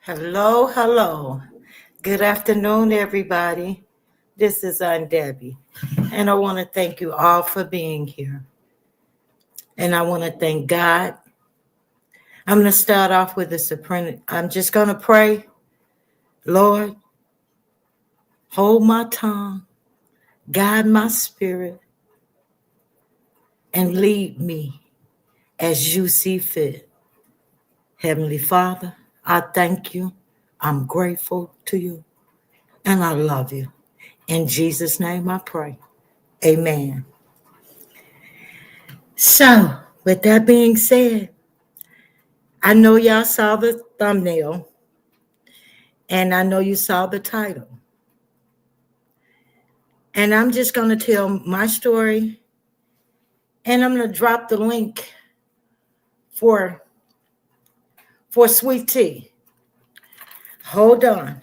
Hello, hello. Good afternoon, everybody. This is Aunt Debbie, and I want to thank you all for being here. And I want to thank God. I'm going to start off with the supreme. I'm just going to pray. Lord, hold my tongue, guide my spirit, and lead me as you see fit. Heavenly Father, I thank you. I'm grateful to you, and I love you. In Jesus' name I pray. Amen. So, with that being said, I know y'all saw the thumbnail and I know you saw the title. And I'm just going to tell my story and I'm going to drop the link for Sweet Tea. Hold on.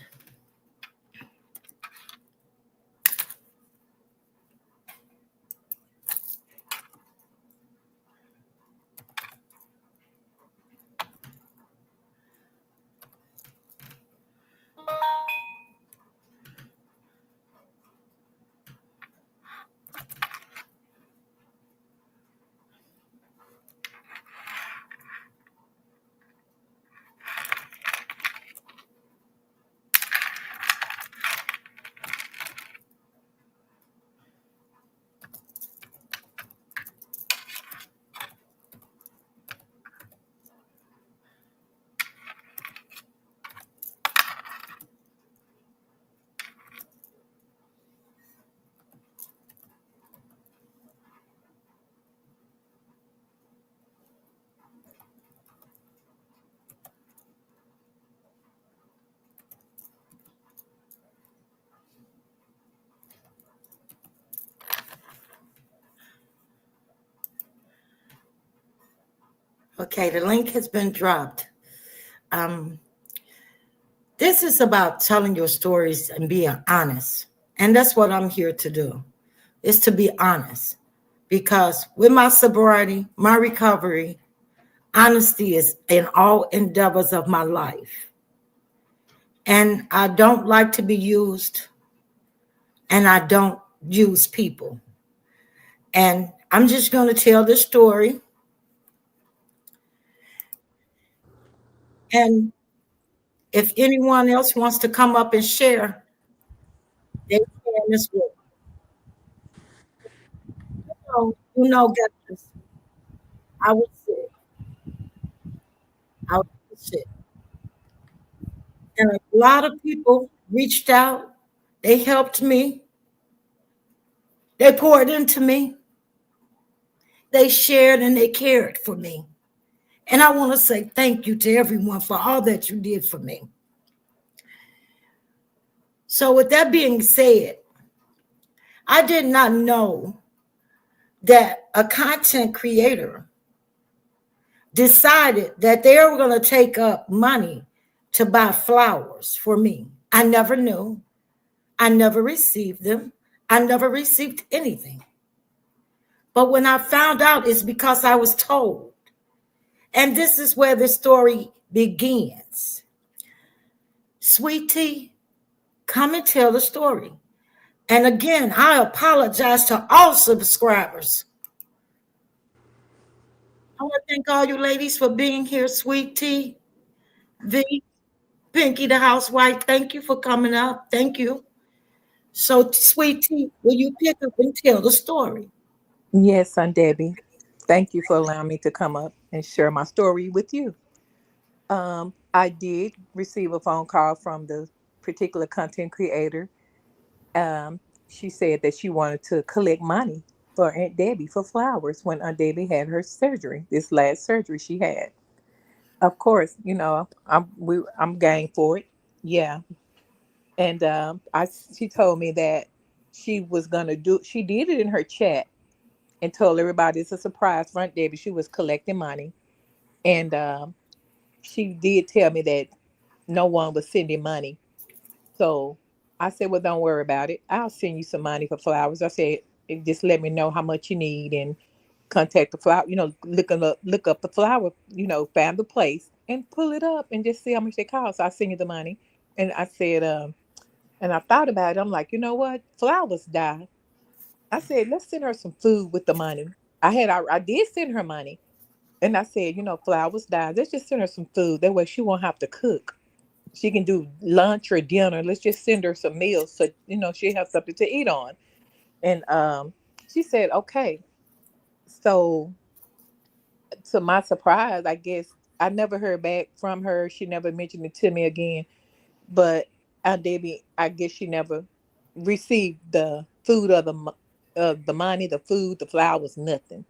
Okay, the link has been dropped. Um, this is about telling your stories and being honest. And that's what I'm here to do, is to be honest. Because with my sobriety, my recovery, honesty is in all endeavors of my life. And I don't like to be used, and I don't use people. And I'm just going to tell the story. And if anyone else wants to come up and share, they can as well. Guys, I was sick. I was sick. And a lot of people reached out. They helped me. They poured into me. They shared and they cared for me. And I want to say thank you to everyone for all that you did for me. So, with that being said, I did not know that a content creator decided that they were going to take up money to buy flowers for me. I never knew. I never received them. I never received anything. But when I found out, it's because I was told. And this is where the story begins. Sweet Tea, come and tell the story. And again, I apologize to all subscribers. I want to thank all you ladies for being here. Sweet Tea, V, Pinky the housewife, thank you for coming up. Thank you. So, Sweet Tea, will you pick up and tell the story? Yes, I'm Debbie. Thank you for allowing me to come up and share my story with you. I did receive a phone call from the particular content creator. She said that she wanted to collect money for Aunt Debbie for flowers when Aunt Debbie had her surgery, this last surgery she had. Of course, I'm game for it. Yeah, and I she told me that she was gonna do. She did it in her chat and told everybody it's a surprise for Aunt Debbie. She was collecting money, and she did tell me that no one was sending money. So I said, "Well, don't worry about it. I'll send you some money for flowers." I said, "Just let me know how much you need, and contact the flower, look up the flower, find the place and pull it up and just see how much they cost. So I send you the money. And I said, and I thought about it. I'm like, you know what? Flowers die. I said, let's send her some food with the money. I did send her money. And I said, flowers die. Let's just send her some food. That way she won't have to cook. She can do lunch or dinner. Let's just send her some meals so, she'll have something to eat on. And she said, okay. So to my surprise, I guess I never heard back from her. She never mentioned it to me again. But Aunt Debbie, I guess she never received the food or the money, the food, the flowers, nothing.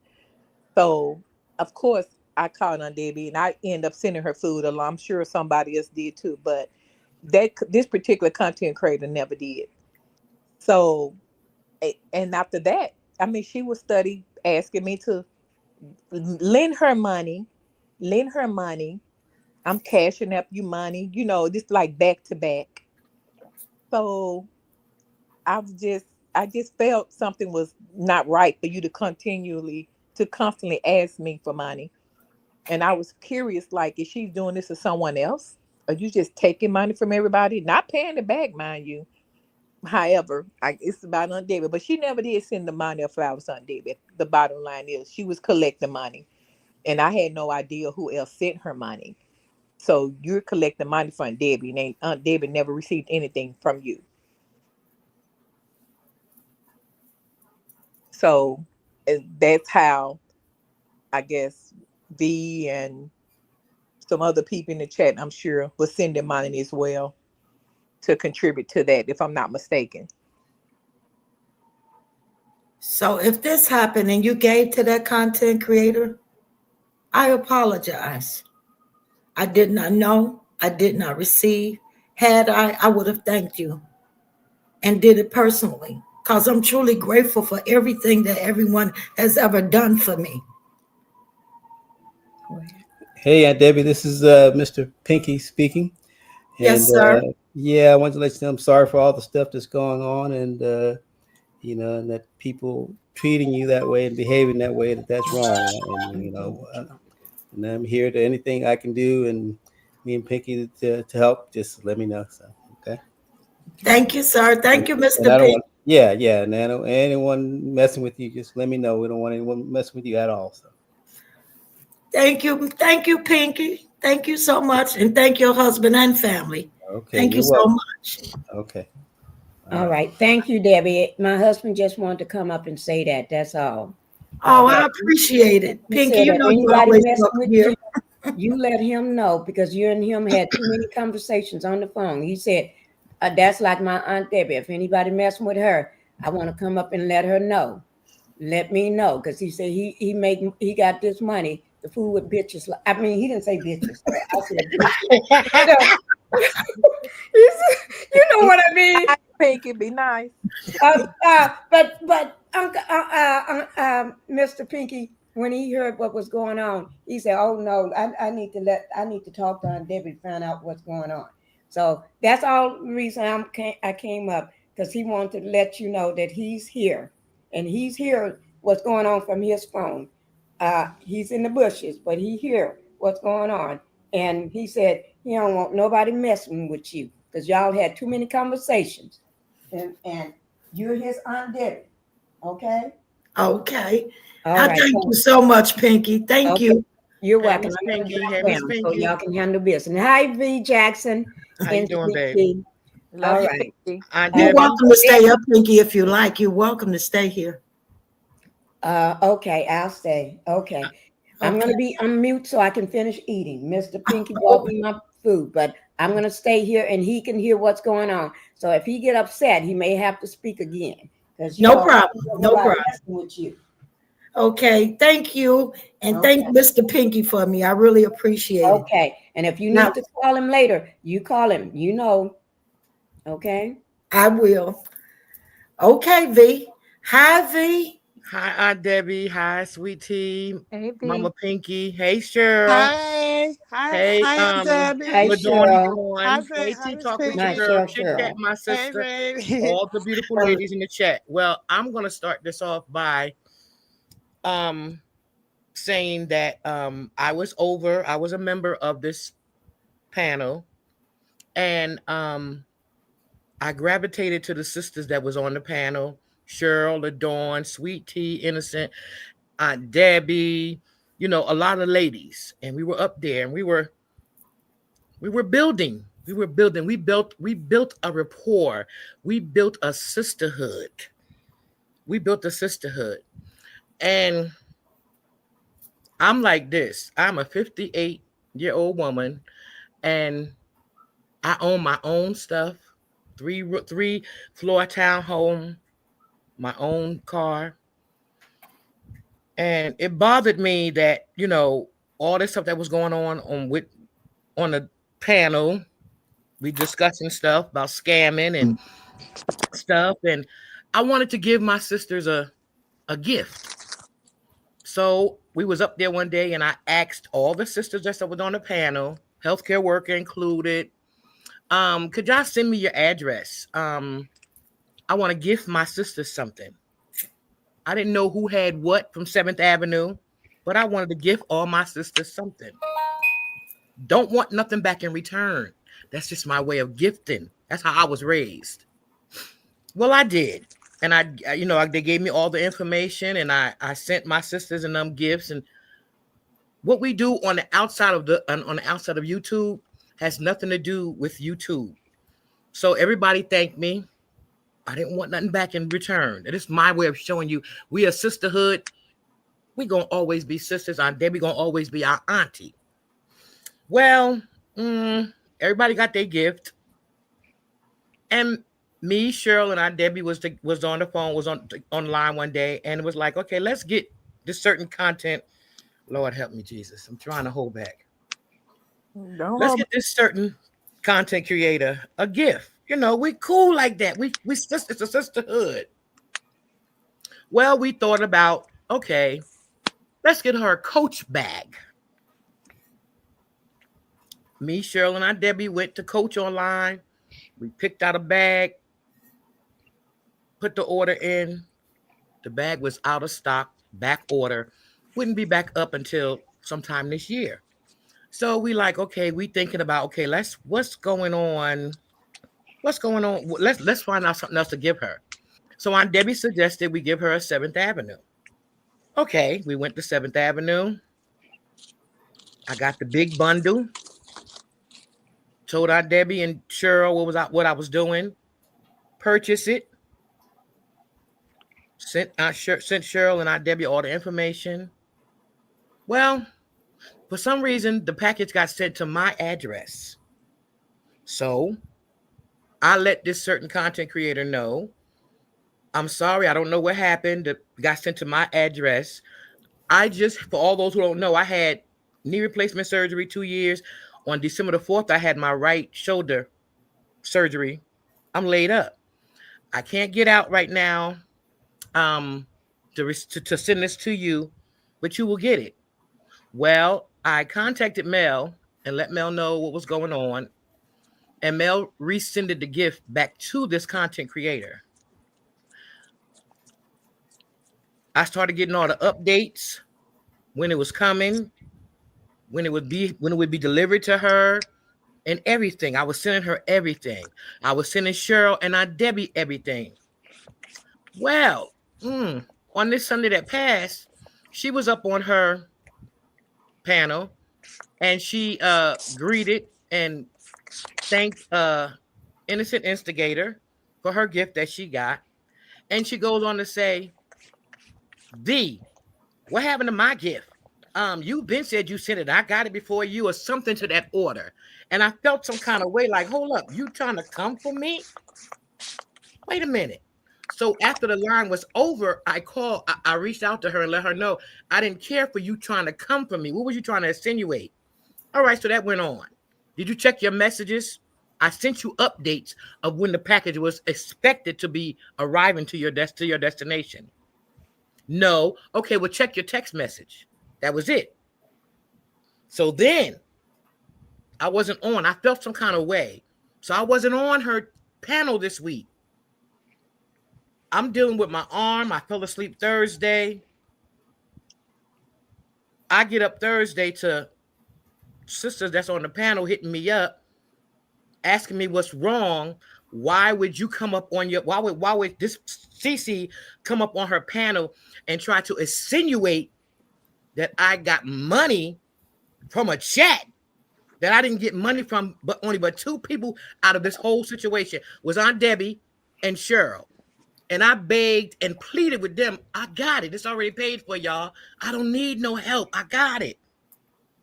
So of course I called Aunt Debbie and I end up sending her food along. I'm sure somebody else did too, but this particular content creator never did. So and after that, I mean, she would study asking me to lend her money, lend her money. I'm cashing up you money, this like back to back. So I was just, I just felt something was not right for you to constantly ask me for money. And I was curious, like, is she doing this to someone else? Are you just taking money from everybody, not paying it back, mind you? However, it's about Aunt David, but she never did send the money or flowers to Aunt David. The bottom line is she was collecting money, and I had no idea who else sent her money. So you're collecting money from Aunt Debbie, and Aunt Debbie never received anything from you. So that's how I guess V and some other people in the chat, I'm sure, was sending money as well to contribute to that, if I'm not mistaken. So if this happened and you gave to that content creator, I apologize. I did not know. I did not receive. Had I would have thanked you and did it personally because I'm truly grateful for everything that everyone has ever done for me. Hey, Aunt Debbie, this is Mr. Pinky speaking. And Yes, sir. yeah, I wanted to let you know I'm sorry for all the stuff that's going on, and and that people treating you that way and behaving that way, that's wrong. And I'm here to anything I can do, and me and Pinky to help. Just let me know. So okay. Thank you, sir. Thank you, And Mr. I don't P. want, yeah, and I don't anyone messing with you. Just let me know. We don't want anyone messing with you at all. So. Thank you, Pinky. Thank you so much, and thank your husband and family. Okay, Thank you you're so welcome. much. Okay. All right. Thank you, Debbie. My husband just wanted to come up and say that. That's all. Oh, I appreciate it, He Pinky. said You that know you anybody always messing welcome with here. you, you let him know because you and him had too many conversations on the phone. He said, that's like my Aunt Debbie. If anybody messing with her, I want to come up and let her know. Let me know. Because he said he got this money to fool with bitches. I mean, he didn't say bitches. I said bitches. You know what I mean? Pinky, be nice. But Uncle, Mr. Pinky, when he heard what was going on, he said, "Oh no, I need to talk to Aunt Debbie to find out what's going on." So that's all the reason I came up because he wanted to let you know that he's here and he's here what's going on from his phone. He's in the bushes, but he hear what's going on, and he said he don't want nobody messing with you because y'all had too many conversations and you're his Aunt Debbie. Okay? Okay. All I right. thank you so much, Pinky. Thank Okay. you. You're Hey, welcome. Miss I'm gonna Pinky. drop Hey, Miss down so Pinky. y'all can handle business. Hi, V Jackson. How you And doing, babe? V. Love All you, right. Pinky. Aunt You're Debbie? welcome to stay up, Pinky, if you like. You're welcome to stay here. Okay, I'll stay. Okay. I'm Okay. gonna be on mute so I can finish eating. Mr. Pinky brought me my food, but I'm gonna stay here and he can hear what's going on. So if he get upset, he may have to speak again. Because No problem. No nobody problem. messing with you. Okay. Thank you. And Okay. thank Mr. Pinky for me. I really appreciate it. Okay. And if you Now, need to call him later, you call him. You know. Okay. I will. Okay, V. Hi, V. Hi, Aunt Debbie. Hi, Sweet Tea. Hey, Mama B. Pinky. Hey, Cheryl. Hi, hi, Hey, hi, Aunt Hi, Debbie. Ladoni Cheryl. Dawn. Hey, Hi, Tea Miss Talk with your Not Pinky. girl. Cheryl. Chit Chat, Cheryl. my Hey, sister. baby. All the beautiful ladies in the chat. Well, I'm gonna start this off by saying that I was a member of this panel, and I gravitated to the sisters that was on the panel: Cheryl, Dawn, Sweet Tea, Innocent, Aunt Debbie, a lot of ladies. And we were up there, and we were building. We built a rapport. We built a sisterhood. We built a sisterhood. And I'm like this. I'm a 58-year-old woman, and I own my own stuff. Three floor townhome, my own car. And it bothered me that, all this stuff that was going on the panel, we discussing stuff about scamming and stuff. And I wanted to give my sisters a gift. So we was up there one day, and I asked all the sisters that was on the panel, healthcare worker included, could y'all send me your address? I want to gift my sisters something. I didn't know who had what from 7th Avenue, but I wanted to gift all my sisters something. Don't want nothing back in return. That's just my way of gifting. That's how I was raised. Well, I did. And they gave me all the information, and I sent my sisters and them gifts. And what we do on the outside of YouTube has nothing to do with YouTube. So everybody thanked me. I didn't want nothing back in return. It is my way of showing you we a sisterhood. We gonna always be sisters. Aunt Debbie gonna always be our auntie. Well, everybody got their gift, and me, Cheryl, and Aunt Debbie was on the phone, was online one day, and it was like, okay, let's get this certain content. Lord help me, Jesus. I'm trying to hold back. Let's get this certain content creator a gift. We cool like that. It's a sisterhood. Well, we thought about, okay, let's get her a Coach bag. Me, Cheryl, and Aunt Debbie went to Coach online. We picked out a bag, put the order in. The bag was out of stock, back order. Wouldn't be back up until sometime this year. So we like, okay, we thinking about, okay, what's going on? What's going on? Let's find out something else to give her. So Aunt Debbie suggested we give her a 7th Avenue. Okay, we went to 7th Avenue. I got the big bundle. Told Aunt Debbie and Cheryl what I was doing. Purchase it. Sent Cheryl and Aunt Debbie all the information. Well, for some reason, the package got sent to my address. So I let this certain content creator know, I'm sorry, I don't know what happened. It got sent to my address. For all those who don't know, I had knee replacement surgery 2 years. On December the 4th, I had my right shoulder surgery. I'm laid up. I can't get out right now to send this to you, but you will get it. Well, I contacted Mel and let Mel know what was going on. And Mel resended the gift back to this content creator. I started getting all the updates, when it was coming, when it would be delivered to her, and everything. I was sending her everything. I was sending Cheryl and Aunt Debbie everything. Well, on this Sunday that passed, she was up on her panel, and she greeted and thanked Innocent Instigator for her gift that she got. And she goes on to say, what happened to my gift? You've been said you sent it. I got it before you, or something to that order. And I felt some kind of way, like, hold up, you trying to come for me? Wait a minute. So after the line was over, I reached out to her and let her know I didn't care for you trying to come for me. What was you trying to insinuate? All right, so that went on. Did you check your messages? I sent you updates of when the package was expected to be arriving to your destination. No. Okay, well, check your text message. That was it. So then I wasn't on. I felt some kind of way. So I wasn't on her panel this week. I'm dealing with my arm. I fell asleep Thursday. I get up Thursday to sisters that's on the panel hitting me up, asking me what's wrong. Why would you come up on your why would this CC come up on her panel and try to insinuate that I got money from a chat that I didn't get money from, but two people out of this whole situation was Aunt Debbie and Cheryl. And I begged and pleaded with them. I got it. It's already paid for, y'all. I don't need no help. I got it.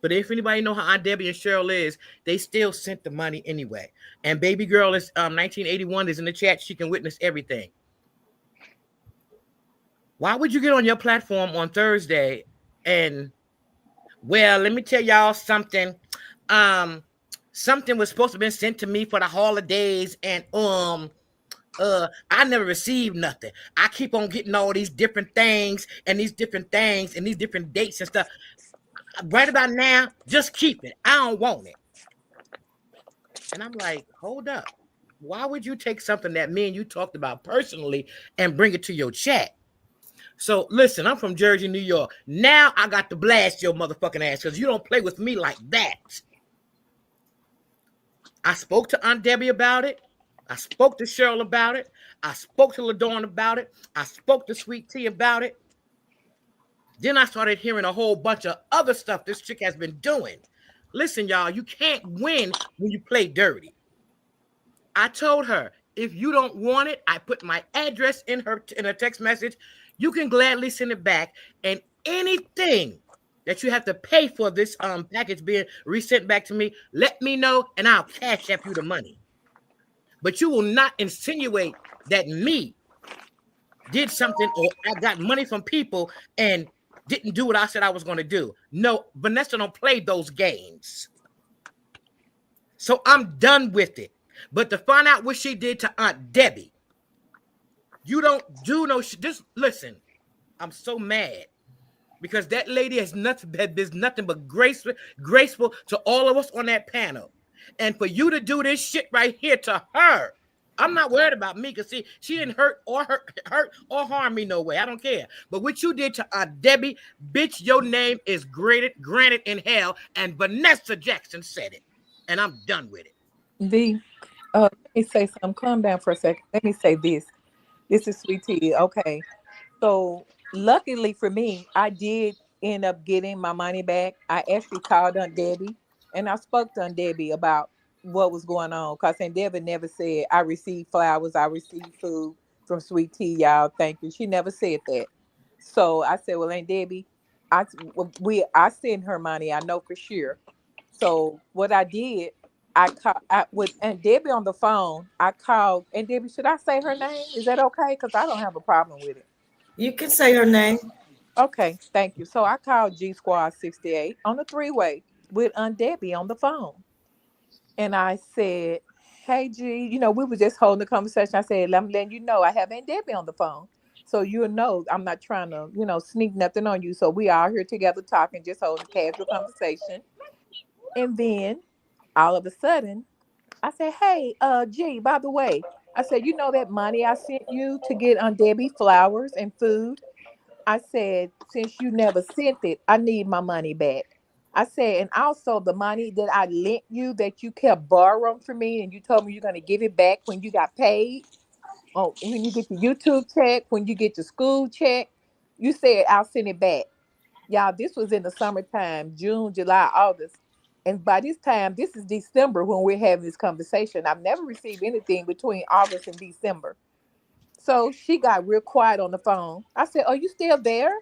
But if anybody know how Aunt Debbie and Cheryl is, they still sent the money anyway. And baby girl is 1981 is in the chat. She can witness everything. Why would you get on your platform on Thursday and, well, let me tell y'all something. Something was supposed to have been sent to me for the holidays, and I never received nothing. I keep on getting all these different things and these different things and these different dates and stuff. Right about now, just keep it. I don't want it. And I'm like, hold up. Why would you take something that me and you talked about personally and bring it to your chat? So listen, I'm from Jersey, New York. Now I got to blast your motherfucking ass because you don't play with me like that. I spoke to Aunt Debbie about it. I spoke to Cheryl about it. I spoke to LaDawn about it. I spoke to Sweet Tea about it. Then I started hearing a whole bunch of other stuff this chick has been doing. Listen, y'all, you can't win when you play dirty. I told her, if you don't want it, I put my address in a text message. You can gladly send it back. And anything that you have to pay for this package being resent back to me, let me know and I'll cash app you the money. But you will not insinuate that me did something or I got money from people and didn't do what I said I was going to do. No, Vanessa don't play those games. So I'm done with it. But to find out what she did to Aunt Debbie, you don't do no shit. Just listen, I'm so mad because that lady has nothing, there's nothing but graceful to all of us on that panel. And for you to do this shit right here to her, I'm not worried about me because see, she didn't hurt or harm me no way. I don't care. But what you did to Aunt Debbie, bitch, your name is granted in hell. And Vanessa Jackson said it. And I'm done with it. Let me say something. Calm down for a second. Let me say this. This is Sweet Tea. Okay. So luckily for me, I did end up getting my money back. I actually called Aunt Debbie and I spoke to Aunt Debbie about what was going on. Because Aunt Debbie never said, I received flowers, I received food from Sweet Tea, y'all. Thank you. She never said that. So I said, well, Aunt Debbie, I send her money. I know for sure. So what I did, with Aunt Debbie on the phone. I called Aunt Debbie. Should I say her name? Is that okay? Because I don't have a problem with it. You can say her name. Okay, thank you. So I called G Squad 68 on the three-way with Aunt Debbie on the phone. And I said, hey, G, we were just holding a conversation. I said, I'm letting you know I have Aunt Debbie on the phone. So you'll know I'm not trying to, sneak nothing on you. So we are here together talking, just holding a casual conversation. And then all of a sudden, I said, hey, G, by the way, I said, that money I sent you to get Aunt Debbie flowers and food? I said, since you never sent it, I need my money back. I said, and also the money that I lent you that you kept borrowing from me and you told me you're going to give it back when you got paid. Oh, when you get the YouTube check, when you get the school check, you said I'll send it back. Y'all, this was in the summertime, June, July, August. And by this time, this is December when we're having this conversation. I've never received anything between August and December. So she got real quiet on the phone. I said, are you still there?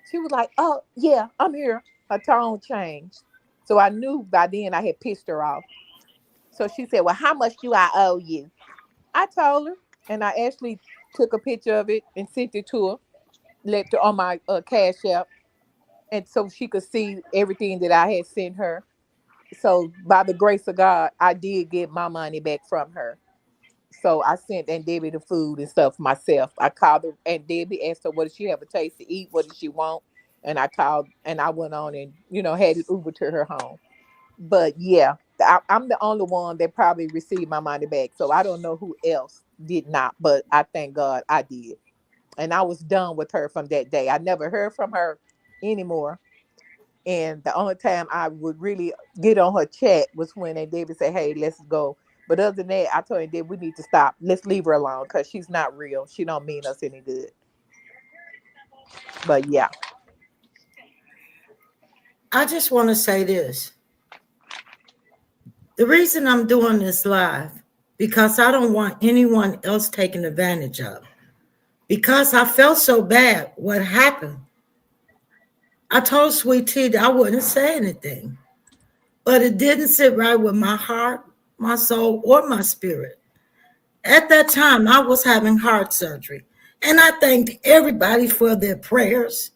She was like, oh, yeah, I'm here. Her tone changed. So I knew by then I had pissed her off. So she said, well, how much do I owe you? I told her, and I actually took a picture of it and sent it to her, left it on my Cash App, and so she could see everything that I had sent her. So by the grace of God, I did get my money back from her. So I sent Aunt Debbie the food and stuff myself. I called her Aunt Debbie, asked her what did she have a taste to eat, what did she want, and I called and I went on and had it Uber to her home. But yeah, I'm the only one that probably received my money back. So I don't know who else did not, but I thank God I did. And I was done with her from that day. I never heard from her anymore. And the only time I would really get on her chat was when Aunt Debbie said, "Hey, let's go." But other than that, I told Aunt Debbie we need to stop. Let's leave her alone because she's not real. She don't mean us any good. But yeah, I just want to say this. The reason I'm doing this live, because I don't want anyone else taken advantage of. Because I felt so bad what happened. I told Sweet Tea that I wouldn't say anything. But it didn't sit right with my heart, my soul, or my spirit. At that time, I was having heart surgery. And I thanked everybody for their prayers,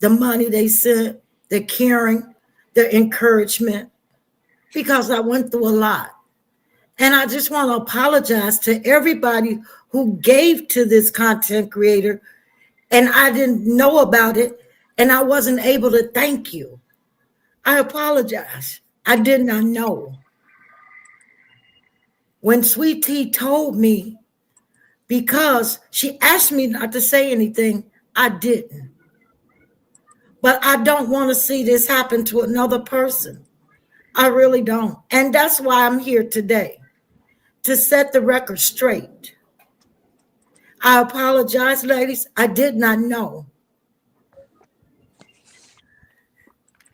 the money they sent, the caring, the encouragement, because I went through a lot. And I just want to apologize to everybody who gave to this content creator and I didn't know about it and I wasn't able to thank you. I apologize. I did not know. When Sweet Tea told me, because she asked me not to say anything, I didn't. But I don't want to see this happen to another person. I really don't. And that's why I'm here today, to set the record straight. I apologize, ladies. I did not know.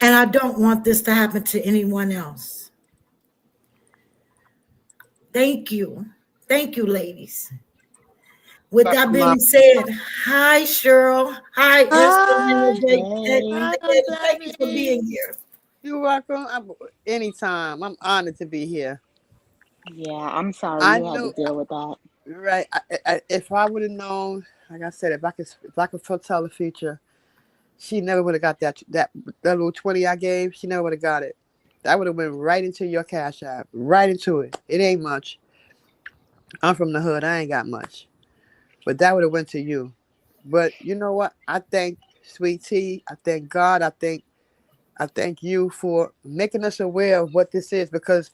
And I don't want this to happen to anyone else. Thank you. Thank you, ladies. With that being said, hi, Cheryl. Hi, Hi. Esther. Hi, Thank you for being here. You're welcome. Anytime. I'm honored to be here. Yeah, I'm sorry I you had to knew, deal with that. right? If I would have known, like I said, if I could foretell the future, she never would have got that little 20 I gave. She never would have got it. That would have went right into your cash app, right into it. It ain't much. I'm from the hood. I ain't got much, but that would have went to you. But you know what? I thank Sweet Tea. I thank God. I thank you for making us aware of what this is, because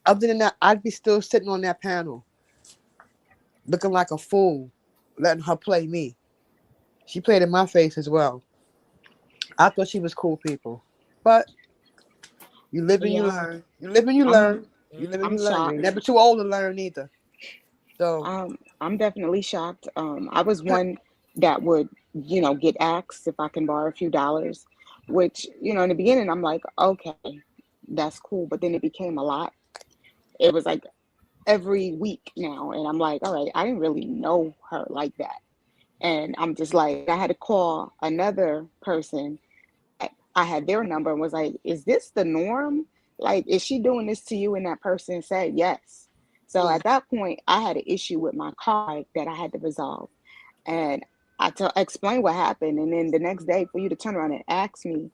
other than that, I'd be still sitting on that panel looking like a fool, letting her play me. She played in my face as well. I thought she was cool people. But you live and you Yeah, learn. You live and you I'm learn. You live and I'm you learn. You're shocked. never too old to learn either. So, I'm definitely shocked. I was one that would, get asked if I can borrow a few dollars, which, in the beginning I'm like, okay, that's cool. But then it became a lot. It was like every week now. And I'm like, all right, I didn't really know her like that. And I'm just like, I had to call another person. I had their number and was like, is this the norm? Like, is she doing this to you? And that person said yes. So at that point, I had an issue with my card that I had to resolve. And explain what happened. And then the next day, for you to turn around and ask me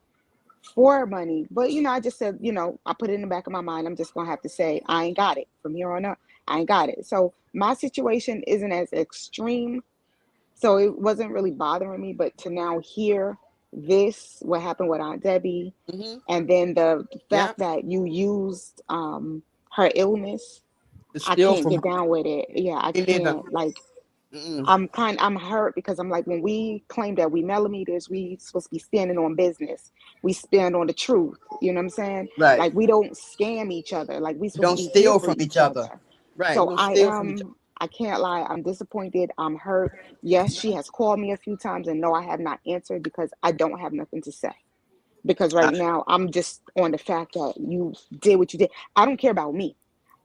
for money. But, I just said, I put it in the back of my mind. I'm just going to have to say, I ain't got it from here on up. I ain't got it. So my situation isn't as extreme. So it wasn't really bothering me. But to now hear what happened with Aunt Debbie, and then the yeah, fact that you used her illness, it's I still can't from get down with it. Yeah, I me neither. can't. Like, Mm-mm. I'm hurt because I'm like, when we claim that we millimeters, we supposed to be standing on business. We stand on the truth. You know what I'm saying? Right. Like, we don't scam each other. Like, we We supposed to don't be here steal for from each each other. other. Right. We So don't steal from each other. I can't lie. I'm disappointed. I'm hurt. Yes, she has called me a few times, and no, I have not answered because I don't have nothing to say. Because right now I'm just on the fact that you did what you did. I don't care about me.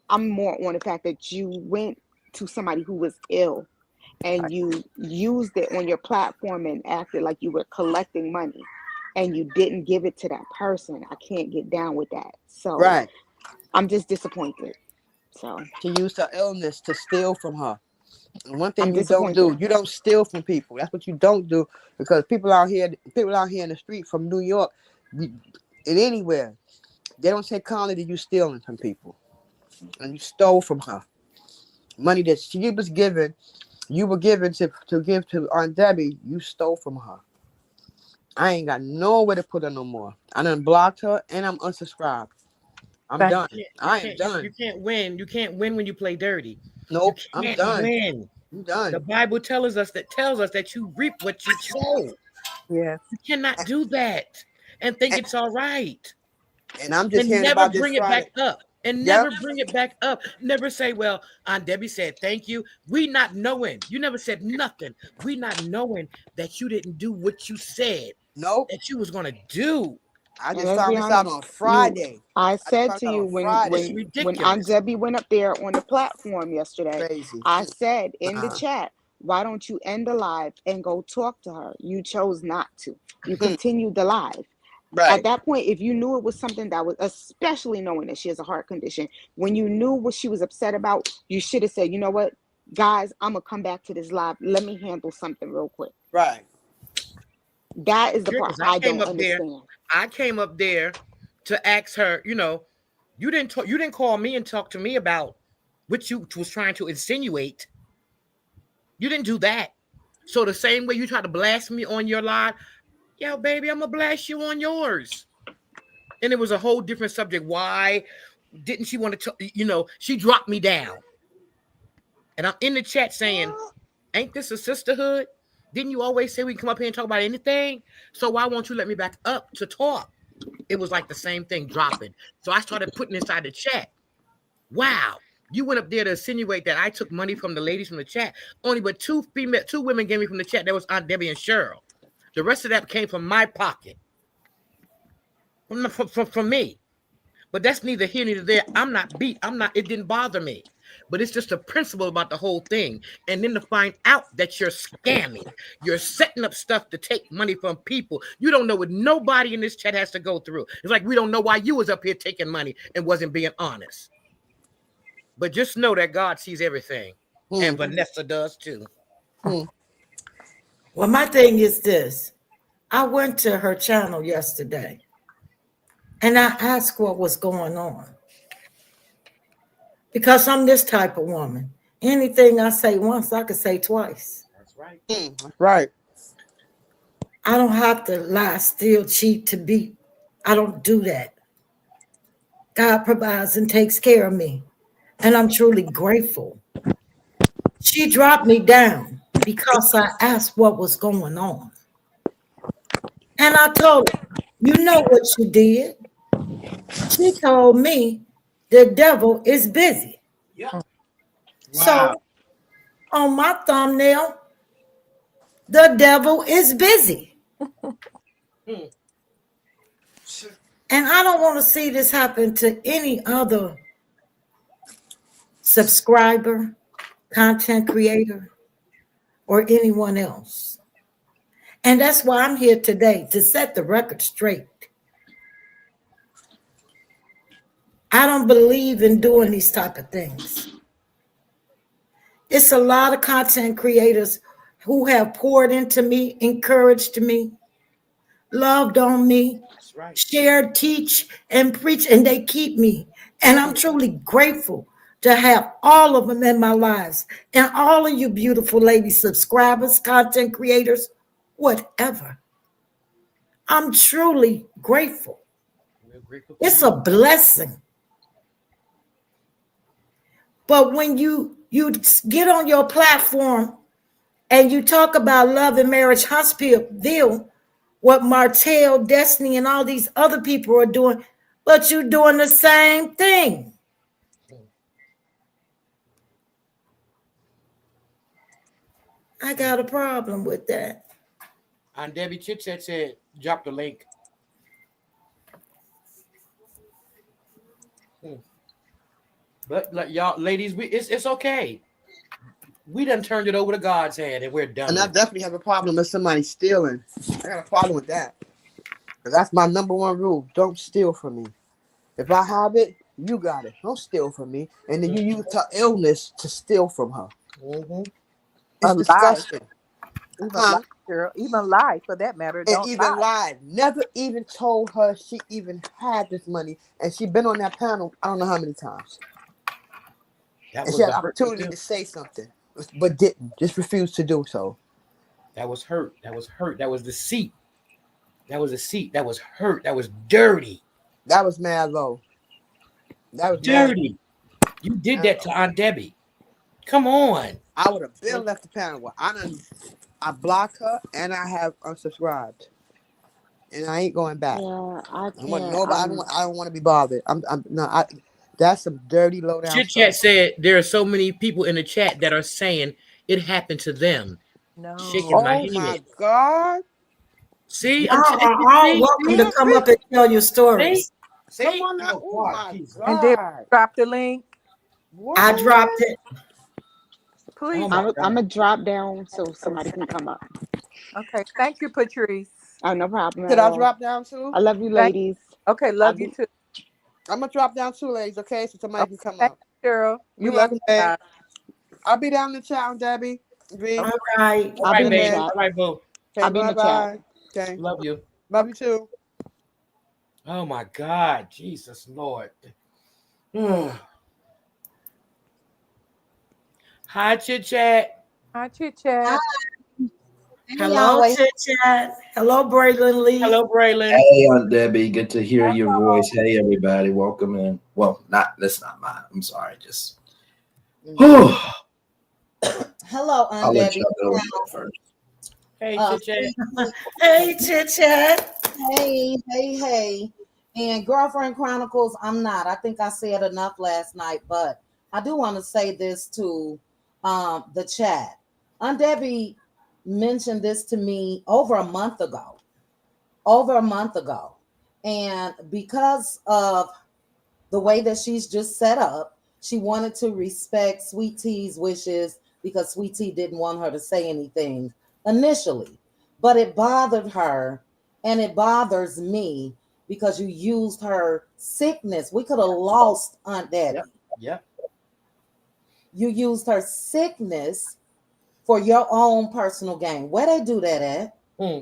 I'm more on the fact that you went to somebody who was ill and you used it on your platform and acted like you were collecting money and you didn't give it to that person. I can't get down with that. So Right. I'm just disappointed. So She used her illness to steal from her. And one I'm thing you don't disappointed. do, you don't steal from people. That's what you don't do, because people out here in the street from New York, and anywhere, they don't say kindly to you stealing from people. And you stole from her money that she was given. You were given to give to Aunt Debbie. You stole from her. I ain't got nowhere to put her no more. I done blocked her and I'm unsubscribed. I'm thank done. I am You done. can't win. You can't win when you play dirty. You Nope. I'm can't done. win. I'm The done. Bible tells us that you reap what you sow. Yes. You cannot do that and think And, it's all right. and I'm just And hearing never about this bring it back Friday. up. And Yep. never bring it back up. Never say, well, Aunt Debbie said thank you. We not knowing. You never said nothing. We not knowing that you didn't do what you said Nope. that you was gonna do. I And just let's be found this out honest, on you Friday. I I just said found to this out you on when It's Friday. Aunt ridiculous. Debbie went up there on the platform yesterday, Crazy. I said in the Uh-uh. chat, why don't you end the live and go talk to her? You chose not to. You continued the live. At Right. that point, if you knew it was something that was, especially knowing that she has a heart condition, when you knew what she was upset about, you should have said, you know what, guys, I'm gonna come back to this live. Let me handle something real quick. Right. That is the part Because I don't understand. I came up there to ask her, you didn't call me and talk to me about what you was trying to insinuate. You didn't do that. So the same way you try to blast me on your live, yo, baby, I'm gonna blast you on yours. And it was a whole different subject. Why didn't she want to, she dropped me down. And I'm in the chat saying, ain't this a sisterhood? Didn't you always say we can come up here and talk about anything? So why won't you let me back up to talk? It was like the same thing dropping. So I started putting inside the chat. Wow. You went up there to insinuate that I took money from the ladies from the chat. Only but two women gave me from the chat. That was Aunt Debbie and Cheryl. The rest of that came from my pocket. From me. But that's neither here nor there. I'm not beat. It didn't bother me. But it's just a principle about the whole thing. And then to find out that you're scamming, you're setting up stuff to take money from people. You don't know what nobody in this chat has to go through. It's like we don't know why you was up here taking money and wasn't being honest. But just know that God sees everything. And Vanessa does too. Well, my thing is this. I went to her channel yesterday and I asked what was going on. Because I'm this type of woman. Anything I say once, I could say twice. That's right. Right. I don't have to lie, steal, cheat to beat. I don't do that. God provides and takes care of me. And I'm truly grateful. She dropped me down because I asked what was going on. And I told her, you know what you did? She told me the devil is busy. Yeah. Wow. So on my thumbnail, the devil is busy. And I don't want to see this happen to any other subscriber, content creator, or anyone else. And that's why I'm here today, to set the record straight. I don't believe in doing these type of things. It's a lot of content creators who have poured into me, encouraged me, loved on me, That's right. shared, teach, and preach, and they keep me. And I'm truly grateful to have all of them in my lives. And all of you beautiful ladies, subscribers, content creators, whatever. I'm truly grateful. We're grateful. It's a blessing. But when you get on your platform and you talk about love and marriage hospital, what Martell, Destiny, and all these other people are doing, but you're doing the same thing. I got a problem with that. And Debbie Chit Chat said, drop the link. But like, y'all, ladies, it's okay. We done turned it over to God's hand and we're done. And I definitely have a problem with somebody stealing. I got a problem with that. Because that's my number one rule. Don't steal from me. If I have it, you got it. Don't steal from me. And then you use her illness to steal from her. Mm-hmm. It's A lie. disgusting. Even lie for that matter. And Don't even lie. lied. Never even told her she even had this money. And she been on that panel I don't know how many times. That And was she had the an opportunity to say something, but didn't. Just refused to do so. That was hurt. That was hurt. That was deceit. That was deceit. That was hurt. That was dirty. That was mad low. That was dirty. You did that to Aunt Debbie. Come on. I would have been left the panel. Well, I done I blocked her and I have unsubscribed, and I ain't going back. Yeah, I I want can't. nobody. I don't want to be bothered. I'm no. That's some dirty, low down Chit Chat stuff. said there are so many people in the chat that are saying it happened to them. Shaking No. my Oh head. my God! See, Y'all are all see, welcome to Real come quick, up and tell your see, stories. see. someone. Oh Oh God, my Jesus. And then God! drop the link, What? I dropped it. Oh please. my I'm God. gonna drop down so somebody can come up. Okay. Thank you, Patrice. Oh, no problem Should at I all. drop down too? I love you, Thank. ladies. Okay. I'll Love you be. too. I'm gonna drop down two ladies, okay? So somebody Okay. can come Thank up. you, Cheryl. We We love love you, you babe. guys. I'll be down in the chat, Debbie. V. All right. All I'll be right, in the babe. Okay. chat. All right, boo. Okay. I'll be in Bye the chat. bye. Okay. Love you. Love you too. Oh my God, Jesus Lord. Hmm. Hi, Chit Chat. Hi, Chit Hi, Chat. hey, Hello, always. Chit Chat. Hello, Braylon Lee. Hello, Braylon. Hey, Aunt Debbie, good to hear your voice. Hey, everybody, welcome in. Well, that's not mine. I'm sorry. Just, Mhm. whew, Hello, I'll let Debbie. y'all go first. Hey, Chit Chat. Susan, Hey, Chit Chat. hey. And Girlfriend Chronicles, I'm not. I think I said enough last night, but I do want to say this to the chat. Debbie mentioned this to me over a month ago. Over a month ago. And because of the way that she's just set up, she wanted to respect Sweet Tea's wishes because Sweet Tea didn't want her to say anything initially. But it bothered her and it bothers me because you used her sickness. We could have lost Aunt Debbie. Yep. Yep. You used her sickness for your own personal gain. Where they do that at? Hmm.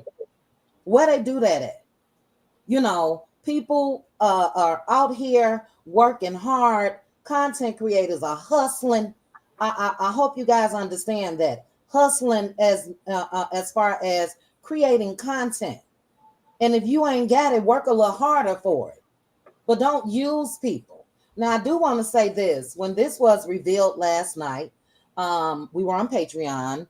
Where they do that at? You know, people are out here working hard. Content creators are hustling. I hope you guys understand that hustling as far as creating content. And if you ain't got it, work a little harder for it. But don't use people. Now, I do want to say this: when this was revealed last night, we were on Patreon.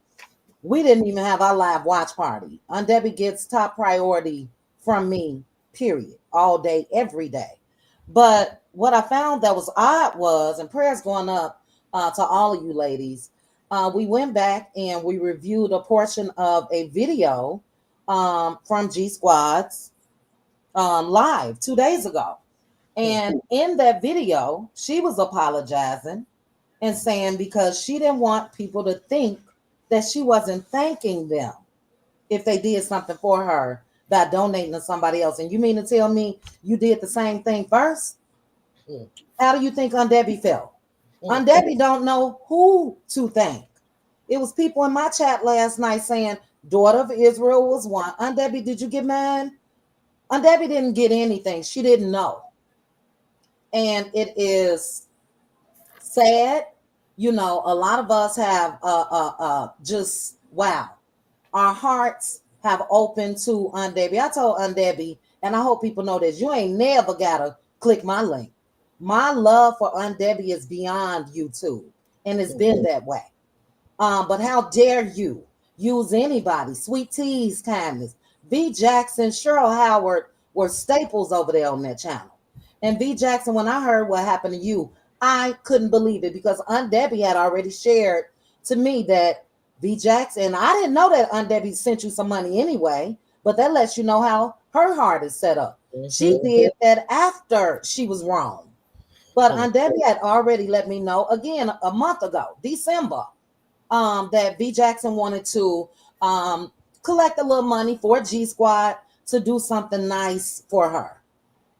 We didn't even have our live watch party. Debbie gets top priority from me, period, all day, every day. But what I found that was odd was, and prayers going up to all of you ladies, we went back and we reviewed a portion of a video from G Squad's live 2 days ago. And in that video, she was apologizing and saying because she didn't want people to think that she wasn't thanking them if they did something for her by donating to somebody else. And you mean to tell me you did the same thing first? Hmm. How do you think Aunt Debbie felt? Hmm. Aunt Debbie don't know who to thank. It was people in my chat last night saying, daughter of Israel was one. Aunt Debbie, did you get mine? Aunt Debbie didn't get anything. She didn't know. And it is sad. You know, a lot of us have just wow. Our hearts have opened to Aunt Debbie. I told Aunt Debbie, and I hope people know this, you ain't never gotta click my link. My love for Aunt Debbie is beyond YouTube, and it's been that way. But how dare you use anybody? Sweet Tea's kindness. V. Jackson, Cheryl Howard were staples over there on that channel. And V. Jackson, when I heard what happened to you, I couldn't believe it because Aunt Debbie had already shared to me that V. Jackson, I didn't know that Aunt Debbie sent you some money anyway, but that lets you know how her heart is set up. She Mhm. did that after she was wrong. But Hmm. Aunt Debbie had already let me know again a month ago, December, that V Jackson wanted to collect a little money for G Squad to do something nice for her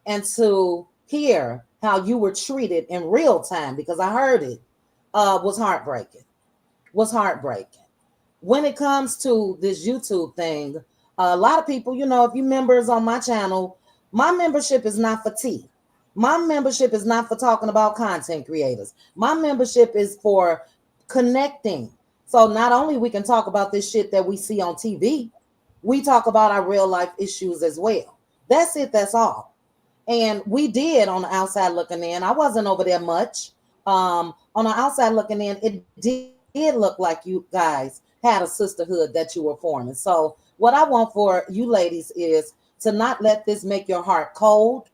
and to hear how you were treated in real time because I heard it was heartbreaking. Was heartbreaking. When it comes to this YouTube thing, a lot of people, you know, if you members on my channel, my membership is not for tea. My membership is not for talking about content creators. My membership is for connecting. So not only we can talk about this shit that we see on TV, we talk about our real life issues as well. That's it. That's all. And we did on the outside looking in. I wasn't over there much. On the outside looking in, it did look like you guys had a sisterhood that you were forming. So what I want for you ladies is to not let this make your heart cold.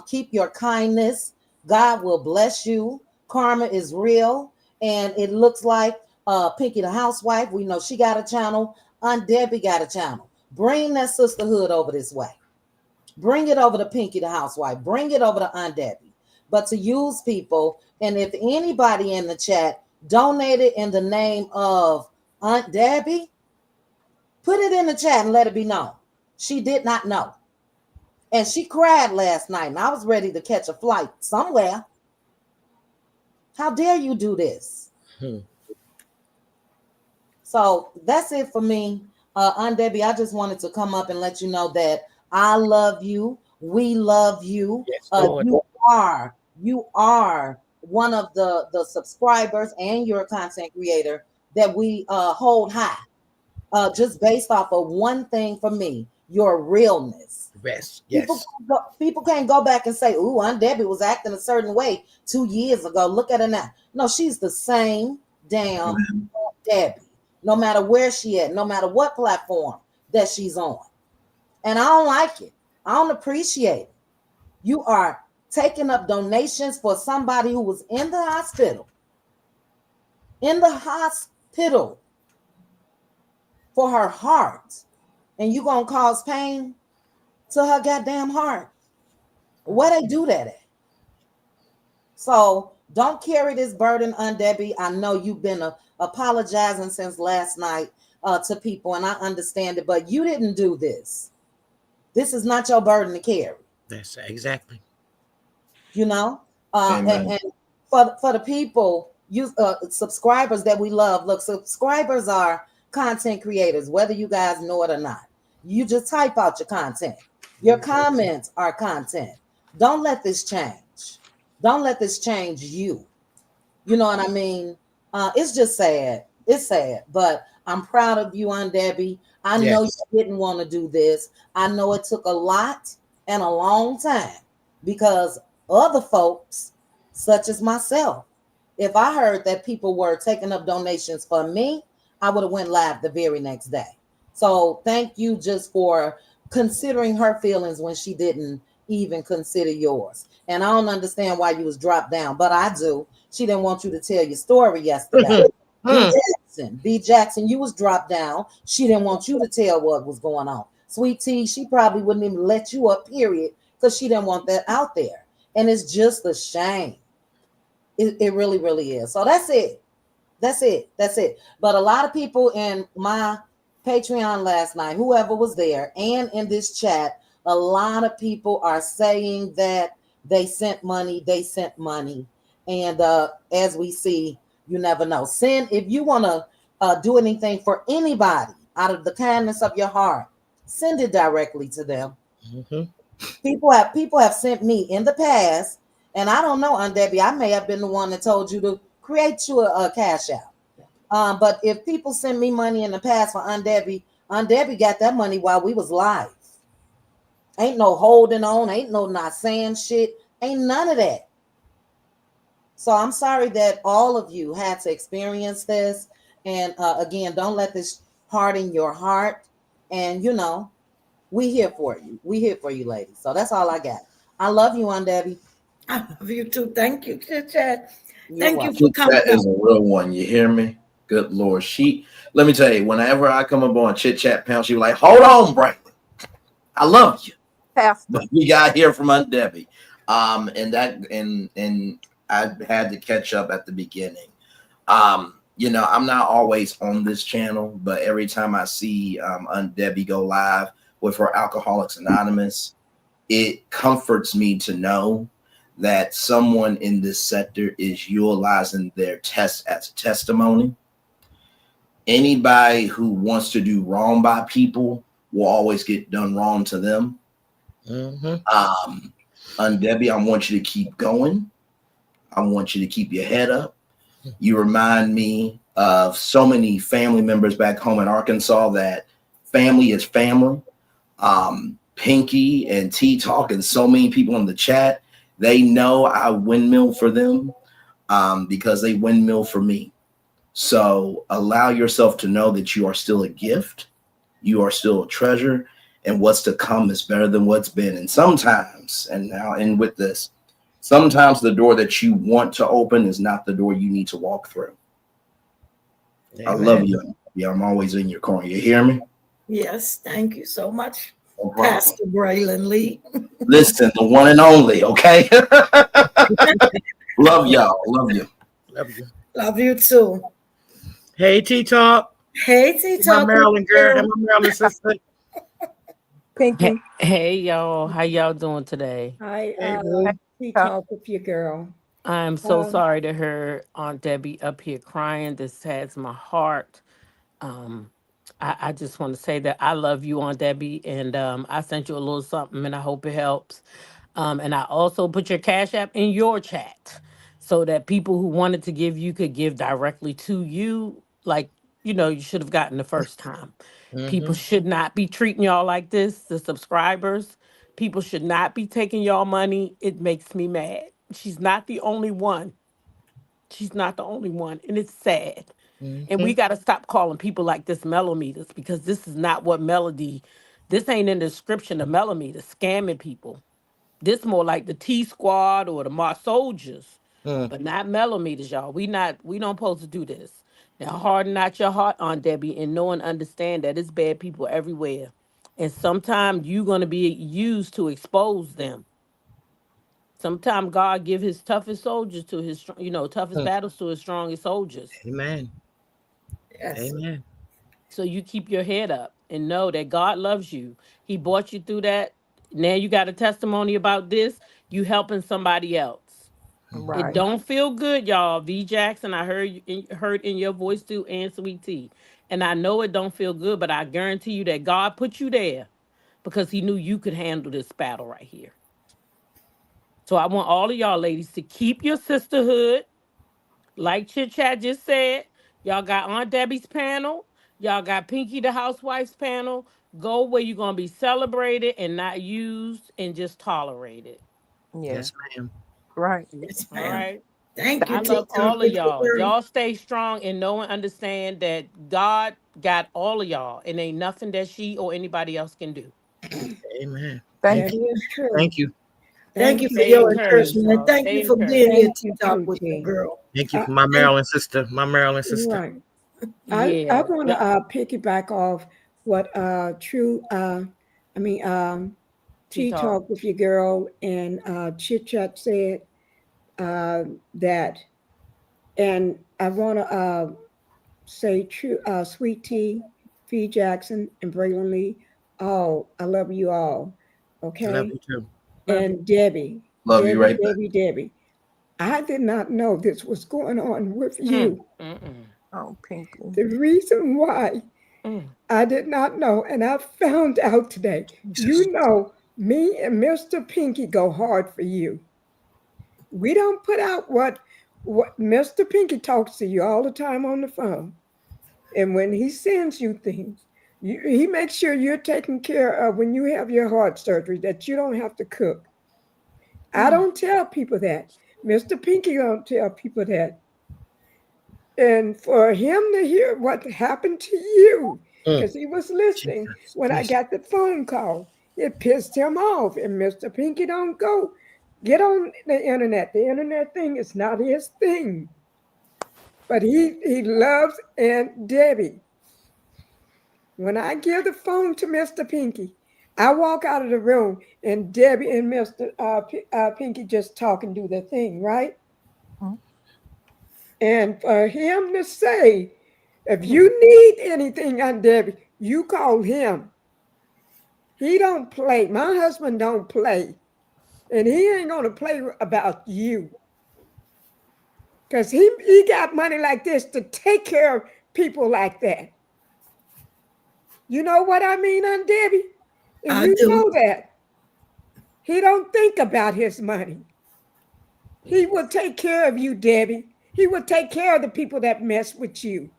Keep your kindness. God will bless you. Karma is real. And it looks like Pinky the housewife, we know she got a channel. Aunt Debbie got a channel. Bring that sisterhood over this way. Bring it over to Pinky the housewife. Bring it over to Aunt Debbie. But to use people, and if anybody in the chat donated in the name of Aunt Debbie, put it in the chat and let it be known. She did not know. And she cried last night, and I was ready to catch a flight somewhere. How dare you do this? So that's it for me. Aunt Debbie, I just wanted to come up and let you know that I love you. We love you. Yes, You are one of the subscribers and you're a content creator that we hold high. Just based off of one thing for me, your realness. Yes. Yes. People can't go back and say, "Ooh, Aunt Debbie was acting a certain way 2 years ago. Look at her now." No, she's the same damn Aunt Debbie. No matter where she at, no matter what platform that she's on. And I don't like it. I don't appreciate it. You are taking up donations for somebody who was in the hospital. In the hospital for her heart. And you gonna cause pain to her goddamn heart. Where they do that at? So don't carry this burden, Aunt Debbie. I know you've been apologizing since last night to people, and I understand it, but you didn't do this. This is not your burden to carry. That's exactly. You know? And for the people, you subscribers that we love, look, subscribers are content creators, whether you guys know it or not. You just type out your content. Your comments are content. Don't let this change. Don't let this change you. You know what I mean? It's just sad. It's sad, but I'm proud of you, Aunt Debbie. I know you didn't want to do this. I know it took a lot and a long time because other folks, such as myself, if I heard that people were taking up donations for me, I would have went live the very next day. So thank you just for considering her feelings when she didn't even consider yours. And I don't understand why you was dropped down, but I do. She didn't want you to tell your story yesterday. B. Jackson, you was dropped down. She didn't want you to tell what was going on. Sweet Tea, she probably wouldn't even let you up, period, because she didn't want that out there. And it's just a shame. It really, really is. So that's it. That's it. But a lot of people in my Patreon last night, whoever was there, and in this chat, a lot of people are saying that they sent money. And as we see, you never know. Send, if you want to do anything for anybody out of the kindness of your heart, send it directly to them. People have sent me in the past, and I don't know, Aunt Debbie, I may have been the one that told you to create you a cash out. But if people send me money in the past for Aunt Debbie got that money while we was live. Ain't no holding on, ain't no not saying shit, ain't none of that. So I'm sorry that all of you had to experience this. And again, don't let this harden your heart. And, you know, we here for you. We here for you, ladies. So that's all I got. I love you, Aunt Debbie. I love you too. Thank you, Chit Chat. Thank you for coming. That is a real one. You hear me? Good Lord. Let me tell you, whenever I come up on Chit Chat panel, she was like, hold on, Franklin. I love you. Pastor. But we got to hear from Aunt Debbie. And I had to catch up at the beginning. You know, I'm not always on this channel, but every time I see Aunt Debbie go live with her Alcoholics Anonymous, it comforts me to know that someone in this sector is utilizing their test as a testimony. Anybody who wants to do wrong by people will always get done wrong to them. Aunt Debbie, I want you to keep going. I want you to keep your head up. You remind me of so many family members back home in Arkansas that family is family. Pinky and T Talk and so many people in the chat, they know I windmill for them because they windmill for me. So allow yourself to know that you are still a gift, you are still a treasure, and what's to come is better than what's been. And sometimes, and now end with this, sometimes the door that you want to open is not the door you need to walk through. I love Amen. you. Yeah, I'm always in your corner. You hear me? Yes, thank you so much, No problem. Pastor Braylon Lee. Listen, the one and only, okay? Love y'all. Love you. Love you. Love you too. Hey, T Talk. Hey, T My Talk with Maryland girl. Hey, you. my Maryland sister. Pinky. Hey y'all, how y'all doing today? I Hey, boo. he talk with your girl. I'm so Um, sorry to hear Aunt Debbie up here crying. This has my heart. Um, I just want to say that I love you, Aunt Debbie, and I sent you a little something, and I hope it helps. And I also put your Cash App in your chat so that people who wanted to give you could give directly to you, like you should have gotten the first time. People Mm-hmm. should not be treating y'all like this. The subscribers, people should not be taking y'all money. It makes me mad. She's not the only one. She's not the only one, and it's sad. And Mm-hmm. we got to stop calling people like this mellometers because this is not what melody. This ain't in the description of mellometer scamming people. This more like the T Squad or the Mar Soldiers, Mm. but not mellometers, y'all. We don't supposed to do this. Now harden not your heart on Debbie and know and understand that it's bad people everywhere. And sometimes you're gonna be used to expose them. Sometimes God give his toughest soldiers to his toughest Mm. battles to his strongest soldiers. Amen. Yes. Amen. So you keep your head up and know that God loves you. He brought you through that. Now you got a testimony about this. You helping somebody else. It Right. don't feel good, y'all. V Jackson, I heard in your voice too, and Sweet Tea. And I know it don't feel good, but I guarantee you that God put you there because he knew you could handle this battle right here. So I want all of y'all ladies to keep your sisterhood. Like Chit Chat just said, y'all got Aunt Debbie's panel. Y'all got Pinky the Housewife's panel. Go where you're going to be celebrated and not used and just tolerated. Yeah. Yes, ma'am. Right. Yes, All ma'am. right? Thank you, I T love Talk all of with y'all. you. Y'all stay strong and know and understand that God got all of y'all and ain't nothing that she or anybody else can do. Amen. Thank that you. is true. Thank you. Thank Thank you for Stay your you, encouraged, T. encouragement. y'all. Thank Stay you for being encouraged. here, Thank T you, Talk too, with your T. girl. Thank you Uh, for my Thank Maryland sister. My Maryland sister. right. I Yeah. want to piggyback off what True I mean Tea T-Talk. Talk with your girl and Chit Chat said that, and I want to say True Sweet Tea, Fee Jackson, and Braylon Lee. Oh, I love you all. Love Okay, you too. Love you. and Debbie, Love you Debbie, right back. Debbie, Debbie. I did not know this was going on with Mm, you. mm, mm, Oh, Pinky. The reason why mm. I did not know, and I found out today. Jesus. You know, me and Mr. Pinky go hard for you. We don't put out what Mr. Pinky talks to you all the time on the phone. And when he sends you things, he makes sure you're taken care of when you have your heart surgery, that you don't have to cook. I don't tell people that. Mr. Pinky don't tell people that. And for him to hear what happened to you, Mm. because he was listening Jesus. when I Jesus. got the phone call, it pissed him off. And Mr. Pinky don't go get on the internet. The internet thing is not his thing. But he loves Aunt Debbie. When I give the phone to Mr. Pinky, I walk out of the room and Debbie and Mr. Pinky just talk and do their thing, right? Mhm. And for him to say, if Mm. you need anything on Debbie, you call him. He don't play. My husband don't play. And he ain't gonna play about you. Because he got money like this to take care of people like that. You know what I mean, Aunt Debbie? And I you do. know that. He don't think about his money. He will take care of you, Debbie. He will take care of the people that mess with you,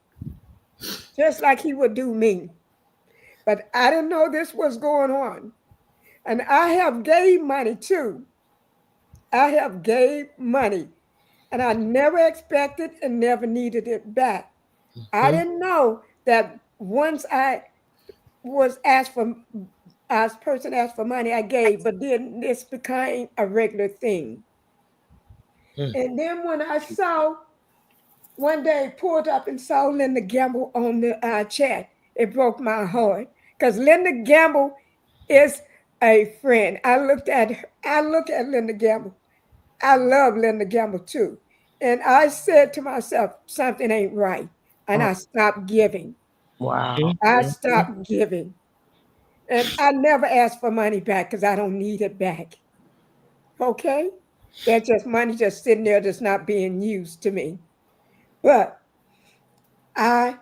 just like he would do me. But I didn't know this was going on. And I have gave money too. I have gave money. And I never expected and never needed it back. I didn't know that once I was asked for, as person asked for money, I gave, but then this became a regular thing. And then when I saw one day pulled up and saw Linda Gamble on the chat, it broke my heart because Linda Gamble is a friend. I look at Linda Gamble. I love Linda Gamble too. And I said to myself, something ain't right. And I stopped giving. Wow. I stopped giving. And I never asked for money back because I don't need it back. Okay? That's just money just sitting there that's not being used to me. But I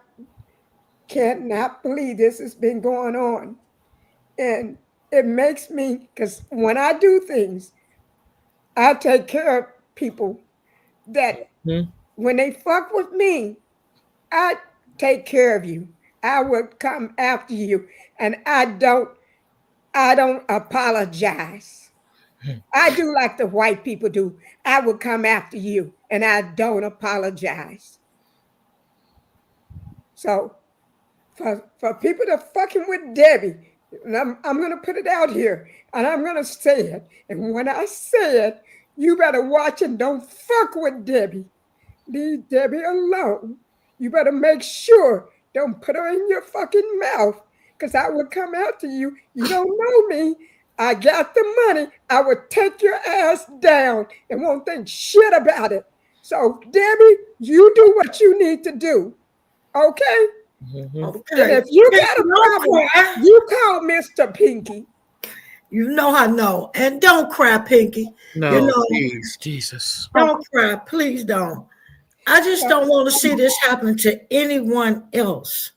cannot believe this has been going on. And it makes me, because when I do things, I take care of people that when they fuck with me, I take care of you. I will come after you. And I don't apologize. I do like the white people do. I will come after you and I don't apologize. So for people to fucking with Debbie, and I'm gonna put it out here and I'm gonna say it. And when I say it, you better watch and don't fuck with Debbie. Leave Debbie alone. You better make sure don't put her in your fucking mouth because I will come after you. You don't know me. I got the money. I would take your ass down and won't think shit about it. So, Debbie, you do what you need to do. Okay? Okay. And if you got a problem, you call Mr. Pinky. You know I know. And don't cry, Pinky. No, you know, please, Jesus. Don't cry. Please don't. I just don't want to see this happen to anyone else.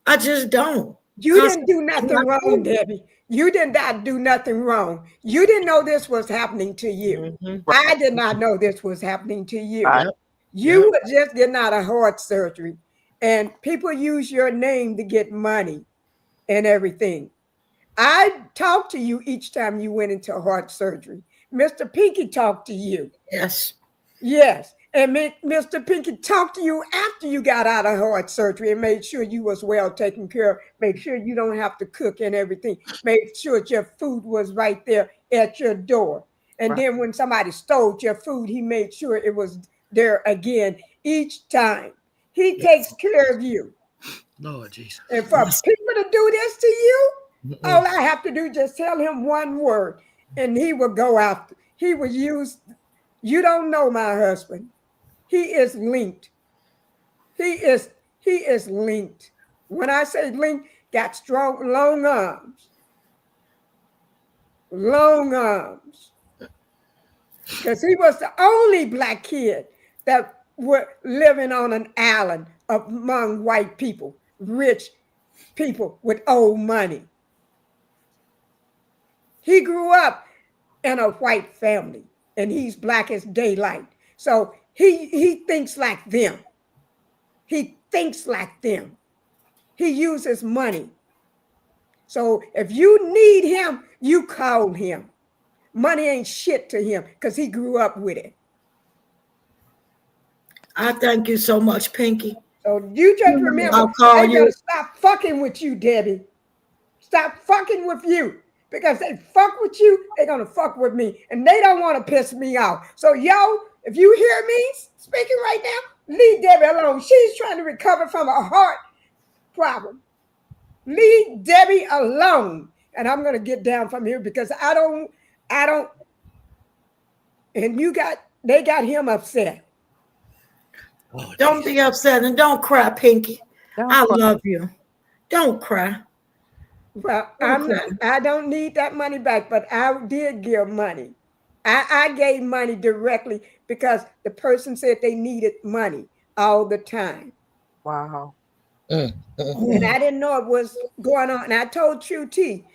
I just don't. You didn't do nothing wrong, Debbie. You did not do nothing wrong. You didn't know this was happening to you. I did not know this was happening to you. You were just getting out of heart surgery. And people use your name to get money and everything. I talked to you each time you went into heart surgery. Mr. Pinky talked to you. Yes. Yes. And Mr. Pinky talked to you after you got out of heart surgery and made sure you was well taken care of. Make sure you don't have to cook and everything. Make sure your food was right there at your door. And then when somebody stole your food, he made sure it was there again each time. He takes care of you. Lord Jesus. And for people to do this to you, all I have to do is just tell him one word and he will go after. He will use, you don't know my husband. He is linked. He is linked. When I say linked, got strong, long arms. Long arms. Because he was the only black kid that were living on an island among white people, rich people with old money. He grew up in a white family and he's black as daylight. So he thinks like them. He thinks like them. He uses money. So if you need him, you call him. Money ain't shit to him because he grew up with it. I thank you so much, Pinky. So you just remember, I'll call you. Stop fucking with you, Debbie. Stop fucking with you. Because they fuck with you, they're going to fuck with me. And they don't want to piss me off. So, yo, if you hear me speaking right now, leave Debbie alone. She's trying to recover from a heart problem. Leave Debbie alone. And I'm going to get down from here because I don't, and they got him upset. Oh, don't be upset and don't cry, Pinky. I love you. Don't cry. Well, I don't need that money back, but I did give money. I gave money directly because the person said they needed money all the time. Wow. And I didn't know it was going on. And I told True T,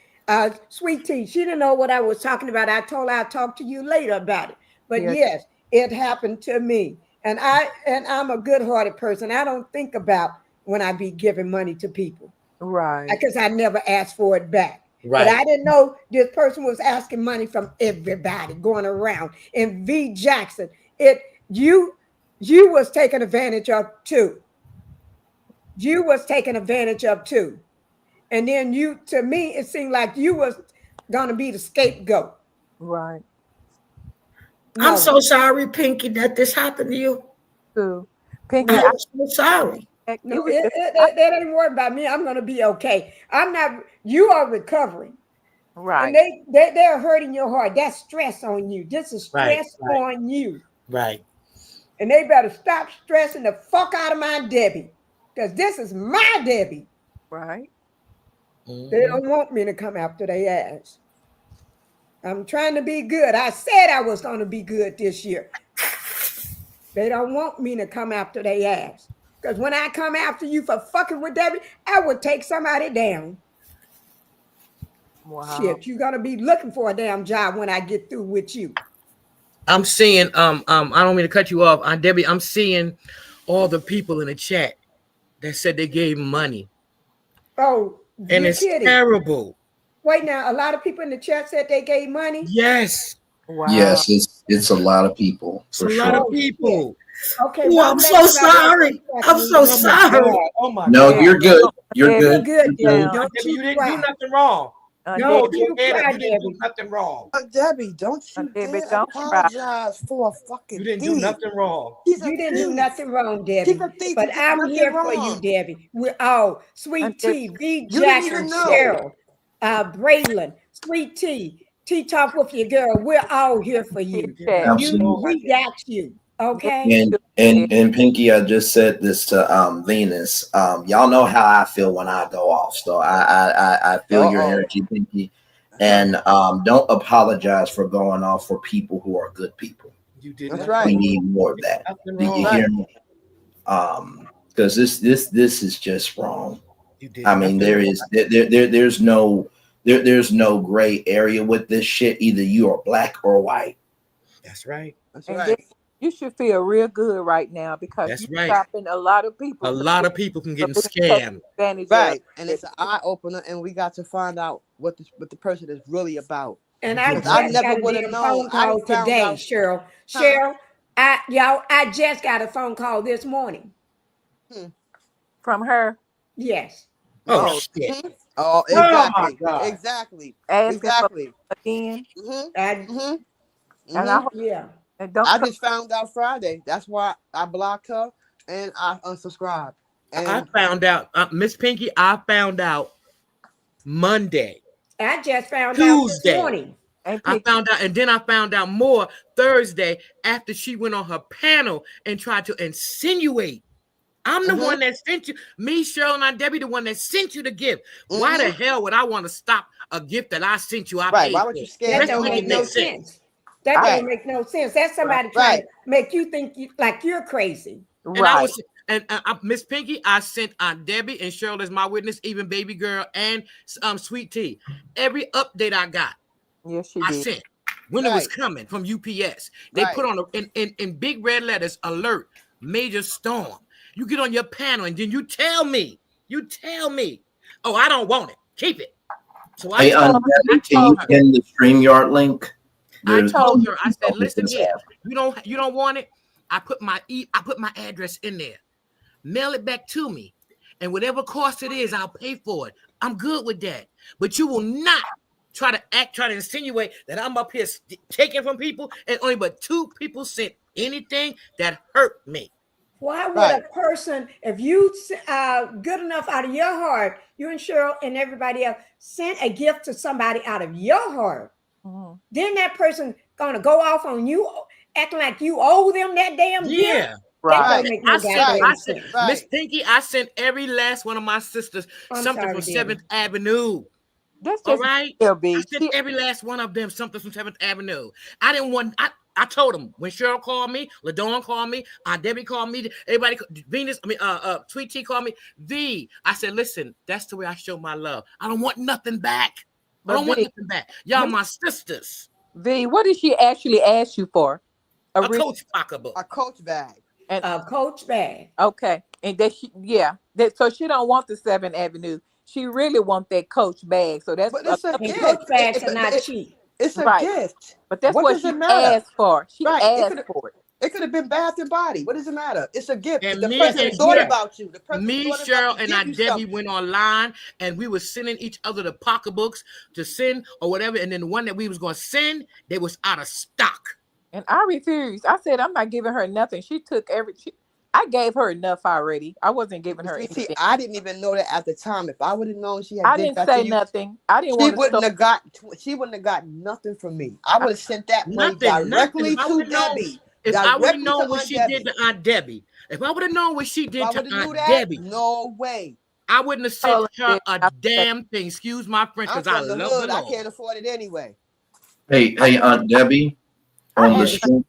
Sweet Tea, she didn't know what I was talking about. I told her I'd talk to you later about it. But yes, it happened to me. And I'm a good-hearted person. I don't think about when I be giving money to people. Right. Because I never asked for it back. Right. But I didn't know this person was asking money from everybody going around. And V. Jackson, you was taken advantage of too. you was taken advantage of too. And then you, to me, it seemed like you was gonna be the scapegoat. Right. I'm No, so sorry, Pinky, that this happened to you. Too. Pinky, I'm so sorry. it no, was just that ain't worried about me. I'm gonna be okay. I'm not. You are recovering, and right. they're hurting your heart. That's stress on you. This is Right, stress right, on you, right. and they better stop stressing the fuck out of my Debbie, because this is my Debbie. Right. They Mhm. don't want me to come after their ass. I'm trying to be good. I said I was going to be good this year. They don't want me to come after their ass. Because when I come after you for fucking with Debbie, I would take somebody down. Wow. Shit, you're going to be looking for a damn job when I get through with you. I'm seeing I don't mean to cut you off, Aunt Debbie. I'm seeing all the people in the chat that said they gave money, Oh, and you're it's kidding. terrible. Wait now, a lot of people in the chat said they gave money. Yes, Wow. Yes, it's a lot of people it's for a lot of sure. Oh, shit. people. Okay, Oh, well, I'm I'm letting so somebody else sorry. back I'm me. so Oh my sorry. god! Oh my No, god! you're good. You're Debbie, You're good. good, You're Debbie. good. down. Don't Debbie, you you didn't do cry. nothing wrong. Don't No, Debbie, you Ed, cry, you didn't do Debbie. nothing wrong. Debbie, don't you Debbie, dare don't cry. apologize for a You fucking didn't do thief. nothing wrong. She's a You didn't do thief. nothing wrong, She's Debbie. a thief. But She did I'm nothing here for you, wrong. Debbie. We're all And Sweet Debbie, Tea, V You didn't Jackson, even know. Cheryl, Braylon, Sweet Tea, Tea Talk with your girl. We're all here for his you. You chat. got You, oh my Absolutely. we got you. Yes, Okay. you And do. and and Pinky, I just said this to Venus. Y'all know how I feel when I go off. So I feel your Uh-oh. energy, Pinky. Uh-huh. And don't apologize for going off for people who are good people. You did That's nothing right. We wrong. need more of You did that. nothing Do you wrong. Right. hear me? Because this is just wrong. You did I mean, nothing wrong. there's no gray area with this shit. Either you are black or white. That's right. That's And right. you should feel real good right now because That's you're right. stopping a lot of people A lot of people from getting from being taken scammed. advantage of. Right. And it's an eye opener, and we got to find out what the person is really about. And You I did Because I just nothing. never got a would have damn known. phone I call just found today, out. Cheryl. Huh? Cheryl, I just got a phone call this morning. From her Yes. Oh Oh. shit. Mhm. Oh, Oh my exactly. god. Exactly. asking for Exactly. again. Mm-hmm. I, Mm-hmm. And I Mm-hmm. hope yeah. and don't I come. just found out Friday. That's why I blocked her and I unsubscribed. I And found out, Miss Pinky. I found out Monday, I just found out this Tuesday. morning. And I pick found out, and then I found out more Thursday after she went on her panel and tried to insinuate. I'm the one that sent you, me, Cheryl, and Aunt Debbie, the one that sent you the gift. Why the hell would I want to stop a gift that I sent you? I right, paid why for. would you It. scam That Let's your don't make make it own no make gift? sense. sense. That I, don't Right, make no sense. That's somebody trying right. to make you think like you're crazy. And I right. was, and Miss Pinky, I sent Aunt Debbie and Cheryl as my witness, even baby girl and Sweet Tea. Every update I got, Yes, she I did. sent when it was Right, coming from UPS. They right. put on in big red letters, alert, major storm. You get on your panel and then you tell me, oh, I don't want it. Keep it. So I Hey, told Aunt Debbie, can you her, pin the StreamYard link? I There's told plenty her, of I said, people with listen this here, app. you don't want it. I put my address in there. Mail it back to me. And whatever cost it is, I'll pay for it. I'm good with that. But you will not try to insinuate that I'm up here taking from people, and only but 2 people sent anything that hurt me. Why would a Right. person, if you good enough out of your heart, you and Cheryl and everybody else sent a gift to somebody out of your heart, Mhm. then that person gonna go off on you, acting like you owe them that damn gift? Yeah. That Right. don't Right, make no right, goddamn sense. Miss right. Pinky, I sent every last one of my sisters I'm something sorry, from Debbie. 7th Avenue. That's All just right. I LB. sent every last one of them something from 7th Avenue. I didn't want, I told them when Cheryl called me, LaDawn called me, Debbie called me, everybody, Venus, Sweet Tea called me. I said, listen, that's the way I show my love. I don't want nothing back. I But don't want V, nothing back. Y'all my sisters. V, what did she actually ask you for? A Coach pocketbook. A Coach bag. And A Coach bag. okay, and that so she don't want the 7th Avenue. She really want that Coach bag. So that's But it's a And gift. Coach bags are not cheap. It's a right. gift. But that's What what does she it matter? asked for. She Right. It asked could for it. It could have been Bath and Body. What does it matter? It's a gift. And The me person and thought yeah, about you. The person me, thought about Cheryl, to and give our you Debbie something. went online, and we were sending each other the pocketbooks to send or whatever. And then the one that we was going to send, they was out of stock. And I refused. I said, I'm not giving her nothing. She took I gave her enough already. I wasn't giving her See, anything. I didn't even know that at the time. If I would have known she had I did didn't that say to you, nothing. I didn't she want to wouldn't start. have got. She wouldn't have got nothing from me. I would have sent that money Nothing. directly If I to would have known, Debbie. if I would have Directly to known what Aunt she Debbie. did to Aunt Debbie, if I would have known what she If did I to would have knew Aunt that, Debbie, no way. I wouldn't have sent her Debbie, a damn thing. Excuse my French, I'm because I from the love the hood. I Lord. can't afford it anyway. Hey, Aunt Debbie, on the stream,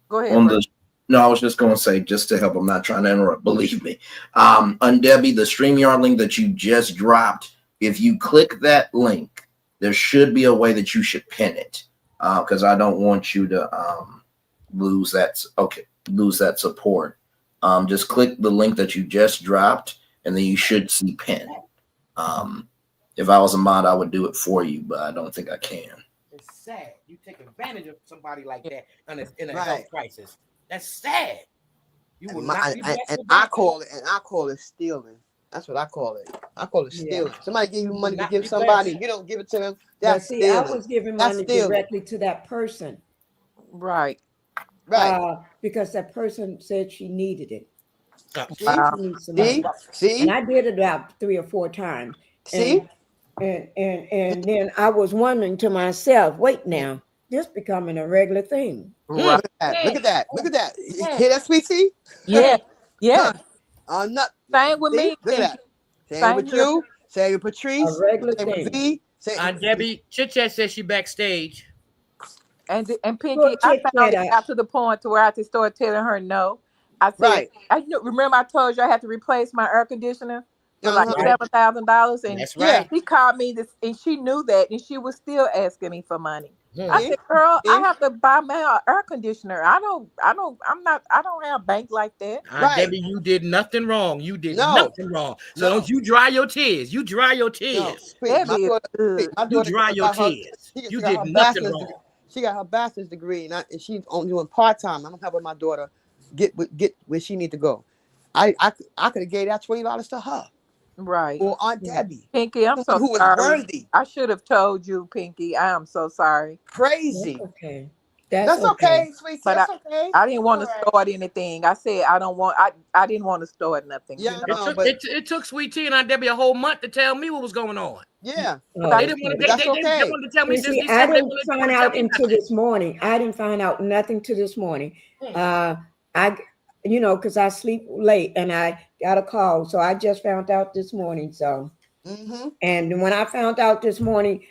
Go ahead, on bro. the no, I was just going to say, just to help. I'm not trying to interrupt. Believe me, Aunt Debbie, the StreamYard link that you just dropped. If you click that link, there should be a way that you should pin it, because I don't want you to lose that. Okay, lose that support. Just click the link that you just dropped, and then you should see pin. If I was a mod, I would do it for you, but I don't think I can. It's sad. You take advantage of somebody like that in a Right. health crisis. That's sad. You will And, not be blessed and with I that. call it stealing. That's what I call it. I call it stealing. Somebody give you money to not give be somebody, blessed. you don't give it to them. But That's see, I stealing. was giving That's money stealing. directly to that person Right. Right. because that person said she needed it. She Wow. needs some money. See? And I did it about 3 or 4 times. See? And then I was wondering to myself, wait now, this becoming a regular thing. Right. Look at that. Look at that. Look at that. You hear that, sweet tea? Yeah. Yeah. Not, Same with see? me. Look at that. Same Same with here. you. Same with Patrice. A regular Same with thing. V. Same Aunt Debbie, Chit Chat says she backstage. And Pinky, Well, I check found that it out. out to the point to where I had to start telling her no. I said, Right. remember I told you I had to replace my air conditioner for like Uh-huh. $7,000, and That's Yeah. right. she called me this, and she knew that, and she was still asking me for money. I See? said, "Girl, I See? have to buy my air conditioner. I don't have bank like that." Aunt Right. Debbie, you did nothing wrong. You did No. nothing wrong. So No. don't you dry your tears. You dry your No. tears. Please, That my is daughter, good. my You daughter dry your got her, tears. she You got did her nothing bachelor's degree. wrong. She got her bachelor's degree, and she's only doing part-time. I don't help my daughter get where she need to go. I could have gave that $20 to her Right. or Aunt Debbie, Pinky, I'm so who was sorry. worthy. I should have told you, Pinky. I am so sorry. Crazy. That's okay. That's okay, sweetie. But That's okay. I didn't want to All right. start anything. I said I didn't want to start nothing. Yeah, You know? no, but It took Sweet Tea and Aunt Debbie a whole month to tell me what was going on. yeah, They didn't want to. That's They okay. wanted to tell me You since see, I December. They didn't wanted find to tell out me until nothing. this morning. I didn't find out nothing till this morning. Because I sleep late and I got a call. So I just found out this morning. So, Mm-hmm. and when I found out this morning,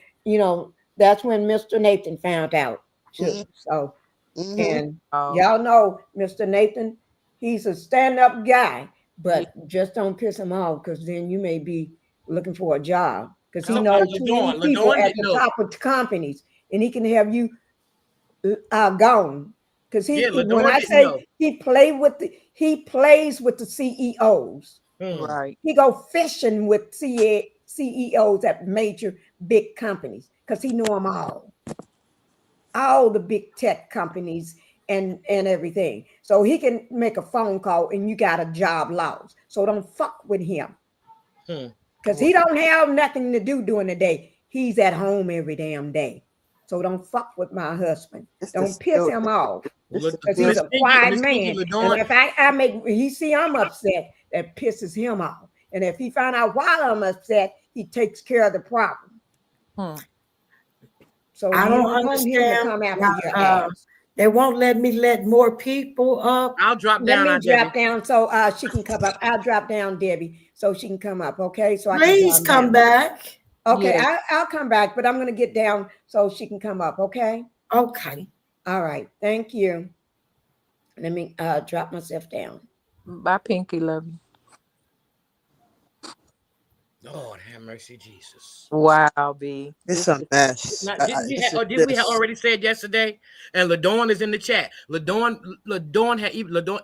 that's when Mr. Nathan found out too. Mhm. So, Mm-hmm. and Oh, y'all know Mr. Nathan, he's a stand-up guy, but just don't piss him off because then you may be looking for a job because he knows too many people LaDawn at didn't the know. top of the companies and he can have you gone. Because LaDawn when I didn't say know. he plays with the CEOs. right. He go fishing with CEOs at major big companies because he know them all the big tech companies and everything. So he can make a phone call and you got a job lost. So don't fuck with him because he don't have nothing to do during the day. He's at home every damn day. So don't fuck with my husband. Don't piss him off. Because he's a quiet man. And if he see I'm upset, that pisses him off. And if he find out why I'm upset, he takes care of the problem. So I you don't want him to understand. come after your ass. They won't let me let more people up. I'll drop down. Let me drop down so she can come up. I'll drop down Debbie so she can come up. Okay, so Please come back. Okay, Yeah. I'll come back, but I'm going to get down so she can come up. Okay. Okay. All right. Thank you. Let me drop myself down. Bye, Pinky. Love you. Lord have mercy, Jesus. Wow, B. It's a mess. Now, did we have already said yesterday? And LaDawn is in the chat. LaDawn,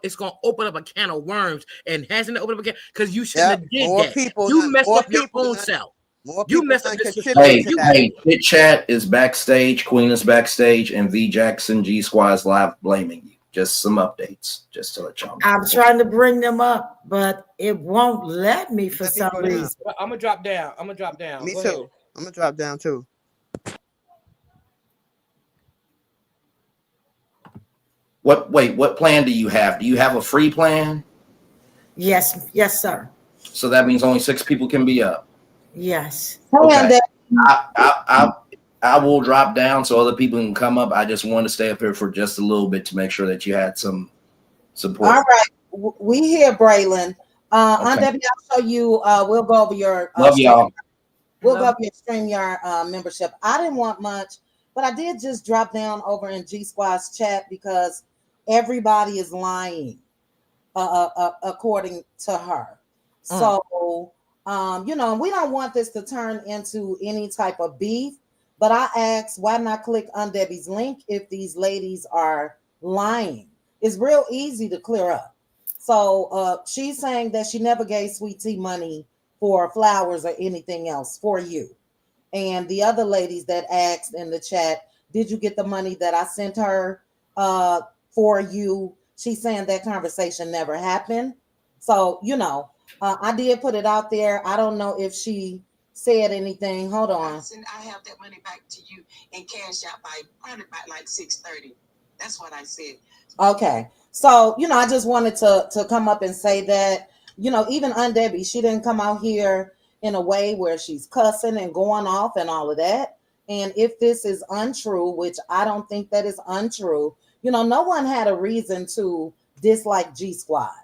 it's gonna open up a can of worms and hasn't opened up a can because you shouldn't have did more that. people You done- messed more up your people own done- self. More You people messed up done this contributed Hey, to that. Chit Chat is backstage. Queen is backstage, and V Jackson G Squad is live blaming you. Just some updates, just to let y'all know. I'm trying to bring them up, but it won't let me for Let some people down. reason. I'm gonna drop down. Me Go too. ahead. I'm gonna drop down too. What plan do you have? Do you have a free plan? Yes, yes, sir. So that means only 6 people can be up. Yes. Okay. I will drop down so other people can come up. I just want to stay up here for just a little bit to make sure that you had some support. All right. We here, Braylon. Aunt Debbie, I'll show you. We'll go over your Love y'all. We'll go over your StreamYard membership. I didn't want much, but I did just drop down over in G Squad's chat because everybody is lying, according to her. So, you know, we don't want this to turn into any type of beef. But I asked, why not click on Debbie's link if these ladies are lying? It's real easy to clear up. So she's saying that she never gave Sweet Tea money for flowers or anything else for you. And the other ladies that asked in the chat, did you get the money that I sent her for you? She's saying that conversation never happened. So, you know, I did put it out there. I don't know if she said anything. Hold on. I have that money back to you in cash out by probably by like 6:30. That's what I said. Okay. So, you know, I just wanted to come up and say that, you know, even Aunt Debbie, she didn't come out here in a way where she's cussing and going off and all of that. And if this is untrue, which I don't think that is untrue, you know, no one had a reason to dislike G Squad.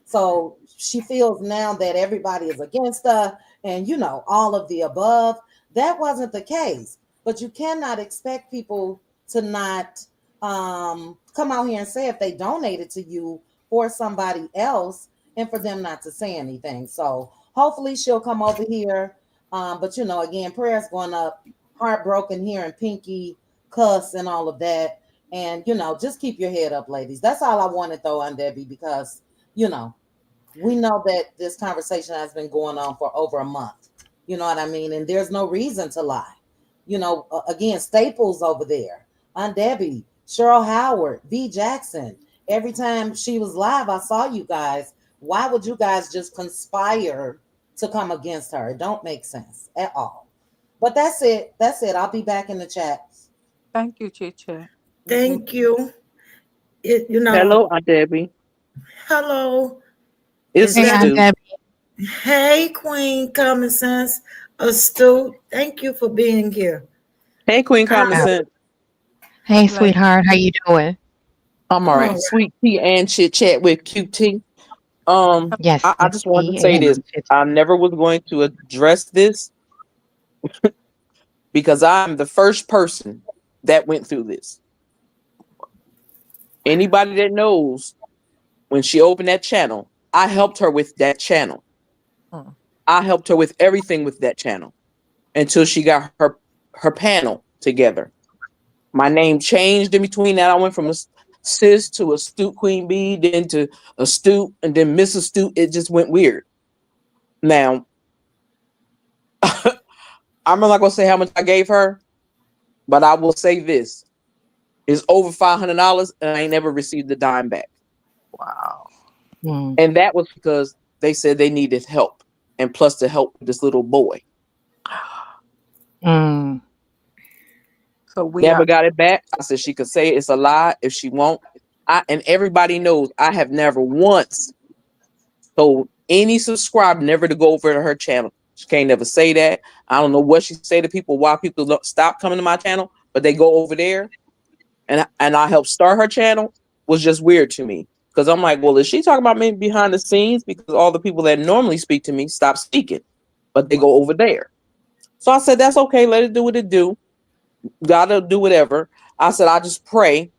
So she feels now that everybody is against her and, you know, all of the above. That wasn't the case. But you cannot expect people to not come out here and say if they donated to you or somebody else and for them not to say anything. So hopefully she'll come over here. But, you know, again, prayers going up, heartbroken here and Pinky cuss and all of that. And, you know, just keep your head up, ladies. That's all I wanted, though, on Debbie, because, you know, we know that this conversation has been going on for over a month. You know what I mean? And there's no reason to lie. You know, again, Staples over there, Aunt Debbie, Cheryl Howard, V. Jackson. Every time she was live, I saw you guys. Why would you guys just conspire to come against her? It don't make sense at all. But that's it. That's it. I'll be back in the chat. Thank you, Chit Chat. Thank you. You know. Hello, Aunt Debbie. Hello. It's Is that- Astute. Hey, Queen Common Sense, Astute. Thank you for being here. Hey, Queen Common Sense. Hey, sweetheart, how you doing? I'm all right. Sweet tea and chit chat with QT. Yes, I just wanted to say this. I never was going to address this because I'm the first person that went through this. Anybody that knows, when she opened that channel, I helped her with that channel. I helped her with everything with that channel until she got her panel together. My name changed in between that. I went from a Sis to Astute Queen Bee, then to Astute, and then Miss Astute. It just went weird. Now, I'm not gonna say how much I gave her, but I will say this: it's over $500, and I ain't never received a dime back. Wow. And that was because they said they needed help, and plus to help this little boy. So we never got it back. I said she could say it's a lie if she won't. And everybody knows I have never once told any subscriber never to go over to her channel. She can't never say that. I don't know what she say to people, why people don't stop coming to my channel, but they go over there. And I helped start her channel was just weird to me. Because I'm like, well, is she talking about me behind the scenes? Because all the people that normally speak to me stop speaking, but they go over there. So I said, that's okay. Let it do what it do. Gotta do whatever. I said, I just pray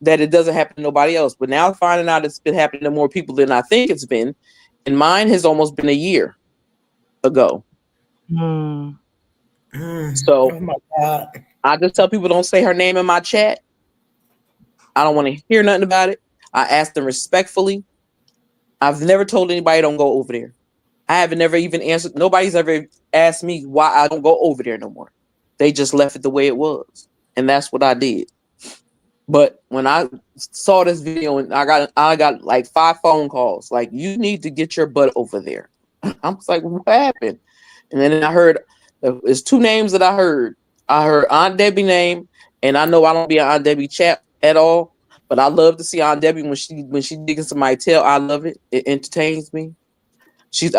that it doesn't happen to nobody else. But now finding out it's been happening to more people than I think it's been. And mine has almost been a year ago. So oh my God. I just tell people don't say her name in my chat. I don't want to hear nothing about it. I ask them respectfully. I've never told anybody don't go over there. I haven't never even answered. Nobody's ever asked me why I don't go over there no more. They just left it the way it was. And that's what I did. But when I saw this video and I got like 5 phone calls, like, you need to get your butt over there. I was like, what happened? And then I heard there's 2 names that I heard. I heard Aunt Debbie name, and I know I don't be an Aunt Debbie chap at all, but I love to see Aunt Debbie when she digging somebody tail. I love it. It entertains me.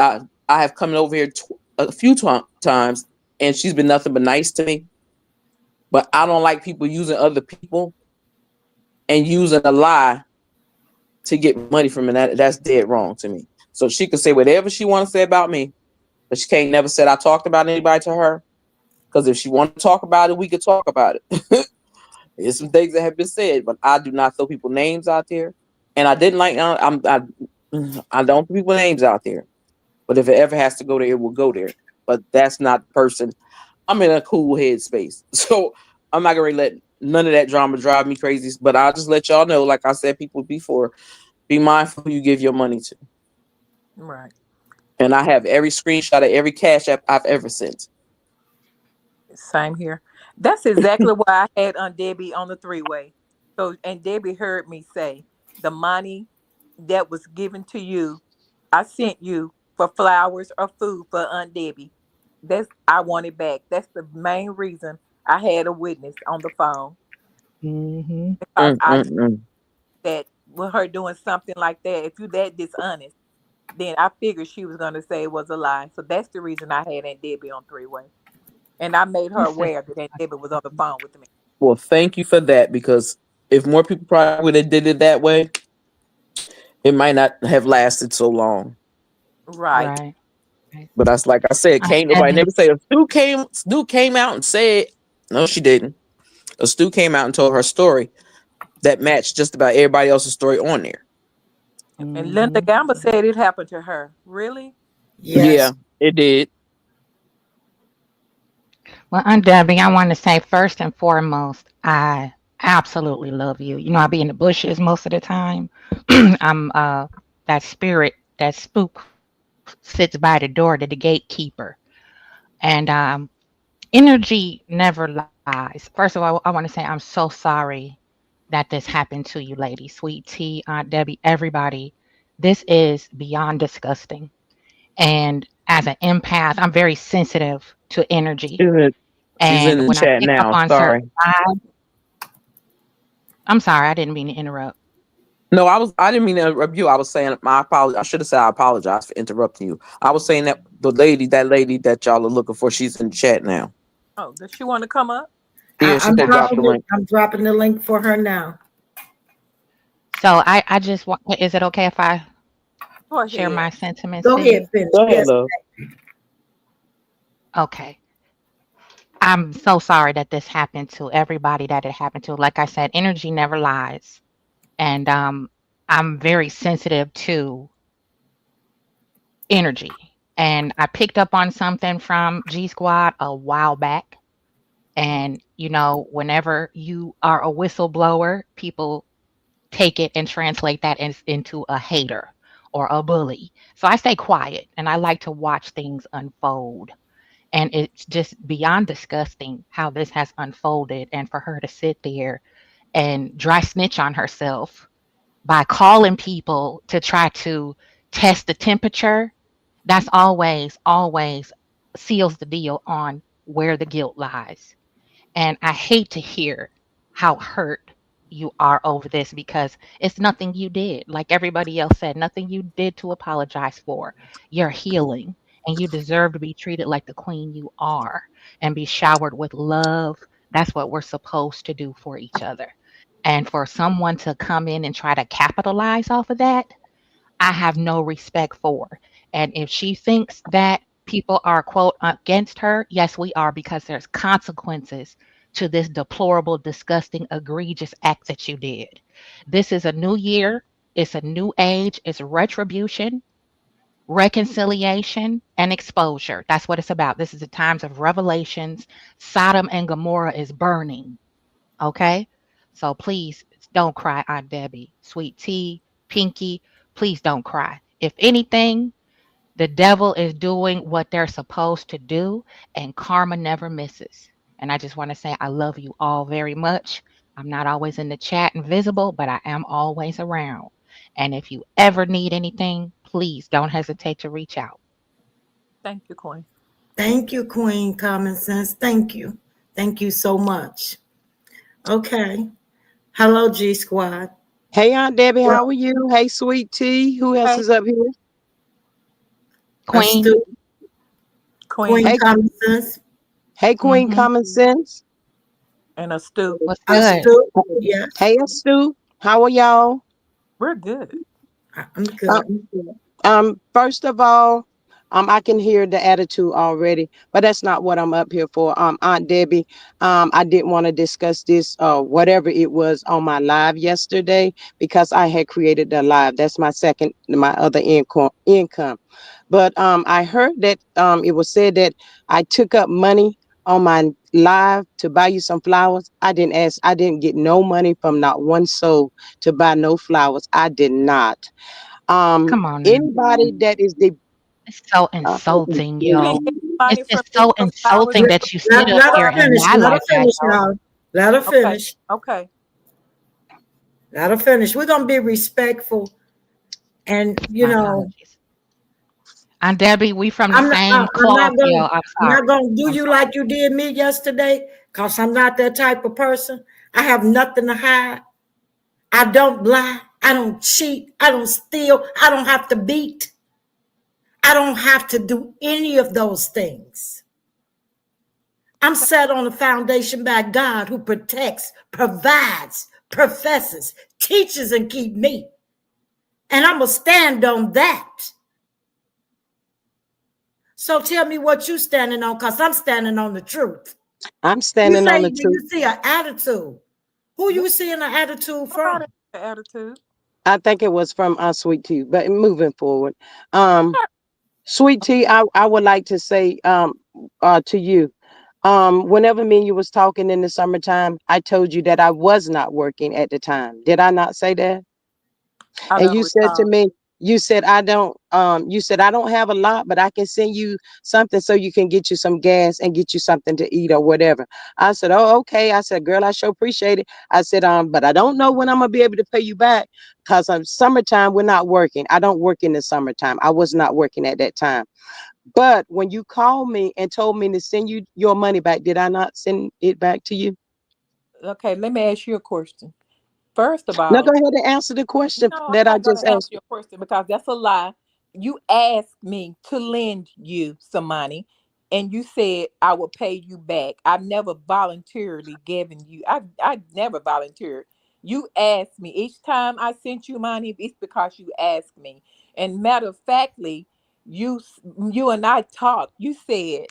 I have come over here a few times, and she's been nothing but nice to me. But I don't like people using other people and using a lie to get money from it. That's dead wrong to me. So she can say whatever she want to say about me, but she can't never say I talked about anybody to her. Because if she want to talk about it, we could talk about it. There's some things that have been said, but I do not throw people names out there. And I didn't like I don't throw people names out there. But if it ever has to go there, it will go there. But that's not the person. I'm in a cool head space. So I'm not gonna let none of that drama drive me crazy. But I'll just let y'all know, like I said people before, be mindful who you give your money to. Right. And I have every screenshot of every cash app I've ever sent. Same here. That's exactly why I had Aunt Debbie on the 3-way. So, and Debbie heard me say, the money that was given to you, I sent you for flowers or food for Aunt Debbie. I want it back. That's the main reason I had a witness on the phone, Mm-hmm. because Mm, I mm, knew mm. that with her doing something like that, if you that dishonest, then I figured she was gonna say it was a lie. So that's the reason I had Aunt Debbie on 3-way. And I made her This is aware that Aunt Debbie was on the phone with me. Well, thank you for that, because if more people probably would have did it that way, it might not have lasted so long. Right. right. Right. But that's like I said, Aunt can't nobody Debbie, never say Stu came out and said no, she didn't. Stu came out and told her story that matched just about everybody else's story on there. And Linda Mm-hmm. Gamble said it happened to her. Really? Yeah, Yes. it did. well, Aunt Debbie, I want to say first and foremost, I absolutely love you. You know, I be in the bushes most of the time. I'm that spirit, that spook sits by the door to the gatekeeper. And energy never lies. First of all, I want to say I'm so sorry that this happened to you, lady. Sweet Tea, Aunt Debbie, everybody. This is beyond disgusting. And as an empath, I'm very sensitive to energy. She's in, she's in And the when I chat pick up now. on certain Sorry. vibes, I'm sorry, I didn't mean to interrupt. No, I didn't mean to interrupt you. I was saying my apology. I should have said I apologize for interrupting you. I was saying that that lady that y'all are looking for, she's in the chat now. Oh, does she want to come up? Yeah, she said drop the link. I'm dropping the link for her now. So I just want, is it okay if I Go share ahead. my sentiments, Go ahead, Debbie? finish. Go ahead, Yes. love. Okay. I'm so sorry that this happened to everybody that it happened to. Like I said, energy never lies. And I'm very sensitive to energy. And I picked up on something from G Squad a while back. And, you know, whenever you are a whistleblower, people take it and translate that into a hater or a bully. So I stay quiet and I like to watch things unfold. And it's just beyond disgusting how this has unfolded. And for her to sit there and dry snitch on herself by calling people to try to test the temperature, that's always seals the deal on where the guilt lies. And I hate to hear how hurt you are over this because it's nothing you did. Like everybody else said, nothing you did to apologize for. You're healing and you deserve to be treated like the queen you are and be showered with love. That's what we're supposed to do for each other. And for someone to come in and try to capitalize off of that, I have no respect for. And if she thinks that people are, quote, against her, yes, we are, because there's consequences to this deplorable, disgusting, egregious act that you did. This is a new year, it's a new age, it's retribution, reconciliation, and exposure. That's what it's about. This is the times of revelations. Sodom and Gomorrah is burning. Okay? So please don't cry, Aunt Debbie. Sweet Tea, Pinky, please don't cry. If anything, the devil is doing what they're supposed to do, and karma never misses. And I just want to say I love you all very much. I'm not always in the chat and visible, but I am always around. And if you ever need anything, please don't hesitate to reach out. Thank you, Queen. Thank you, Queen Common Sense. Thank you. Thank you so much. Okay. Hello, G Squad. Hey, Aunt Debbie, Well, how are you? Hey, Sweet Tea. Who else Hey, is up here? Queen. Astute Queen Queen Hey, Common Sense. hey, Queen Mm-hmm. Common Sense. and Astute. What's good? Astute. Yes, Hey, Stu. How are y'all? We're good. I'm Uh, good. First of all, I can hear the attitude already, but that's not what I'm up here for. Aunt Debbie, I didn't want to discuss this, whatever it was on my live yesterday, because I had created the live. That's my other income. But I heard that it was said that I took up money on my live to buy you some flowers. I didn't get no money from not one soul to buy no flowers. I did not. Come on now. Anybody that is the It's so uh, insulting, You didn't yo. get It's money from just me so for flowers. insulting that you sit up Let her here What? and finish. lie Let her like that, finish, yo. y'all. Let her Okay. finish. Okay. Let her finish. We're gonna be respectful, and My apologies. Aunt Debbie, we from the same I'm cloth, not yo. gonna I'm I'm sorry. not gonna do I'm you sorry. like you did me yesterday, cause I'm not that type of person. I have nothing to hide. I don't lie. I don't cheat. I don't steal. I don't have to beat. I don't have to do any of those things. I'm set on a foundation by God who protects, provides, professes, teaches, and keep me. And I'm going to stand on that. So tell me what you standing on, because I'm standing on the truth. I'm You standing say on the that truth. you see an attitude. Who you seeing an attitude from? Nobody has an attitude. I think it was from Sweet Tea, but moving forward, um, Sweet Tea, I would like to say to you, whenever me and you was talking in the summertime, I told you that I was not working at the time. Did I not say that? I And don't you said to recall. me, you said I don't have a lot, but I can send you something so you can get you some gas and get you something to eat or whatever. I said, oh, okay. I said, girl, I sure appreciate it. I said, but I don't know when I'm gonna be able to pay you back, because summertime we're not working. I don't work in the summertime. I was not working at that time. But when you called me and told me to send you your money back, did I not send it back to you? Okay, let me ask you a question. First of Now go all, ahead and answer the question no, I'm that I not going just to answer asked you. your question because that's a lie. You asked me to lend you some money, and you said I would pay you back. I've never voluntarily given you. I never volunteered. You asked me each time I sent you money. It's because you asked me. And matter of factly, you and I talked. You said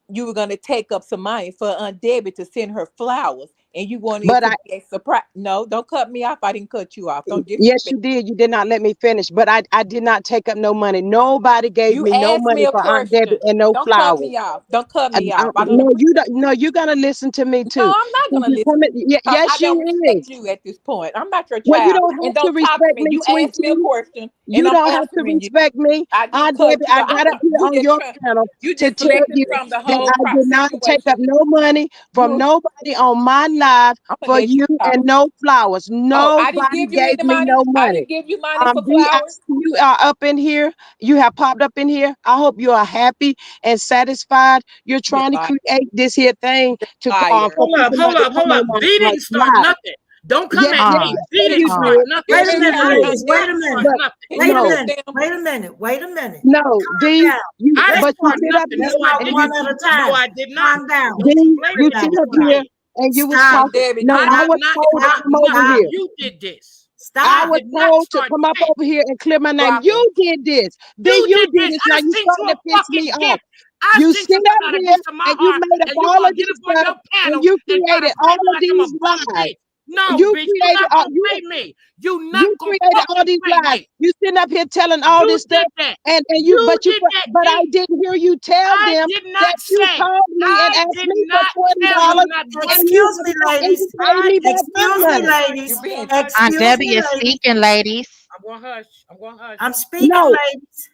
you were going to take up some money for Aunt Debbie to send her flowers, and you wanted it But to be a surprise. No, don't cut me off. I didn't cut you off. Don't yes, disrespect. you did. You did not let me finish, but I did not take up no money. Nobody gave You me no asked me money a for Aunt Debbie question. and no Don't cut flowers. me off. Don't cut me off. I don't No, appreciate. you don't. No, you're gonna listen to me No, too. I'm not Since gonna you listen come to in- you because I yes, you don't respect is. you at this point. I'm not your Well, you child, don't and have to don't talk to respect me. me, You sweet asked me a tea. question, and You I'm don't have to answering you. respect me. I didn't Aunt cut Debbie, you I off. got up here You on just your panel you to tell deflecting you from the that whole I did not take up situation. no money from You, nobody on my live I'm gonna for let you you talk. and no flowers. Oh, I didn't Nobody give you gave any me money. no I money. didn't give you money for D, I flowers. see you are up in here. You have popped up in here. I hope you are happy and satisfied. You're You're trying to a liar. create this here thing You're to a liar. for people not to come Hold up. on B my didn't start live. nothing. Don't come Yes, at yes, me. Pause. yes, B yes, didn't you start Pause. did. nothing. Wait Yes, a you minute, B did. ladies. did Wait not a start minute. But Can nothing. you Wait a let me no, minute. finish? Wait a minute. Wait a minute. no, Calm D, down. you, I Let's didn't but you start talk. sit up nothing. Let's No, here I talk and one didn't. at a No, time. I did not. Calm down. Don't you D, play Put with you it me, sit down. up Sister here Stop. A. and you was Stop. Aunt talking. Debbie, No, can I I? I have was not. told to I Stop. come over no. Stop. here. You did this. I I Stop. was did not told to start come up shit. over here and clear my name. Drop it. You did this. D, You you did did this. this. I Now you sent you starting a to piss me fucking off. gift. I You sent sit you up something out of here piece of my and you heart, made up and you all of gonna get this up on stuff your and panel you and try to created play all me of like I'm a these bum lies. bitch. No, You bitch, you created not all gonna you play me. You not you gonna created all fucking these play lies. me. You sitting up here telling all You this stuff, did that. and you You did that, but I D. didn't hear you tell I them did that not you say. called me and I asked did me for not tell Ex- $20 you not do that. Excuse me, and ladies. you paid I me did back my Excuse not. me, money. You ladies. I'm being gonna hush. Aunt Excuse Debbie me, is ladies. speaking, ladies. I'm gonna hush. I'm gonna hush. I'm speaking, No, ladies.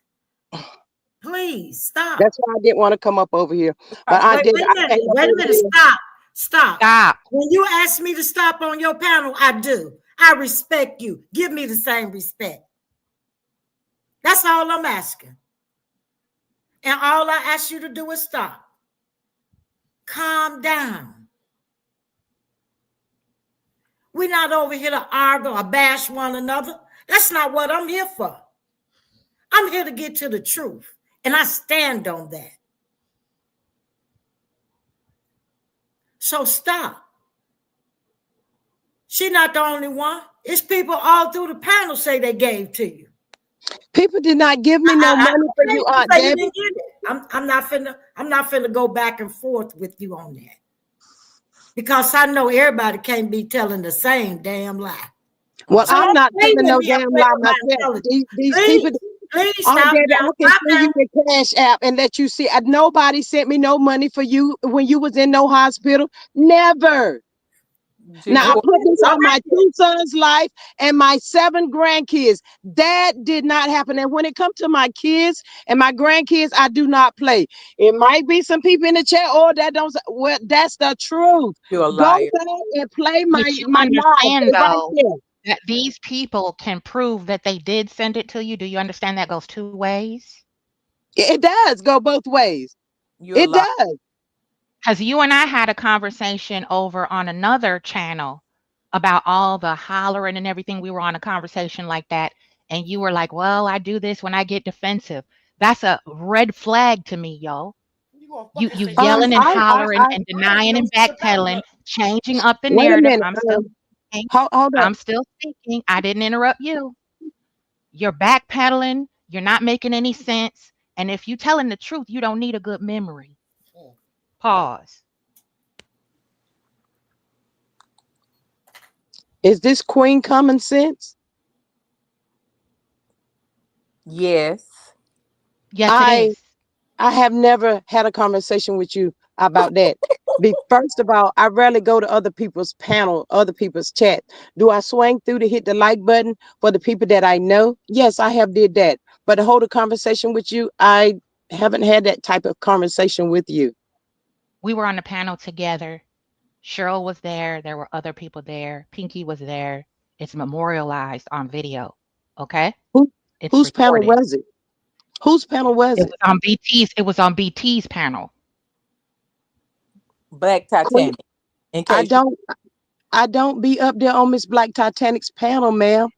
Please stop. that's why I didn't want to come up over here. But because I Wait, did. wait a I minute. came up Wait a over minute. here. Stop. Stop. Stop. When you ask me to stop on your panel, I do. I respect you. Give me the same respect. That's all I'm asking. And all I ask you to do is stop. Calm down. We're not over here to argue or bash one another. That's not what I'm here for. I'm here to get to the truth, and I stand on that. So stop. She's not the only one. It's people all through the panel say they gave to you. People did not give me no money for you, Aunt You Debbie. didn't get it. I'm not finna go back and forth with you on that. Because I know everybody can't be telling the same damn lie. Well, So I'm don't not play telling with no me and damn play lie with my myself. intelligence. These Please, people, please Aunt stop Debbie, now. I can Stop send now. you the cash app and let you see. Nobody sent me no money for you when you was in no hospital. Never. Now I Just put this All on right. my 2 sons' life and my 7 grandkids. That did not happen. And when it comes to my kids and my grandkids, I do not play. It might be some people in the chat, oh, that don't. Well, that's the truth. you're a Go liar. back and play But my you live. understand, It's right though, there. that these people can prove that they did send it to you. Do you understand that goes two ways? It does go both ways. You're a It liar. does. Because you and I had a conversation over on another channel about all the hollering and everything. We were on a conversation like that. And you were like, well, I do this when I get defensive. That's a red flag to me, yo. You gonna You fucking you say something yelling and hollering I and I ain't denying no and Chicago. backpedaling, changing up the wait a narrative. minute. I'm still speaking. Hold up. I'm still speaking. I didn't interrupt you. You're backpedaling. You're not making any sense. And if you're telling the truth, you don't need a good memory. Pause. Is this Queen Common Sense? Yes. Yes, it I is. I have never had a conversation with you about that. First of all, I rarely go to other people's panel, other people's chat. Do I swing through to hit the like button for the people that I know? Yes, I have did that. But to hold a conversation with you, I haven't had that type of conversation with you. We were on the panel together. Cheryl was there. There were other people there. Pinky was there. It's memorialized on video. Okay? Who, It's whose panel recorded. was it? Whose panel was It it? was on BT's. It was on BT's panel. Black Queen, Titanic. In I case you don't I don't be up there on Miss Black Titanic's panel, ma'am.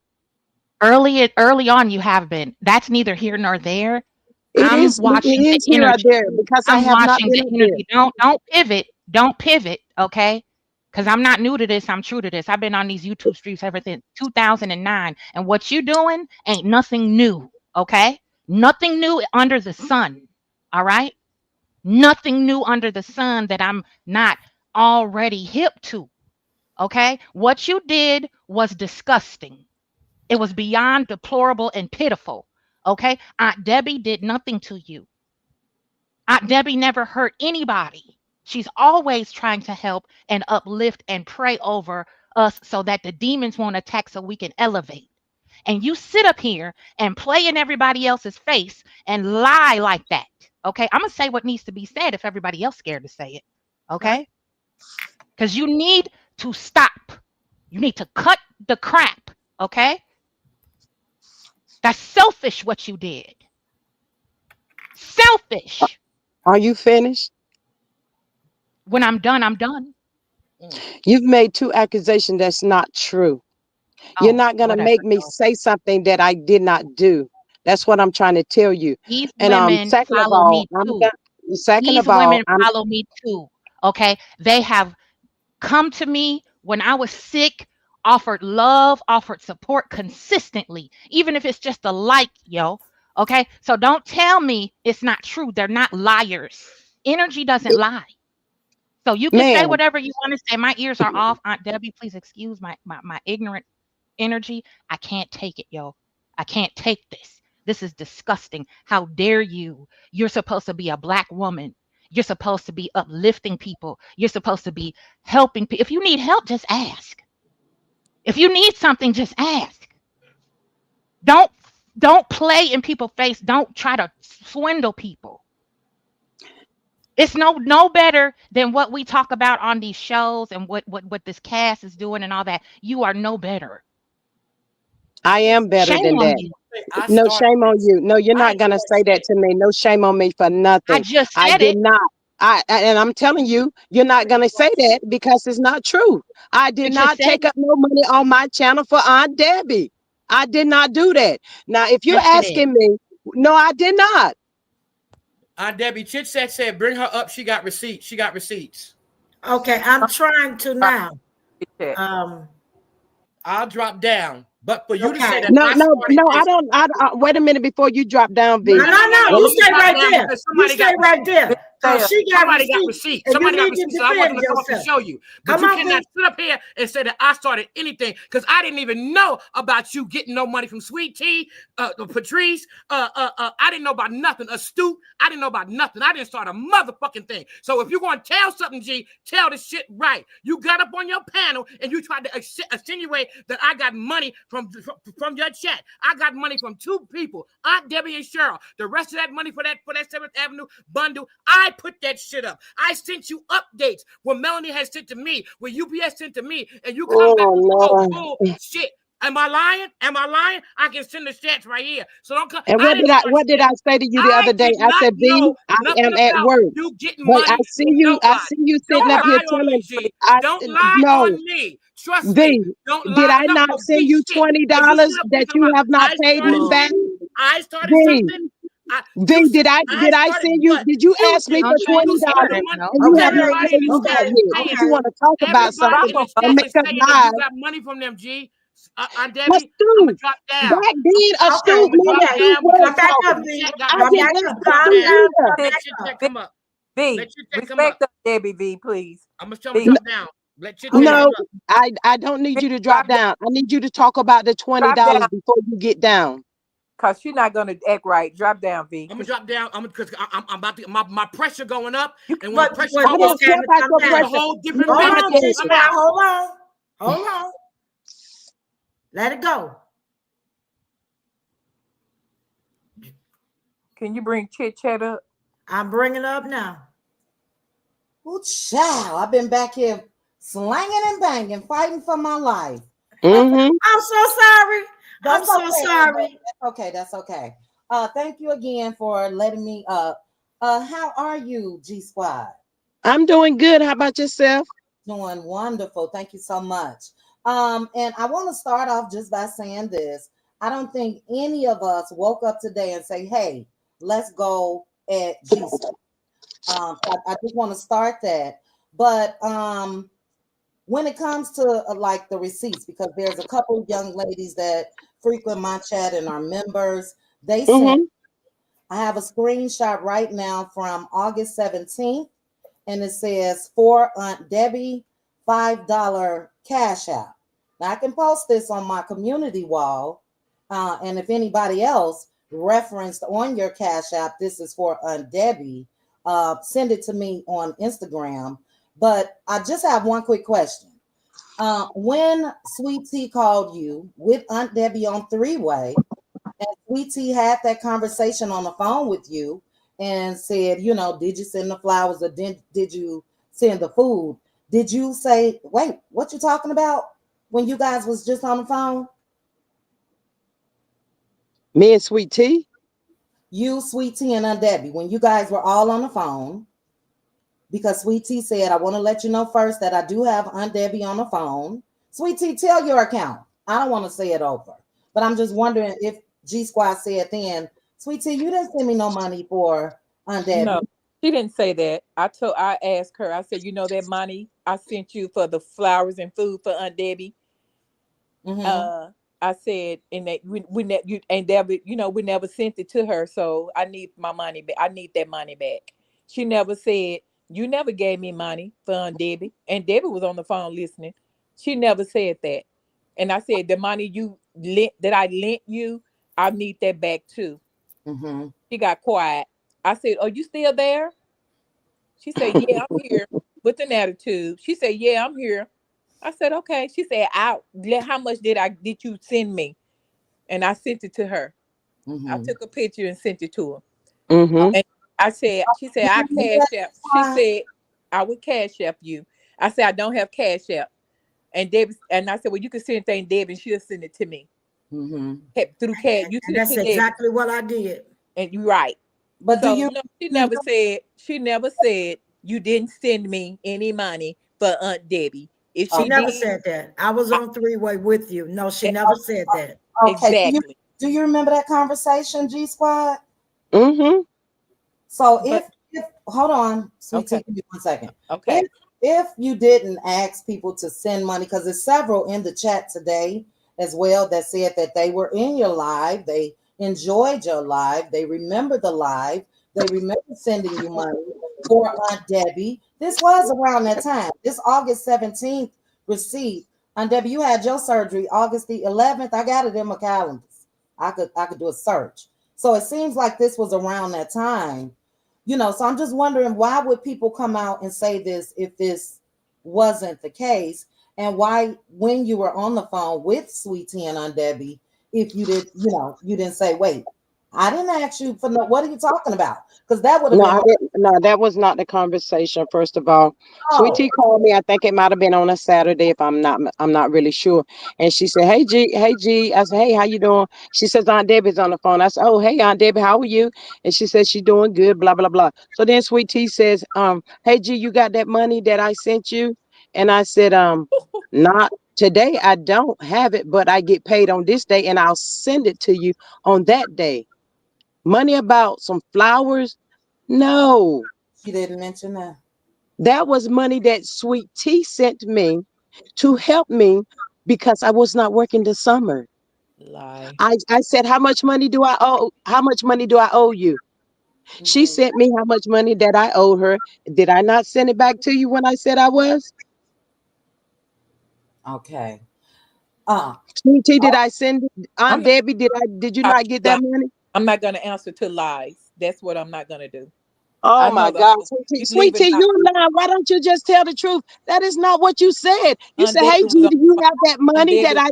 Early on, you have been. That's neither here nor there. I'm It watching the is here or energy. there because I I'm have not watching been the up there. energy. Don't pivot. Don't pivot, okay? Because I'm not new to this. I'm true to this. I've been on these YouTube streets ever since 2009. And what you doing ain't nothing new, okay? Nothing new under the sun, all right? Nothing new under the sun that I'm not already hip to, okay? What you did was disgusting. It was beyond deplorable and pitiful, okay? Aunt Debbie did nothing to you. Aunt Debbie never hurt anybody. She's always trying to help and uplift and pray over us so that the demons won't attack so we can elevate. And you sit up here and play in everybody else's face and lie like that. Okay. I'm going to say what needs to be said if everybody else scared to say it. right? Okay. Because you need to stop. You need to cut the crap. Okay. That's selfish what you did. Selfish. Are you finished? When I'm done, I'm done. You've made 2 accusations that's not true. You're Oh, not going to whatever. make me say something that I did not do. That's what I'm trying to tell you. These And women second of follow all, me too. I'm Follow me too. Okay. They have come to me when I was sick, offered love, offered support consistently, even if it's just a like, yo. Okay. So don't tell me it's not true. They're not liars. Energy doesn't lie. So you can say ma'am, whatever you want to say. My ears are off. Aunt Debbie, please excuse my ignorant energy. I can't take it, yo. I can't take this. This is disgusting. How dare you? You're supposed to be a black woman. You're supposed to be uplifting people. You're supposed to be helping people. If you need help, just ask. If you need something, just ask. Don't don't play in people's face. Don't try to swindle people. It's no better than what we talk about on these shows and what this cast is doing and all that. You are no better. I am better Shame than on that. you. I No started shame on this. you. No, you're I not ain't gonna started say that shit. to me. No shame on me for I nothing. just I said did it. not. And I'm telling you, you're not gonna say that because it's not true. I I did just not said take it. up no money on my channel for Aunt Debbie. I did not do that. Now, if you're Yes, you did. asking me, no, I did not. Debbie Chit Chat said, bring her up. She got receipts. She got receipts. Okay, I'm trying to now. Chat. Um, I'll drop down. But for you to say okay. that No, I no, started no, I this, don't. Wait a minute before you drop down, No, V. no, no. Wait, You I'm gonna stay drop right down there. because You somebody stay got right receipts. there. Cause she got Somebody got receipts, receipts. and you Somebody got need to receipts. So I want defend to come up and yourself. show you. But Come you on, cannot V. sit up here and say that I started anything because I didn't even know about you getting no money from Sweet Tea, Patrice. I didn't know about nothing. Astute. I didn't know about nothing. I didn't start a motherfucking thing. So if you're going to tell something, G, tell the shit right. You got up on your panel and you tried to insinuate that I got money from your chat. I got money from two people, Aunt Debbie and Cheryl. The rest of that money for that 7th Avenue bundle, I put that shit up. I sent you updates what Melanie has sent to me, what UPS sent to me, and you come back with oh some Lord. bullshit. Am I lying? Am I lying? I can send the stats right here. So don't come. And I didn't start what did shit. I say to you the I other day? did I not said, V, know I nothing am at about work. you getting But money from I nobody. see you sitting Don't up here lie on me, telling G. I Don't lie no, on me. Trust me. V, Don't did lie I about not no send V you shit. Because you $20 sit up here that talking you about have not I paid me started Well, back? shit. I started V, something. I you V, said I did I started send you? what? Did you You ask me did. Don't for you You $20 sent start the it. money. No. and you Okay, have not Everybody in paid the me chat back okay, is yet? saying But you okay. want to talk about everybody something in the Bravo, and chat make is us saying that live? you got money from them, G. Let's Debbie, I'm gonna do. drop down. Back then, Okay, I'm Astute, gonna me and drop okay. Astute down was because Come back talking. up, the V. chat got I Come didn't receipts. back ask up. Drop Calm Astute down. down. either. Come Let back Chit up. Chat come up. V. Let Chit Chat come up. Respect the Debbie V, please. I'm gonna V. drop down. Let Chit Chat Okay. No, come up. I don't need V. you to drop Drop down. down. I need you to talk about the $20 Drop down. before you get down. Cause she's not gonna act right. Drop down, V. I'm gonna Cause drop down. I'm because I'm about to my pressure going up, you and when the What, pressure what I go it's up, don't care time to about come your it's down. a pressure. whole You different Hold want business on, gonna to G come Squad. out. Hold on. Hold on. Let it go. can you bring Chit Chat up? I'm bringing it up now. Ooh, child, I've been back here slanging and banging, fighting for my life. Mm-hmm. I'm so sorry. I'm That's so okay. sorry. That's okay. That's okay. Thank you again for letting me up. How are you, G Squad? I'm doing good. How about yourself? Doing wonderful. Thank you so much. And I want to start off just by saying this. I don't think any of us woke up today and say, hey, let's go at G Squad. I just want to start that. But when it comes to like the receipts, because there's a couple of young ladies that frequent my chat and are members, they sent, Mm-hmm. I have a screenshot right now from August 17th, and it says for Aunt Debbie, $5 cash app. Now I can post this on my community wall. And if anybody else referenced on your cash app, this is for Aunt Debbie, send it to me on Instagram. But I just have one quick question. When Sweet Tea called you with Aunt Debbie on three-way, and Sweet Tea had that conversation on the phone with you and said, did you send the flowers or did you send the food? Did you say, wait, what you talking about when you guys was just on the phone? Me and Sweet Tea. You, Sweet Tea, and Aunt Debbie, when you guys were all on the phone, because Sweet Tea said, I want to let you know first that I do have Aunt Debbie on the phone. Sweet Tea, tell your account. I don't want to say it over, but I'm just wondering if G Squad said then, Sweet Tea, you didn't send me no money for Aunt Debbie. No, she didn't say that. I asked her, I said, that money I sent you for the flowers and food for Aunt Debbie. Mm-hmm. I said, and that you and Debbie, we never sent it to her, so I need my money back. I need that money back. She never said, you never gave me money for Aunt Debbie, and Debbie was on the phone listening. She never said that, and I said the money you lent that I lent you, I need that back too. Mm-hmm. She got quiet. I said, are you still there? She said, yeah, I'm here with an attitude. She said, yeah, I'm here. I said, okay. She said, how much did you send me? And I sent it to her. I Mm-hmm. took a picture and sent it to her. Mm-hmm. And She said, I cash app. She said, I would cash app you. I said, I don't have cash app. And Debbie, and I said, well, you can send anything, Debbie, and she'll send it to me. Through cash. You And send it that's to Debbie. exactly what I did. And you're right. But So do you? no, she never said you didn't send me any money for Aunt Debbie. If She she never did, said that. I was on three-way with you. No, she never said that. Okay. exactly. Do you remember that conversation, G Squad? Mm-hmm. So But if hold on, sweet tea, okay, give me 1 second. okay. If you didn't ask people to send money, because there's several in the chat today as well that said that they were in your live, they enjoyed your live, they remember the live, they remember sending you money for Aunt Debbie. This was around that time. This August 17th receipt. Aunt Debbie, you had your surgery August the 11th. I got it in my calendars. I could do a search. So it seems like this was around that time. So I'm just wondering, why would people come out and say this if this wasn't the case? And why, when you were on the phone with Sweet Tea and Aunt Debbie, if you didn't say, wait, I didn't ask you for no, what are you talking about? Because that would have No, been I didn't. No, that was not the conversation. First of all, Sweet oh, Tea called me. I think it might have been on a Saturday, if I'm not really sure. And she said, "Hey G, hey G." I said, "Hey, how you doing?" She says, "Aunt Debbie's on the phone." I said, "Oh, hey Aunt Debbie, how are you?" And she says she's doing good. Blah blah blah. So then Sweet Tea says, "Hey G, you got that money that I sent you?" And I said, "Not today. I don't have it, but I get paid on this day, and I'll send it to you on that day." Money about some flowers? No, she didn't mention that. that was money that Sweet Tea sent me to help me because I was not working this summer. Lie. I said, how much money do I owe? How much money do I owe you? She Right. sent me how much money that I owed her. Did I not send it back to you when I said I was? Okay. Uh, Sweet Tea, did I send it? I'm Aunt not, Debbie, did you I'm not get that not, money? I'm not gonna answer to lies. That's what I'm not gonna do. Oh I my know the God, whole Sweet Tea, you Sweet leaving Tea, out. you lying. Why don't you just tell the truth? That is not what you said. You Aunt said, Debbie "Hey was G, on do the you phone. have that Aunt money that Debbie, I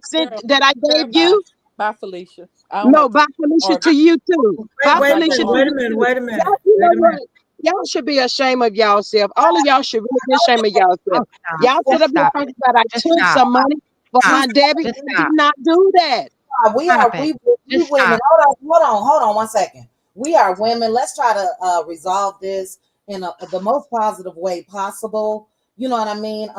sent girl, that I girl, gave bye. you?" Bye, Felicia. I don't No, have time bye to Felicia argue. to you too. Wait, Bye I'm wait a not gonna Felicia minute, to wait a argue. you minute, too. wait a Y'all, minute, you wait know a what? minute. Y'all should be ashamed of y'allself. All of y'all should really be ashamed of Oh, y'allself. stop. Y'all sit Just up here stop it. talking about I Just took stop. some money for G Aunt Debbie. Just I did stop. not do that. we Stop are it. we Just women. stop. Hold on 1 second. We are women. Let's try to resolve this in the most positive way possible. You know what I mean?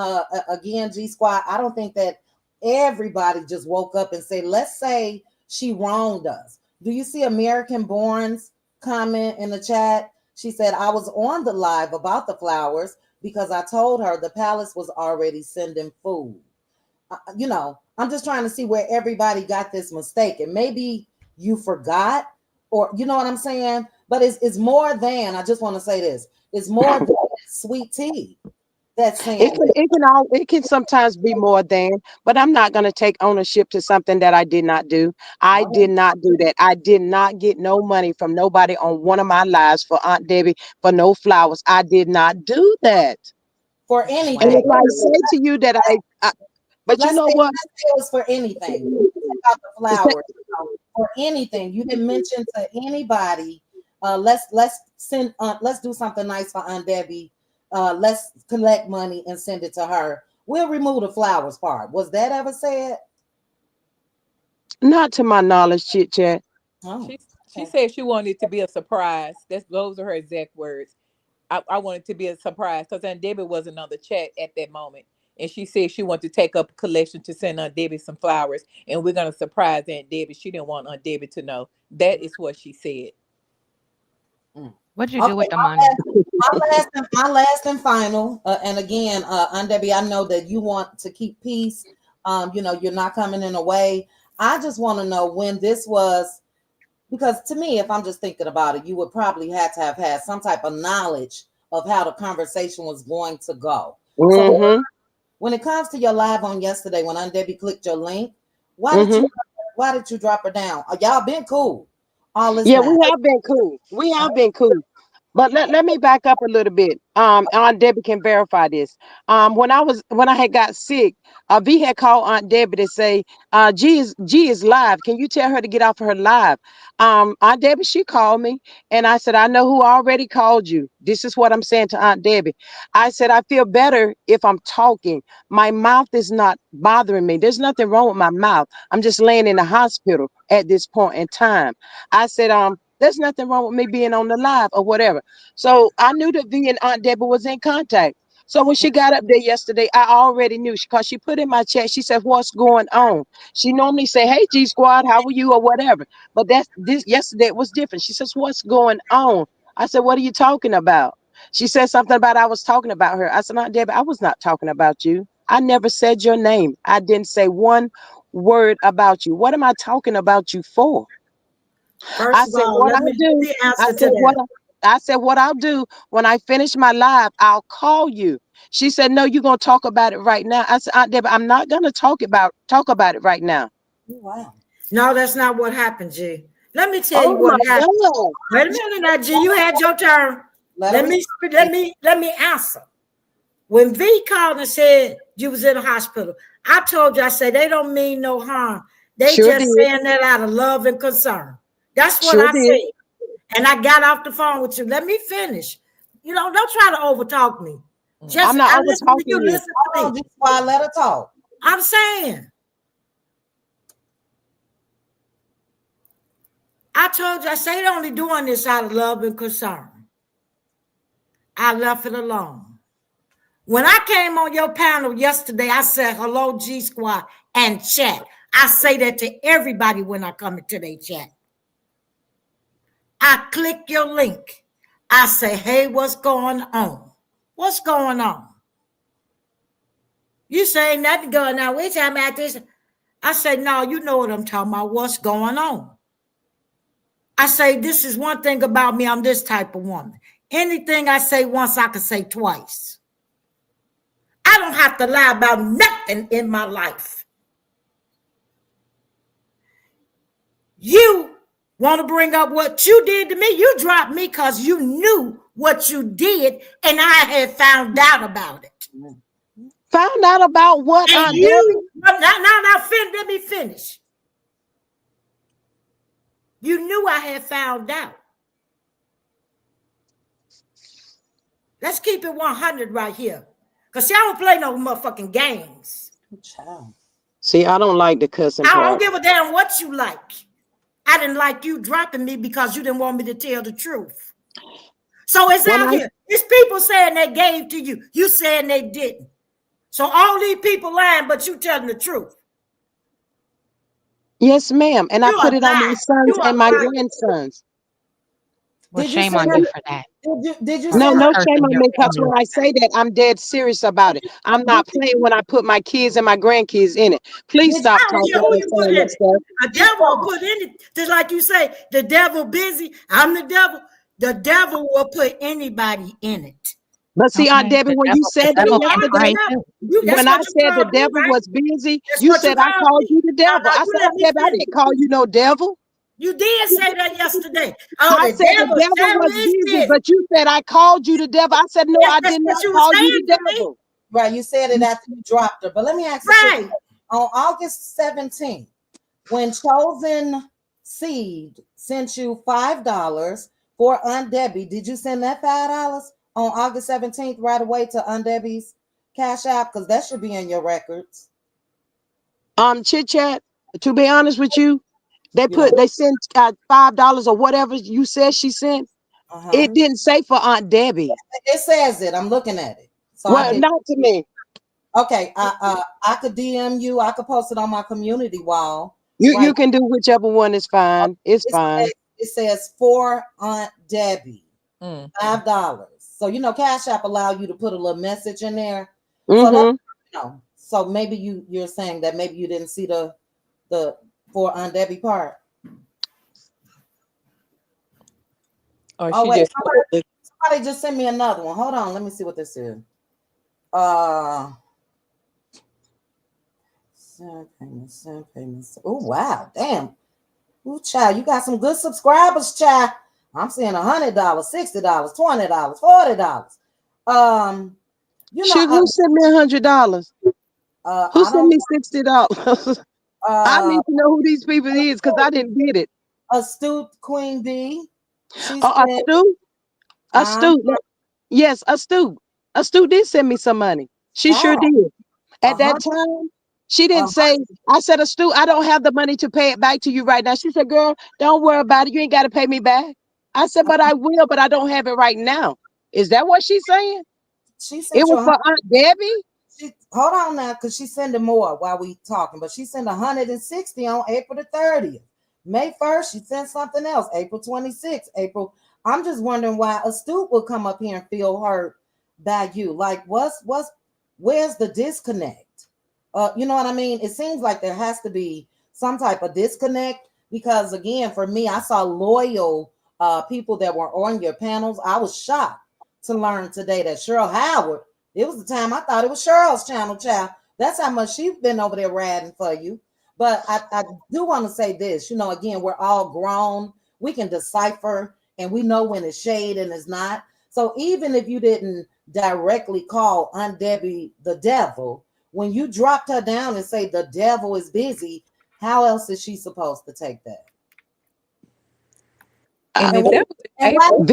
Again, G Squad, I don't think that everybody just woke up and said, let's say she wronged us. Do you see American Born's comment in the chat? She said, I was on the live about the flowers because I told her the palace was already sending food. I'm just trying to see where everybody got this mistake. And maybe you forgot, or you know what I'm saying? But it's more than, I just want to say this, it's more than Sweet Tea that's saying this. It can sometimes be more than, but I'm not gonna take ownership to something that I did not do. I All right. did not do that. I did not get no money from nobody on one of my lives for Aunt Debbie for no flowers. I did not do that. For That's And anything. if whack. I say to you that but you know what? Let's say it was for anything. Take out the flowers, for anything. You didn't mention to anybody. Let's do something nice for Aunt Debbie. Let's collect money and send it to her. We'll remove the flowers part. Was that ever said? Not to my knowledge, chit chat. Oh, She okay. said she wanted it to be a surprise. Those are her exact words. I wanted to be a surprise because Aunt Debbie wasn't on the chat at that moment. And she said she wanted to take up a collection to send Aunt Debbie some flowers. And we're going to surprise Aunt Debbie. She didn't want Aunt Debbie to know. That is what she said. Mm. What'd you do Okay, with the money? my last and final. And again, Aunt Debbie, I know that you want to keep peace. You're not coming in a way. I just want to know when this was, because to me, if I'm just thinking about it, you would probably have had some type of knowledge of how the conversation was going to go. So Mm-hmm. when it comes to your live on yesterday, when Aunt Debbie clicked your link, why did you Mm-hmm. why did you drop her down? Y'all been cool all this Yeah, time. we have been cool. We have been cool. But let me back up a little bit. Aunt Debbie can verify this. When I had got sick, V had called Aunt Debbie to say, G is live. Can you tell her to get off of her live? Aunt Debbie, she called me and I said, I know who already called you. This is what I'm saying to Aunt Debbie. I said, I feel better if I'm talking. My mouth is not bothering me. There's nothing wrong with my mouth. I'm just laying in the hospital at this point in time. I said, there's nothing wrong with me being on the live or whatever. So I knew that V and Aunt Deborah was in contact. So when she got up there yesterday, I already knew because she put in my chat, she said, what's going on? She normally say, hey, G Squad, how are you or whatever. But this yesterday it was different. She says, what's going on? I said, what are you talking about? She said something about I was talking about her. I said, Aunt Debbie, I was not talking about you. I never said your name. I didn't say one word about you. What am I talking about you for? I First of said, all, what I'll let do, me I answer said, to that. I said, what I'll do when I finish my live, I'll call you. She said, no, you're going to talk about it right now. I said, Aunt Deborah, I'm not going to talk about it right now. Wow. No, that's not what happened, G. Let me tell you Oh what my happened. God. Wait a minute now, G. You had your turn. Let Let me answer. When V called and said you was in the hospital, I told you, I said they don't mean no harm. They Sure did. just saying that out of love and concern. That's what Sure I did. said. And I got off the phone with you. Let me finish. You know, don't try to overtalk me. I'm Just not I over listen to you, talking you. listen to Hold on, me. just why let her talk. I'm saying. I told you, I say they only doing this out of love and concern. I left it alone. When I came on your panel yesterday, I said, hello, G Squad, and chat. I say that to everybody when I come into their chat. I click your link. I say, hey, what's going on? What's going on? You say nothing going on. We talking about this. I say, no, you know what I'm talking about. What's going on? I say, this is one thing about me. I'm this type of woman. Anything I say once, I can say twice. I don't have to lie about nothing in my life. You want to bring up what you did to me? You dropped me because you knew what you did, and I had found out about it. Found out about what, And Aunt Debbie? let me finish. You knew I had found out. Let's keep it 100 right here. Because y'all don't play no motherfucking games. Child. See, I don't like the cussing I don't part. give a damn what you like. I didn't like you dropping me because you didn't want me to tell the truth. So it's When out I here. It's people saying they gave to you. You saying they didn't. So all these people lying, but you telling the truth. Yes, ma'am. And I You put are it on my lying. You sons are and my lying. grandsons. Well, Did you shame send on her? you for that. Did you For No, send her? no shame cursing on your me because family. when I say that, I'm dead serious about it. I'm not playing when I put my kids and my grandkids in it. Please Did stop I don't talking care who and you put saying in that it. stuff. The devil will put in it. Just like you say, the devil busy. I'm the devil. The devil will put anybody in it. But see, Aunt Okay. Debbie, when you And said you that Devil can are the yesterday, pray too. devil. That's when I what you said the called me, devil right? was busy, That's you what you said I called called me. you the devil. No, I you said, let Aunt me Debbie, I finish. didn't call you no devil. You did say that yesterday. Oh, I the said the devil devil sent was me busy, this. but you said I called you the devil. I said, no, I That's did what not you were call you saying the to me. devil. Right, you said it after you dropped her. But let me ask a quick Right. question. On August 17th, when Chosen Seed sent you $5 for Aunt Debbie, did you send that $5 on August 17th right away to Aunt Debbie's Cash App? Because that should be in your records. Chit chat, to be honest with you, You don't. they sent $5 or whatever you said she sent. Uh-huh. It didn't say for Aunt Debbie. It says it. I'm looking at it. So I Well, did. not to me. Okay, I could DM you. I could post it on my community wall. You Right. can do whichever one is fine. It's fine. It says for Aunt Debbie, Mm. $5. So you know, Cash App allow you to put a little message in there. So that Mm-hmm. so maybe you're saying that maybe you didn't see the for Aunt Debbie part. Or Oh she wait, just somebody just sent me another one. Hold on, let me see what this is. Uh Send payments. Oh wow, damn. Ooh, child, you got some good subscribers, child. I'm saying $100, $60, $20, $40. Shoot, who sent me $100? Who I sent don't me $60? I uh need to know who these people is because I didn't get it. Astute Queen Bee. She said, Astute, um, Astute. Yes, Astute. Astute did send me some money. She sure how? did. A At that hundred, time, she a didn't say, I said, Astute, I don't have the money to pay it back to you right now. She said, girl, don't worry about it. You ain't got to pay me back. I said, but I will, but I don't have it right now. Is that what she's saying? she It sent you was for Aunt Debbie? hold on now, because she's sending more while we talking, but she sent 160 on April the 30th. May 1st, she sent something else, April 26th, April. I'm just wondering why Astute will come up here and feel hurt by you. Like, where's the disconnect? You know what I mean? It seems like there has to be some type of disconnect because, again, for me, I saw loyal people that were on your panels. I was shocked to learn today that Cheryl Howard, it was the time I thought it was Cheryl's channel, child. That's how much she's been over there riding for you. But I do want to say this, again, we're all grown. We can decipher and we know when it's shade and it's not. So even if you didn't directly call Aunt Debbie the devil, when you dropped her down and say the devil is busy, how else is she supposed to take that? And And, if that was in and why, April,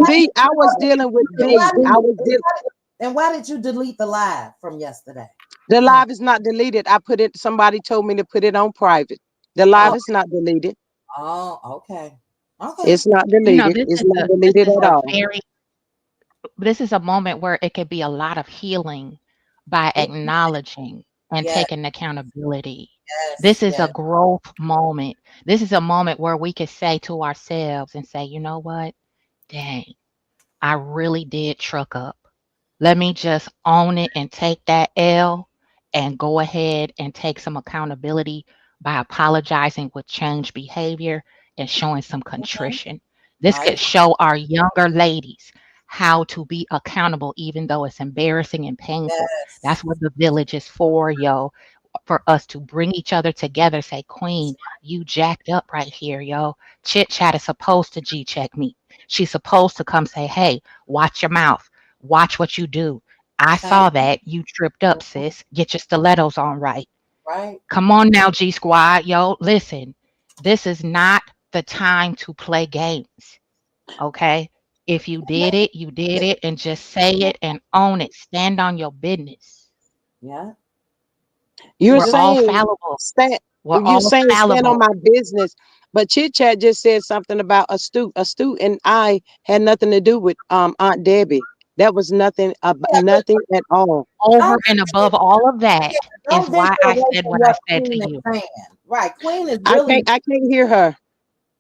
V, I was dealing with V. and why did you delete the live from yesterday? The live is not deleted. I put it, somebody told me to put it on private. The live is not deleted. Oh, okay. Okay. It's not You know, deleted. It's not deleted at all. this is a moment where it could be a lot of healing by acknowledging and Yes, taking accountability. yes, This is a yes. growth moment. This is a moment where we could say to ourselves and say, you know what? Dang, I really did truck up. Let me just own it and take that L and go ahead and take some accountability by apologizing with changed behavior and showing some contrition. This I could show our younger ladies how to be accountable, even though it's embarrassing and painful. yes. That's what the village is for, yo. For us to bring each other together, say, Queen, you jacked up right here, yo. Chit chat is supposed to G check me. She's supposed to come say, hey, watch your mouth. Watch what you do. I Thank saw that. You tripped up, you. sis. Get your stilettos on right. Right. Come on now, G Squad. Yo, listen, this is not the time to play games. Okay? If you did it, you did it, and just say it and own it. Stand on your business. Yeah. You're We're all saying fallible. stand. We're You're all saying stand on fallible. my business, but Chit Chat just said something about Astute. Astute and I had nothing to do with Aunt Debbie. That was nothing about Yeah, but nothing at all. Over don't and above all of that yeah, is don't venture why I away said from what I what said Queen to is you. saying. Right. Queen is really I can't hear her.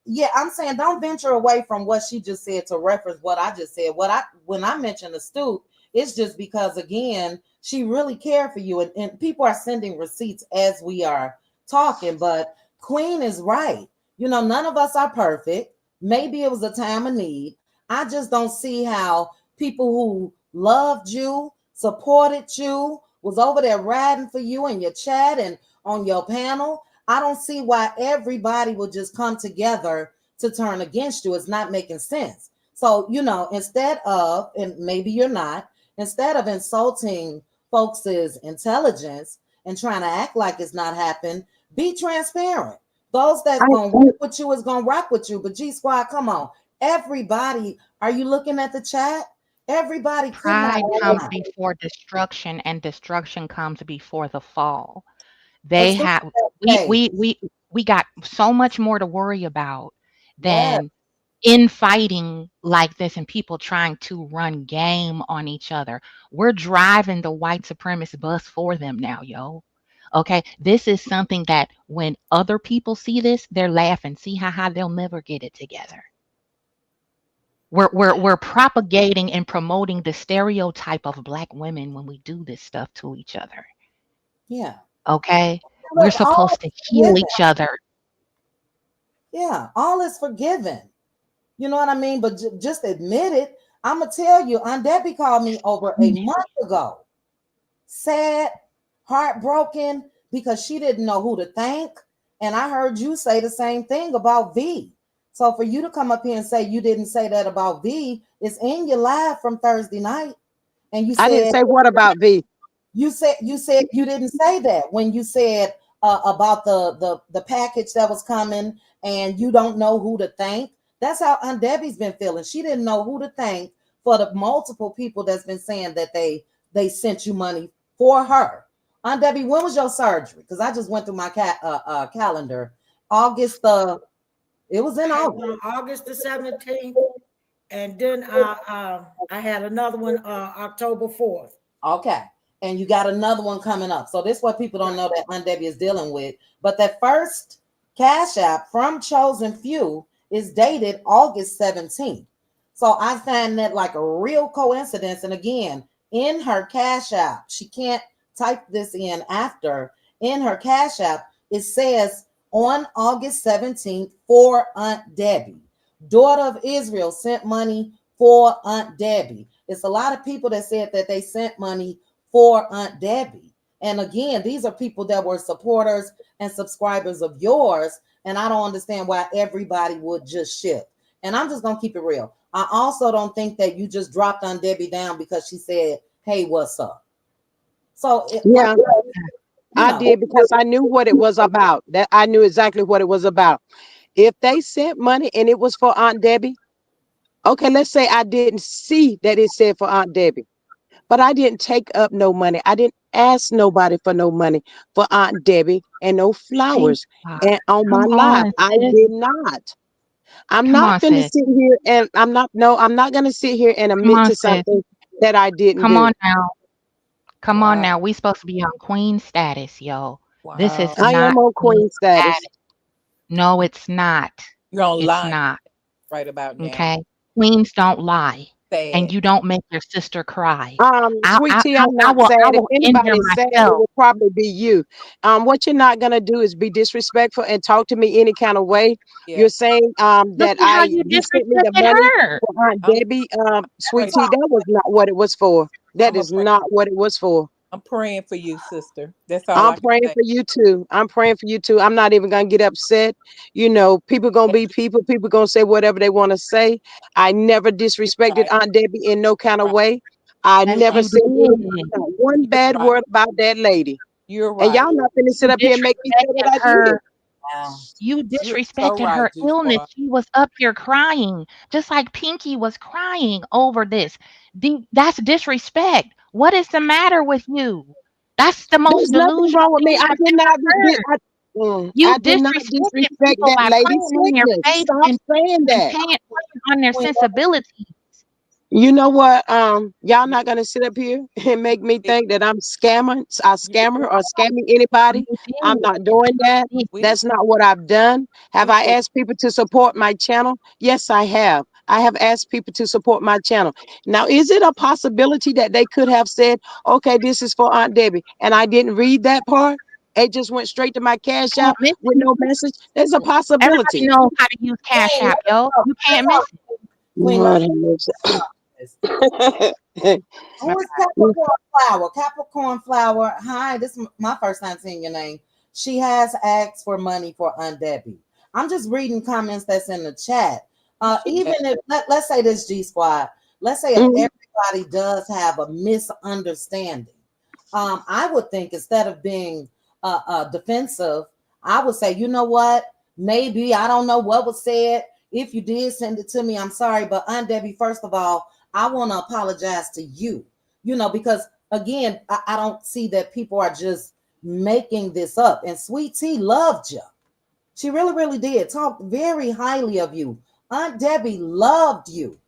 yeah, I'm saying don't venture away from what she just said to reference what I just said. When I mentioned Astute, it's just because again, she really cared for you, and people are sending receipts as we are talking, but Queen is right. None of us are perfect. Maybe it was a time of need. I just don't see how people who loved you, supported you, was over there riding for you in your chat and on your panel. I don't see why everybody would just come together to turn against you. It's not making sense. So, instead of, and maybe you're not, instead of insulting folks' intelligence and trying to act like it's not happening, be transparent. Those that's I, gonna rock with you is gonna rock with you. But G Squad, come on. Everybody, are you looking at the chat? Everybody could not Pride comes lie. before destruction, and destruction comes before the fall. A They stupid have we face. we we we got so much more to worry about Yes, than infighting like this and people trying to run game on each other. We're driving the white supremacist bus for them now, yo. Okay, this is something that when other people see this, they're laughing. See how they'll never get it together. We're propagating and promoting the stereotype of black women when we do this stuff to each other. yeah. Okay, we're Look, all supposed to is heal forgiven. each other. Yeah, all is forgiven. You know what I mean? But just admit it. I'm gonna tell you, Aunt Debbie called me over a month ago, sad, heartbroken because she didn't know who to thank. And I heard you say the same thing about V. So for you to come up here and say you didn't say that about V, it's in your live from Thursday night. And you I didn't said say what about V. you said you didn't say that when you said about the package that was coming and you don't know who to thank. That's how Aunt Debbie's been feeling. She didn't know who to thank for the multiple people that's been saying that they sent you money for her. Aunt Debbie, when was your surgery? Because I just went through my calendar. August it was in August. August the 17th, and then I had another one October 4th. Okay. And you got another one coming up. So this is what people don't know that Aunt Debbie is dealing with. But that first Cash App from Chosen Few is dated August 17th. So I find that like a real coincidence. And again, in her Cash App, she can't type this in after. In her Cash App, it says on August 17th for Aunt Debbie. Daughter of Israel sent money for Aunt Debbie. It's a lot of people that said that they sent money for Aunt Debbie. And again, these are people that were supporters and subscribers of yours. And I don't understand why everybody would just shift. And I'm just going to keep it real. I also don't think that you just dropped Aunt Debbie down because she said, hey, what's up? So yeah, I did because I knew what it was about. That I knew exactly what it was about. If they sent money and it was for Aunt Debbie, okay, let's say I didn't see that it said for Aunt Debbie. But I didn't take up no money. I didn't ask nobody for no money for Aunt Debbie and no flowers. And on my Come life, on, I sis. did not. I'm Come not on, finna sis. sit here and I'm not gonna sit here and Come admit on, to sis. something that I didn't Come on do. now. Come on Wow. now. We supposed to be on queen status, yo. This is Wow. I not am on queen queen status. status. No, it's not. You're It's online not. right about now. Okay. Queens don't lie. And Sad. you don't make your sister cry. I Sweet I tea, I, I'm I not will sad. I If will injure anybody's sad, it myself. would probably be you. What you're not gonna do is be disrespectful and talk to me any kind of way. Yeah. You're saying Look that at how I you you sent me the disrespected money her. for Aunt I'm Debbie. Sweet pray, tea, that was not what it was for. That I'm a is pray. not what it was for. I'm praying for you, sister. That's all I'm I can praying say. for you too. I'm praying for you too. I'm not even gonna get upset. You know, people gonna be people. People gonna say whatever they want to say. I never You're disrespected right. Aunt Debbie in no kind of Right. way. I Yes, never you said did. not one You're bad right. word about that lady. You're And right. y'all not finna sit You up here and make me say that disrespected I did. her. Wow. You You're so disrespected right, her G illness. Squad. She was up here crying, just like Pinky was crying over this. That's disrespect. What is the matter with you? That's the most There's nothing delusional wong with thing me. I I've did ever not. heard. I You did not disrespected disrespect people that by lady's playing in their sickness. face Stop saying and that. playing on their sensibilities. You know what? Y'all not gonna sit up here and make me We think that I'm scamming, a did. scammer or scamming anybody. You I'm did. not doing that. You did. We That's not what I've done. Have we I did. asked people to support my channel? Yes, I have. I have asked people to support my channel. Now, is it a possibility that they could have said, okay, this is for Aunt Debbie, and I didn't read that part? It just went straight to my cash Can't app miss with it. no message. There's a Everybody possibility. knows how to use You Cash ain't App, yo. You can't miss it. Queen. Lord have mercy. Who is Capricorn Flower? Capricorn Flower. Hi, this is my first time seeing your name. She has asked for money for Aunt Debbie. I'm just reading comments that's in the chat. Even if let's say this G Squad, let's say if Mhm. everybody does have a misunderstanding, I would think instead of being defensive, I would say, you know what? Maybe I don't know what was said. If you did send it to me, I'm sorry, but Aunt Debbie, first of all, I want to apologize to you, because again, I don't see that people are just making this up. And Sweet Tea loved you. She really, really did. Talked very highly of you. Aunt Debbie loved you.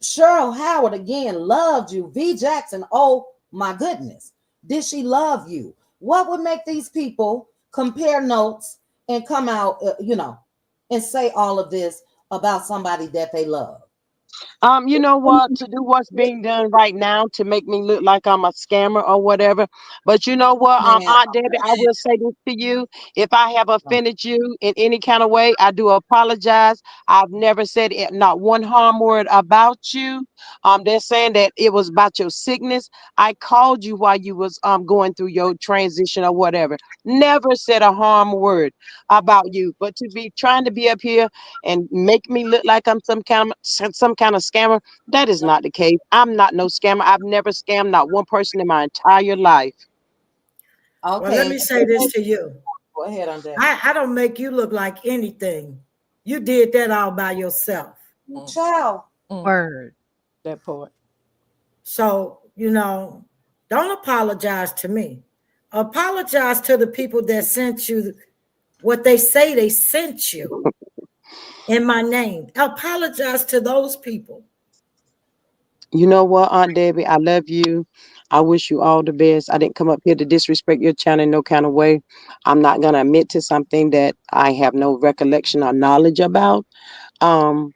Cheryl Howard again loved you. V Jackson, oh my goodness. Did she love you? What would make these people compare notes and come out, and say all of this about somebody that they love? You know what? To do what's being done right now to make me look like I'm a scammer or whatever. But you know what, Man, Aunt Debbie, I will say this to you. If I have offended you in any kind of way, I do apologize. I've never said not one harm word about you. They're saying that it was about your sickness. I called you while you was going through your transition or whatever. Never said a harm word about you. But to be trying to be up here and make me look like I'm some kind of scammer. That is not the case. I'm not no scammer. I've never scammed not one person in my entire life. Well, let okay. me say this to you. Go ahead on that. I don't make you look like anything. You did that all by yourself. Child. Word. That part. So, don't apologize to me. Apologize to the people that sent you what they say they sent you in my name. Apologize to those people. You know what, Aunt Debbie, I love you. I wish you all the best. I didn't come up here to disrespect your channel in no kind of way. I'm not gonna admit to something that I have no recollection or knowledge about. Um,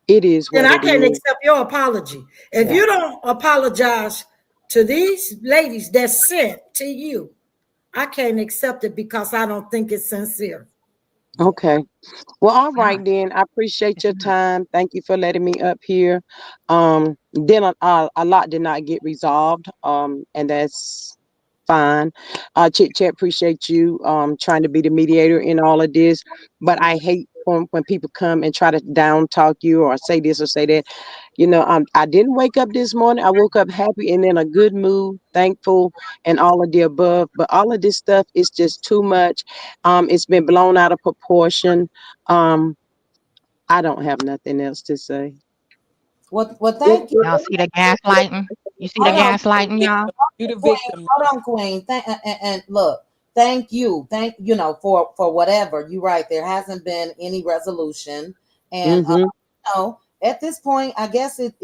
it is Then what I it can't is. accept your apology. If Yeah. you don't apologize to these ladies that sent to you, I can't accept it because I don't think it's sincere. Okay. Well, all It's not. right then. I appreciate It's your not. time. Thank you for letting me up here. Then a lot did not get resolved. And that's fine. Chit Chat, appreciate you trying to be the mediator in all of this. But I hate when people come and try to down talk you or say this or say that. I didn't wake up this morning. I woke up happy and in a good mood, thankful, and all of the above. But all of this stuff is just too much. It's been blown out of proportion. Um, I don't have nothing else to say. Well, thank you. Y'all see the gaslighting? You see the Hold on, gaslighting, y'all? You the Queen. victim. Hold on, Queen. And look, thank you. For whatever. You right. There hasn't been any resolution. And Mm-hmm. at this point, I guess it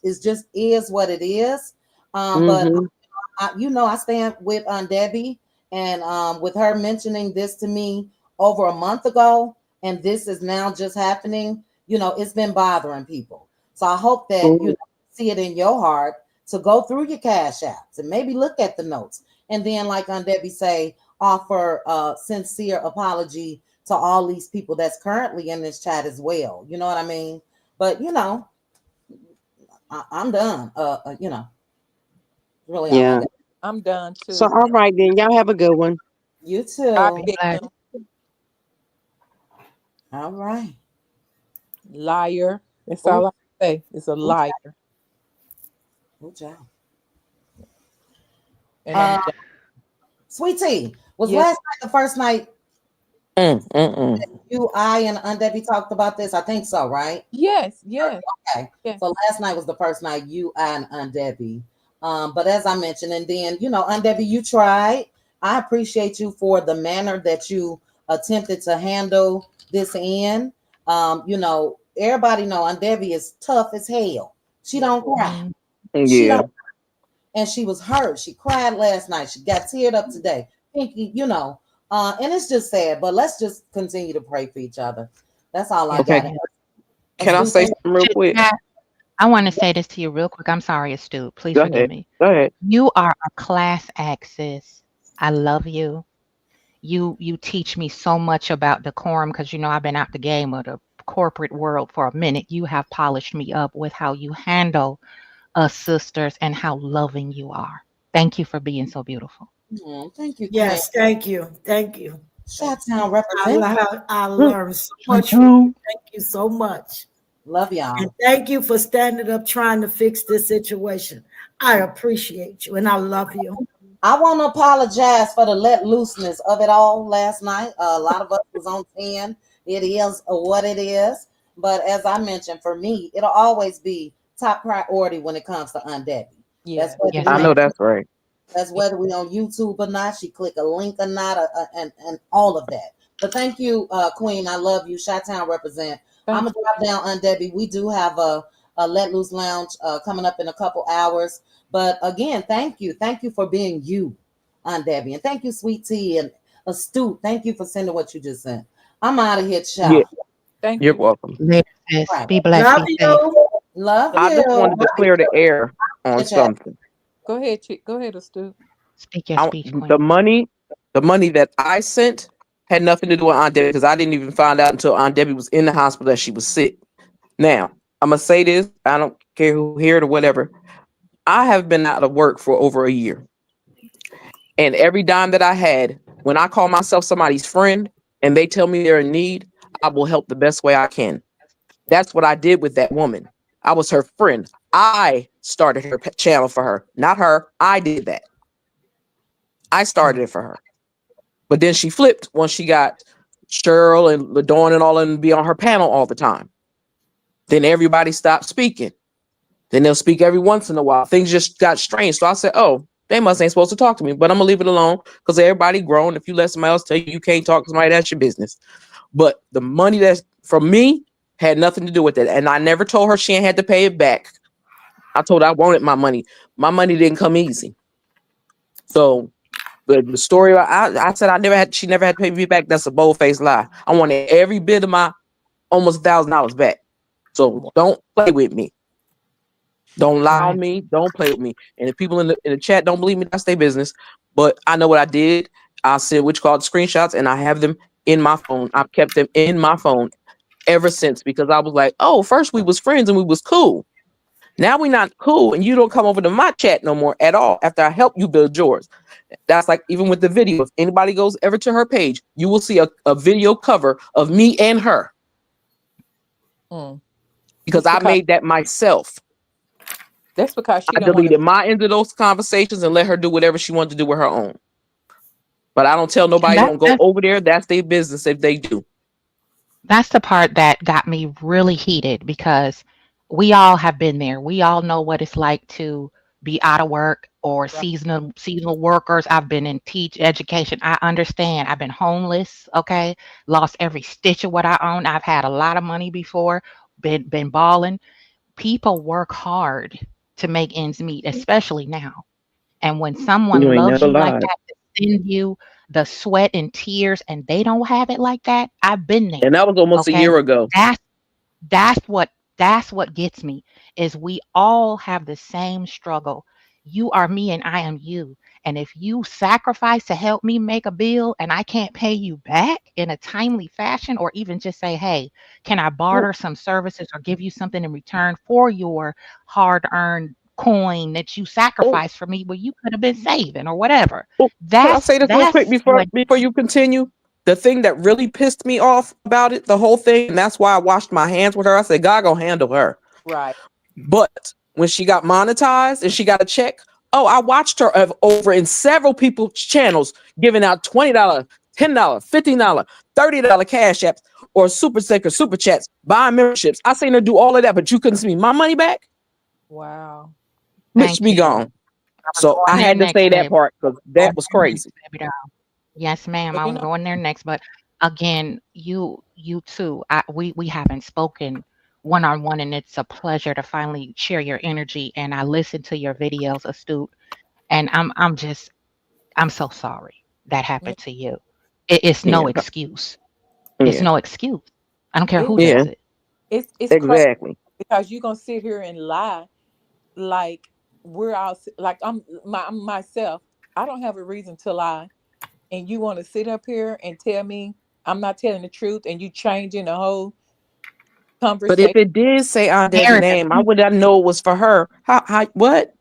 just is what it is. But Mm-hmm. I stand with Debbie, and with her mentioning this to me over a month ago, and this is now just happening. It's been bothering people. So I hope that Mm-hmm. see it in your heart to go through your cash apps and maybe look at the notes, and then, like Debbie say, offer a sincere apology to all these people that's currently in this chat as well. You know what I mean? But I'm done. Really, all I Yeah. got. I'm done So too. all right then. Y'all have a good one. You Our too. Be blessed. victim, All right. liar. That's Oh, all I say. It's a liar. good job. And I'm Uh, done. Sweetie, was Yes. last night the first night Mm. I, and Debbie talked about this? I think so, right? Yes. Yes. Okay. Yes. So last night was the first night I and Debbie. But as I mentioned, and then Debbie, you tried. I appreciate you for the manner that you attempted to handle this in. Everybody know Aunt Debbie is tough as hell. She Yeah. don't cry. Mm, She Yeah. don't, and she was hurt. She cried last night. She got teared up today. Pinky, and it's just sad. But let's just continue to pray for each other. That's all I yes, Okay. got. yes. Can I Astute, say something real Chit quick? Chat, I want to say this to you real quick. I'm sorry, Astute. Please Go forgive ahead. me. Go ahead. You are a class act, sis. I love you. You teach me so much about decorum because I've been out the game of the corporate world for a minute. You have polished me up with how you handle us sisters and how loving you are. Thank you for being so beautiful. thank you, Queen. Yes, thank you. Thank you. Shot Town I, represent. I Mm. learned so Shut much from you. down. Thank you so much. Love And y'all. thank you for standing up trying to fix this situation. I appreciate you and I love you. I want to apologize for the let looseness of it all last night. A lot of us was on 10. It is what it is. But as I mentioned, for me, it'll always be top priority when it comes to Aunt Debbie. That's Yeah. whether Yes, I we ma'am. know on that's right. That's whether we on YouTube or not. She click a link or not, and all of that. But thank you, Queen. I love you. Chi-Town represent. I'm Thank gonna drop down on Debbie. We do have a Let Loose Lounge coming up in a couple hours. But again, thank you for being you, on Debbie, and thank you, Sweet Tea and Astute. Thank you for sending what you just sent. I'm out of here, Yeah. ciao. Thank You're you. welcome. Later, sis. Right. Be blessed. Love Be safe. you. Love I just you. wanted to clear the air on Okay. something. Go ahead, Chick. Go ahead, Astute. Speak your speech, The Queen. money that I sent had nothing to do with Aunt Debbie because I didn't even find out until Aunt Debbie was in the hospital that she was sick. Now, I'm gonna say this. I don't care who hear it or whatever. I have been out of work for over a year, and every dime that I had, when I call myself somebody's friend and they tell me they're in need, I will help the best way I can. That's what I did with that woman. I was her friend. I started her channel for her, not her. I did that. I started it for her. But then she flipped once she got Cheryl and LaDawn and all of them be on her panel all the time. Then everybody stopped speaking. Then they'll speak every once in a while. Things just got strange. So I said, oh, they must ain't supposed to talk to me, but I'm gonna leave it alone because everybody grown. If you let somebody else tell you you can't talk to somebody, that's your business. But the money that's from me had nothing to do with it. And I never told her she ain't had to pay it back. I told her I wanted my money. My money didn't come easy. So the story I said she never had to pay me back. That's a bold-faced lie. I wanted every bit of my almost $1,000 back. So don't play with me. Don't lie on Right. me. Don't play with me. And if people in the chat don't believe me, that's their business. But I know what I did. I said which called screenshots, and I have them in my phone. I've kept them in my phone ever since because I was like, oh, first we was friends and we was cool. Now we not cool, and you don't come over to my chat no more at all after I help you build yours. That's like even with the video. If anybody goes ever to her page, you will see a video cover of me and her Mm. because It's I because made that myself. that's because she I don't want deleted to. my end of those conversations and let her do whatever she wanted to do with her own. But I don't tell And nobody don't go over there. That's their business if they do. that's the part that got me really heated because we all have been there. We all know what it's like to be out of work or Right. seasonal workers. I've been in teach education. I understand. I've been homeless, okay? Lost every stitch of what I own. I've had a lot of money before, been balling. People work hard to make ends meet, especially now. And when You someone ain't loves never you like lied. that, to send you the sweat and tears and they don't have it like that, I've been And there. that was almost a Okay. year ago. That's that's what gets me is we all have the same struggle. You are me and I am you. And if you sacrifice to help me make a bill and I can't pay you back in a timely fashion, or even just say, hey, can I Oh, barter some services or give you something in return for your hard earned coin that you oh, sacrificed for me where you could have been saving or whatever. oh. Can I That's say this real quick that's what before you continue? The thing that really pissed me off about it, the whole thing, and that's why I washed my hands with her. I said, God gonna handle her. Right. But when she got monetized and she got a check, oh, I watched her over in several people's channels giving out $20, $10, $15, $30 cash apps or super sticker, super chats, buying memberships. I seen her do all of that, but you couldn't see my money back. Wow. Bitch, thank be you. gone. So I Going there had to next, say that baby. part because Going that was there next, crazy. baby doll. Yes, ma'am. But I you was know, going there next, but again, you too. We haven't spoken one on one, and it's a pleasure to finally share your energy. And I listened to your videos, Astute, and I'm so sorry that yeah, happened to you. It's Yeah, no excuse. It's yeah, no excuse. I don't care it's who yeah, does it. it's crazy exactly, because you're gonna sit here and lie like we're all like I'm myself. I don't have a reason to lie, and you want to sit up here and tell me I'm not telling the truth, and you changing the whole but if conversation. it did say Aunt Debbie Narrative. name, I would have know it was for her. How, what?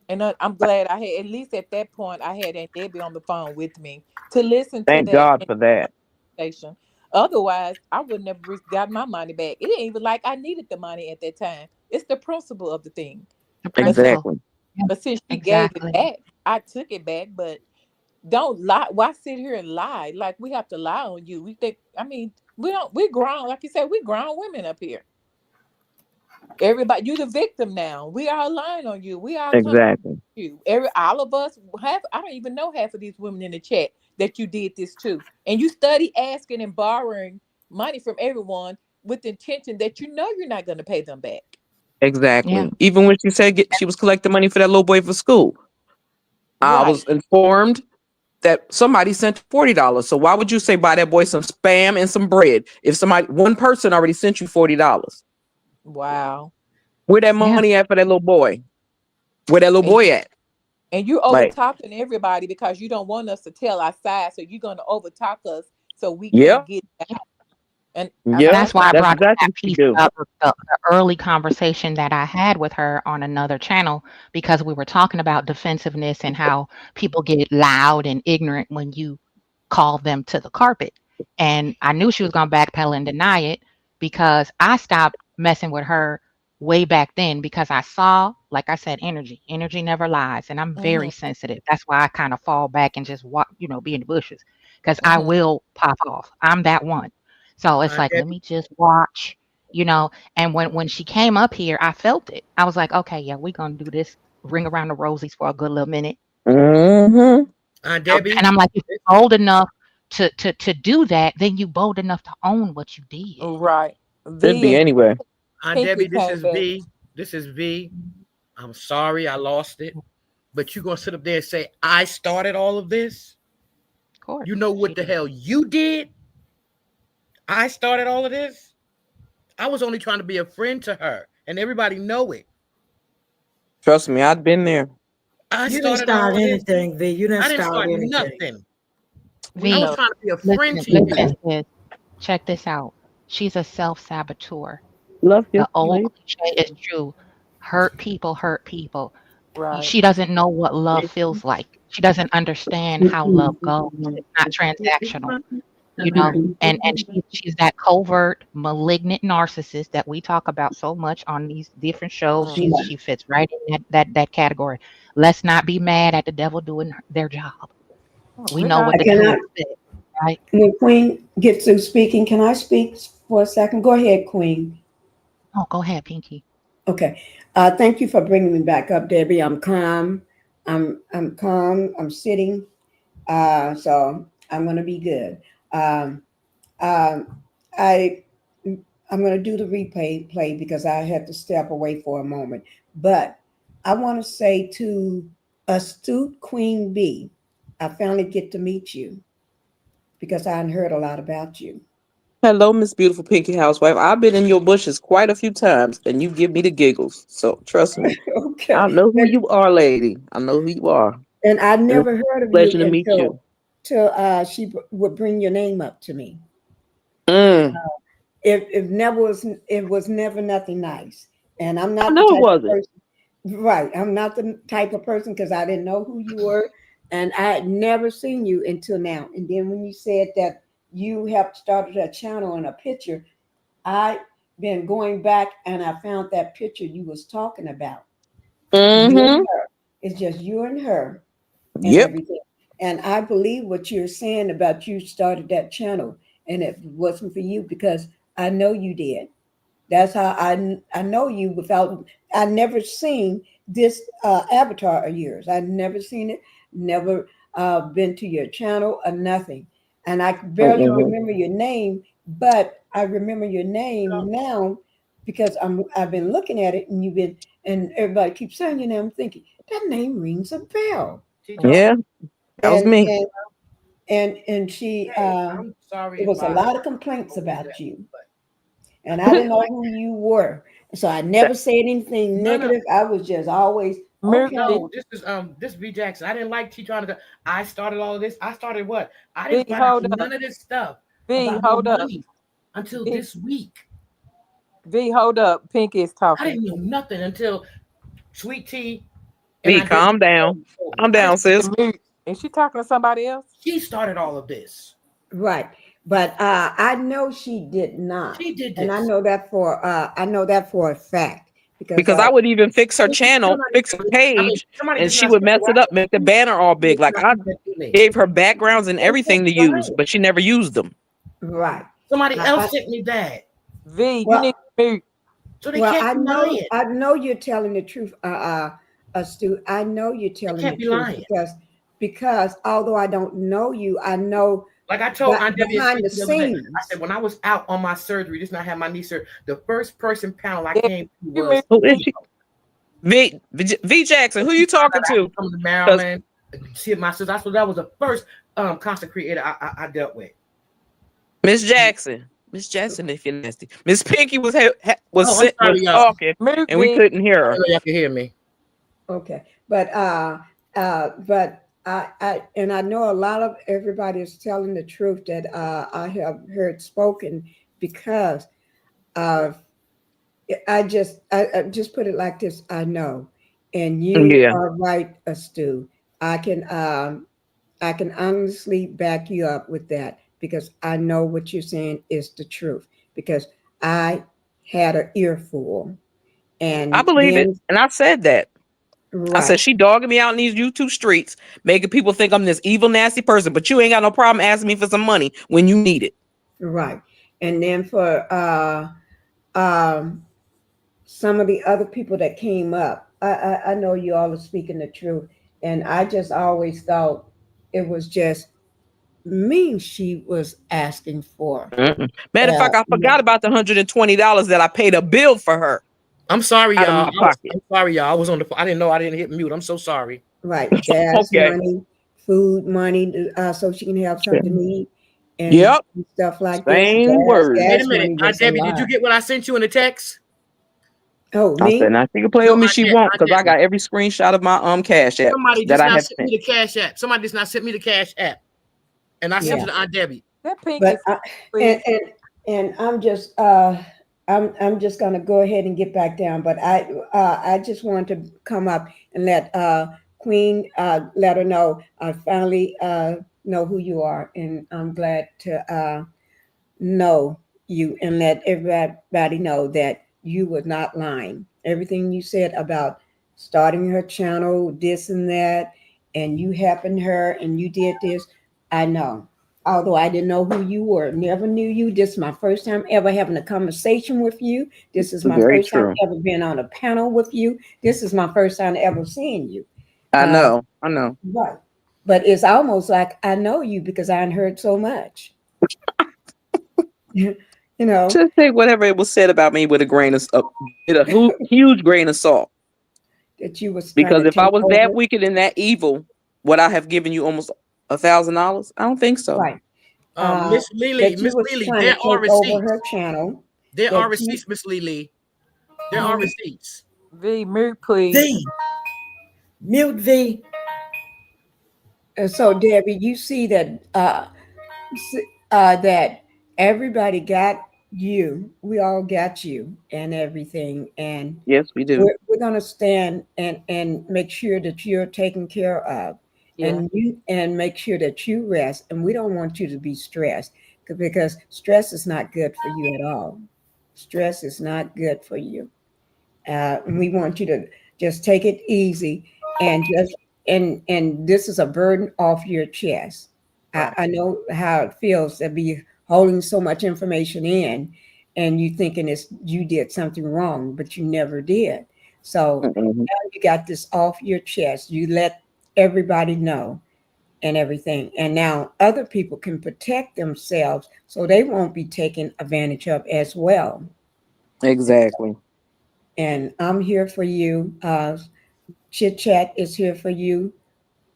And I'm glad I had, at least at that point, I had Aunt Debbie on the phone with me to listen to Thank that God for that. conversation. Otherwise, I would never got my money back. It ain't even like I needed the money at that time. It's the principle of the thing. The But since principle. Exactly, Yeah, but since she gave it exactly. back, I took it back. But don't lie. Why sit here and lie? Like we have to lie on you. We think. I mean, we don't. We grown. Like you said, we grown women up here. Everybody, you the victim now. We are lying on you. We are coming exactly, at you. All of us have. I don't even know half of these women in the chat that you did this to, and you study asking and borrowing money from everyone with the intention that you know you're not going to pay them back. Yeah. exactly. Even when she said she was collecting money for that little boy for school, I Right. was informed that somebody sent $40. So why would you say buy that boy some spam and some bread if somebody one person already sent you $40? Wow. Where that Yeah. money at for that little boy? Where that little And boy at? and you over Like, talking everybody because you don't want us to tell our side, so you're gonna over talk us so we yeah, can't get it out. And And yeah, that's why I that's brought up exactly that what you piece do. about the early conversation that I had with her on another channel because we were talking about defensiveness and how people get loud and ignorant when you call them to the carpet. And I knew she was going to backpedal and deny it because I stopped messing with her way back then because I saw, like I said, energy. Energy never lies. And I'm very hmm sensitive. That's why I kind of fall back and just walk, be in the bushes because I hmm will pop off. I'm that one. So it's like, let Debbie. me just watch, you know. And when she came up here, I felt it. I was like, okay, yeah, we're gonna do this ring around the rosies for a good little minute. Mm-hmm. And Debbie. I'm like, if you're bold enough to do that, then you bold enough to own what you did. Right. Should V be and anyway. Pinky Debbie, this came is back. V. This is V. I'm sorry I lost it. But you're gonna sit up there and say, I started all of this? Of course, You know she what the did. hell you did? I started all of this. I was only trying to be a friend to her, and everybody know it. Trust me, I've been there. I You didn't started all start of this. anything, V. You didn't I didn't start start anything. nothing. We I was V, know. trying to be a friend listen, to listen, you. sis. Check this out. She's a self-saboteur. Love you, The old babe. cliche is true. Hurt people hurt people. Right. She doesn't know what love feels like. She doesn't understand how love goes. It's not transactional. And she's that covert malignant narcissist that we talk about so much on these different shows. Mm. She fits right in that category. Let's not be mad at the devil doing their job. Oh, We we're know what not. the Can I, tools fit, right? when Queen gets through speaking, can I speak for a second? Go ahead, Queen. Oh, go ahead, Pinky. Okay. Thank you for bringing me back up, Debbie. I'm calm. I'm calm. I'm sitting. So I'm gonna be good. Um, um, I I'm gonna do the replay play because I had to step away for a moment. But I want to say to Astute Queen Bee, I finally get to meet you because I had heard a lot about you. Hello, Miss Beautiful Pinky Housewife. I've been in your bushes quite a few times, and you give me the giggles. So trust me, I Okay. know who you are, lady. I know who you are, And I and it's never heard of a you pleasure to meet until you. she would bring your name up to me. Mm, It was never nothing nice. And I'm I not the know it type of wasn't. person, right? I'm not the type of person because I didn't know who you were, and I had never seen you until now. And then when you said that you have started a channel and a picture, I been going back and I found that picture you was talking about. You and Mm-hmm. her. It's just you and her and Yep. everything. And I believe what you're saying about you started that channel, and it wasn't for you because I know you did. That's how I know you without. I never seen this avatar of yours. I never seen it. Never been to your channel or nothing. And I barely Mm-mm. remember your name, but I remember your name now because I've been looking at it, and you've been, and everybody keeps saying your name. I'm thinking that name rings a bell. T-Top. Yeah, that was And me. and she Hey, I'm sorry it if was a I lot of complaints told you that, about you, but and I didn't know who you were, so I never said anything no. negative. I was just always okay. No, this is this B Jackson. I didn't like T-Top. I started all of this. I started what? I V, didn't find out hold up. none of this stuff V, about no hold up. money until V, this week. V, hold up. Pinky is I talking. didn't know nothing until Sweet Tea and V, I did. calm down. Calm I down, didn't, sis. Is she talking to somebody else? she started all of this. Right, but I know she did not, She did and this. I know that for a fact because Because I would even fix her channel, fix her page, Somebody and just she not would speak mess it up, right. make the banner all Somebody big. just Like not I speak to me. gave her backgrounds and everything to use, Right. but she never used them. right. Somebody I, else sent me that. V, you well, need to mute. So they can't be lying. I know you're telling the truth, Stu. I know you're They telling the can't be truth lying. because although I don't know you, I know Like I told Aunt Debbie and behind Sweet the the other day, I scenes. said when I was out on my surgery, this not have my knee surgery. The first person panel I Yeah, came to you was Who is mute. she? V Jackson, who you talking I had to to? come to Because Maryland, see my sister. That was the first content creator I dealt with. Miss Jackson, Miss Jackson, if you're nasty. Miss Pinky was Oh, I'm sorry, was y'all. talking, Mute and we me. couldn't hear I her. don't know y'all can hear me. Okay, but I know a lot of everybody is telling the truth that I have heard spoken because uh, I just put it like this. I know, and you Yeah, are right, Stu. I can I can honestly back you up with that because I know what you're saying is the truth because I had an earful I and believe it, then and I said that. I right. said she dogging me out in these YouTube streets, making people think I'm this evil, nasty person. But you ain't got no problem asking me for some money when you need it. Right. And then for um, some of the other people that came up, I know you all are speaking the truth. And I just always thought it was just me she was asking for. Mm-mm. Matter of fact, I You know, forgot about the $120 that I paid a bill for her I'm sorry, out of y'all. my pocket. I'm sorry, y'all. I was on the. I didn't know I didn't hit mute. I'm so sorry. right. Gas Okay. money, food money, so she can have something to eat and Yep. stuff like this. Same word. Wait a Gas minute, money was a Debbie. Did you lot. get what I sent you in the text? Oh, I said, me? now she can play No, with me. She won't, because I Debbie. got every screenshot of my cash app Somebody that just I not have sent me sent. the cash app. Somebody just not sent me the cash app, and I sent Yeah. it to Aunt Debbie. That pinky But and please. and and I'm just gonna go ahead and get back down. But I just want to come up and let Queen let her know I finally know who you are, and I'm glad to know you and let everybody know that you were not lying. Everything you said about starting her channel, this and that, and you happened her and you did this, I know. Although I didn't know who you were, never knew you. This is my first time ever having a conversation with you. This is my Very first time true. ever being on a panel with you. This is my first time ever seeing you. I Uh, know. I know. right. But it's almost like I know you because I heard so much. you know, Just take whatever it was said about me with a grain of huge grain of salt. that you was trying Because to if I take was that over. wicked and that evil, would I have given you almost $1,000? I don't think so. Right. Uh, that you Miss was Lily, trying to there are take over receipts. her channel. There are That you, receipts, Miss Lily. There are receipts. V, mute please. V, mute V. so Debbie, you see that that everybody got you. We all got you and everything, and Yes, we do. we're gonna stand and make sure that you're taken care of, Yeah. and you and make sure that you rest. And we don't want you to be stressed because stress is not good for you at all. Stress is not good for you. And we want you to just take it easy and just and this is a burden off your chest. Right. I know how it feels to be holding so much information in and you thinking it's you did something wrong, but you never did. So Mm-mm. now you got this off your chest. You let everybody know and everything. And now other people can protect themselves so they won't be taken advantage of as well. Exactly. And I'm here for you. Chit Chat is here for you.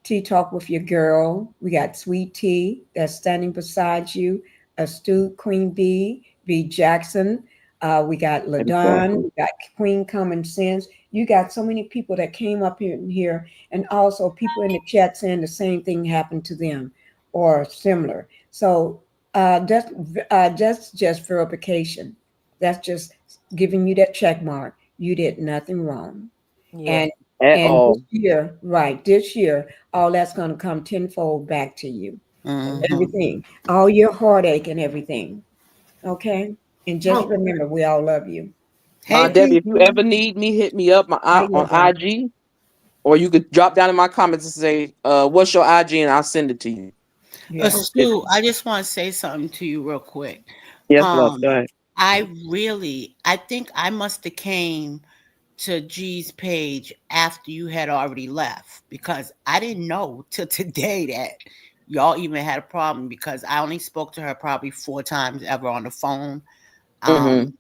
Tea Talk with your girl. We got Sweet Tea that's standing beside you. Astute Queen Bee, B Jackson. We got Ladon. Exactly. We got Queen Common Sense. You got so many people that came up in here, and also people in the chat saying the same thing happened to them or similar. So that's just verification. That's just giving you that check mark. You did nothing wrong. Yeah. And At and this all. year, right, this year, all that's going to come tenfold back to you. Mm-hmm. Everything, all your heartache and everything. Okay? And just Oh, remember, we all love you. hey Debbie, if you people. ever need me, hit me up Hey, on Ladon. IG, or you could drop down in my comments and say, what's your IG, and I'll send it to you. Yeah. If, Stu, I just want to say something to you real quick. yes, love. Go Um, ahead. I think I must have came to G's page after you had already left because I didn't know till today that y'all even had a problem because I only spoke to her probably 4 times ever on the phone. Mm-hmm. Um,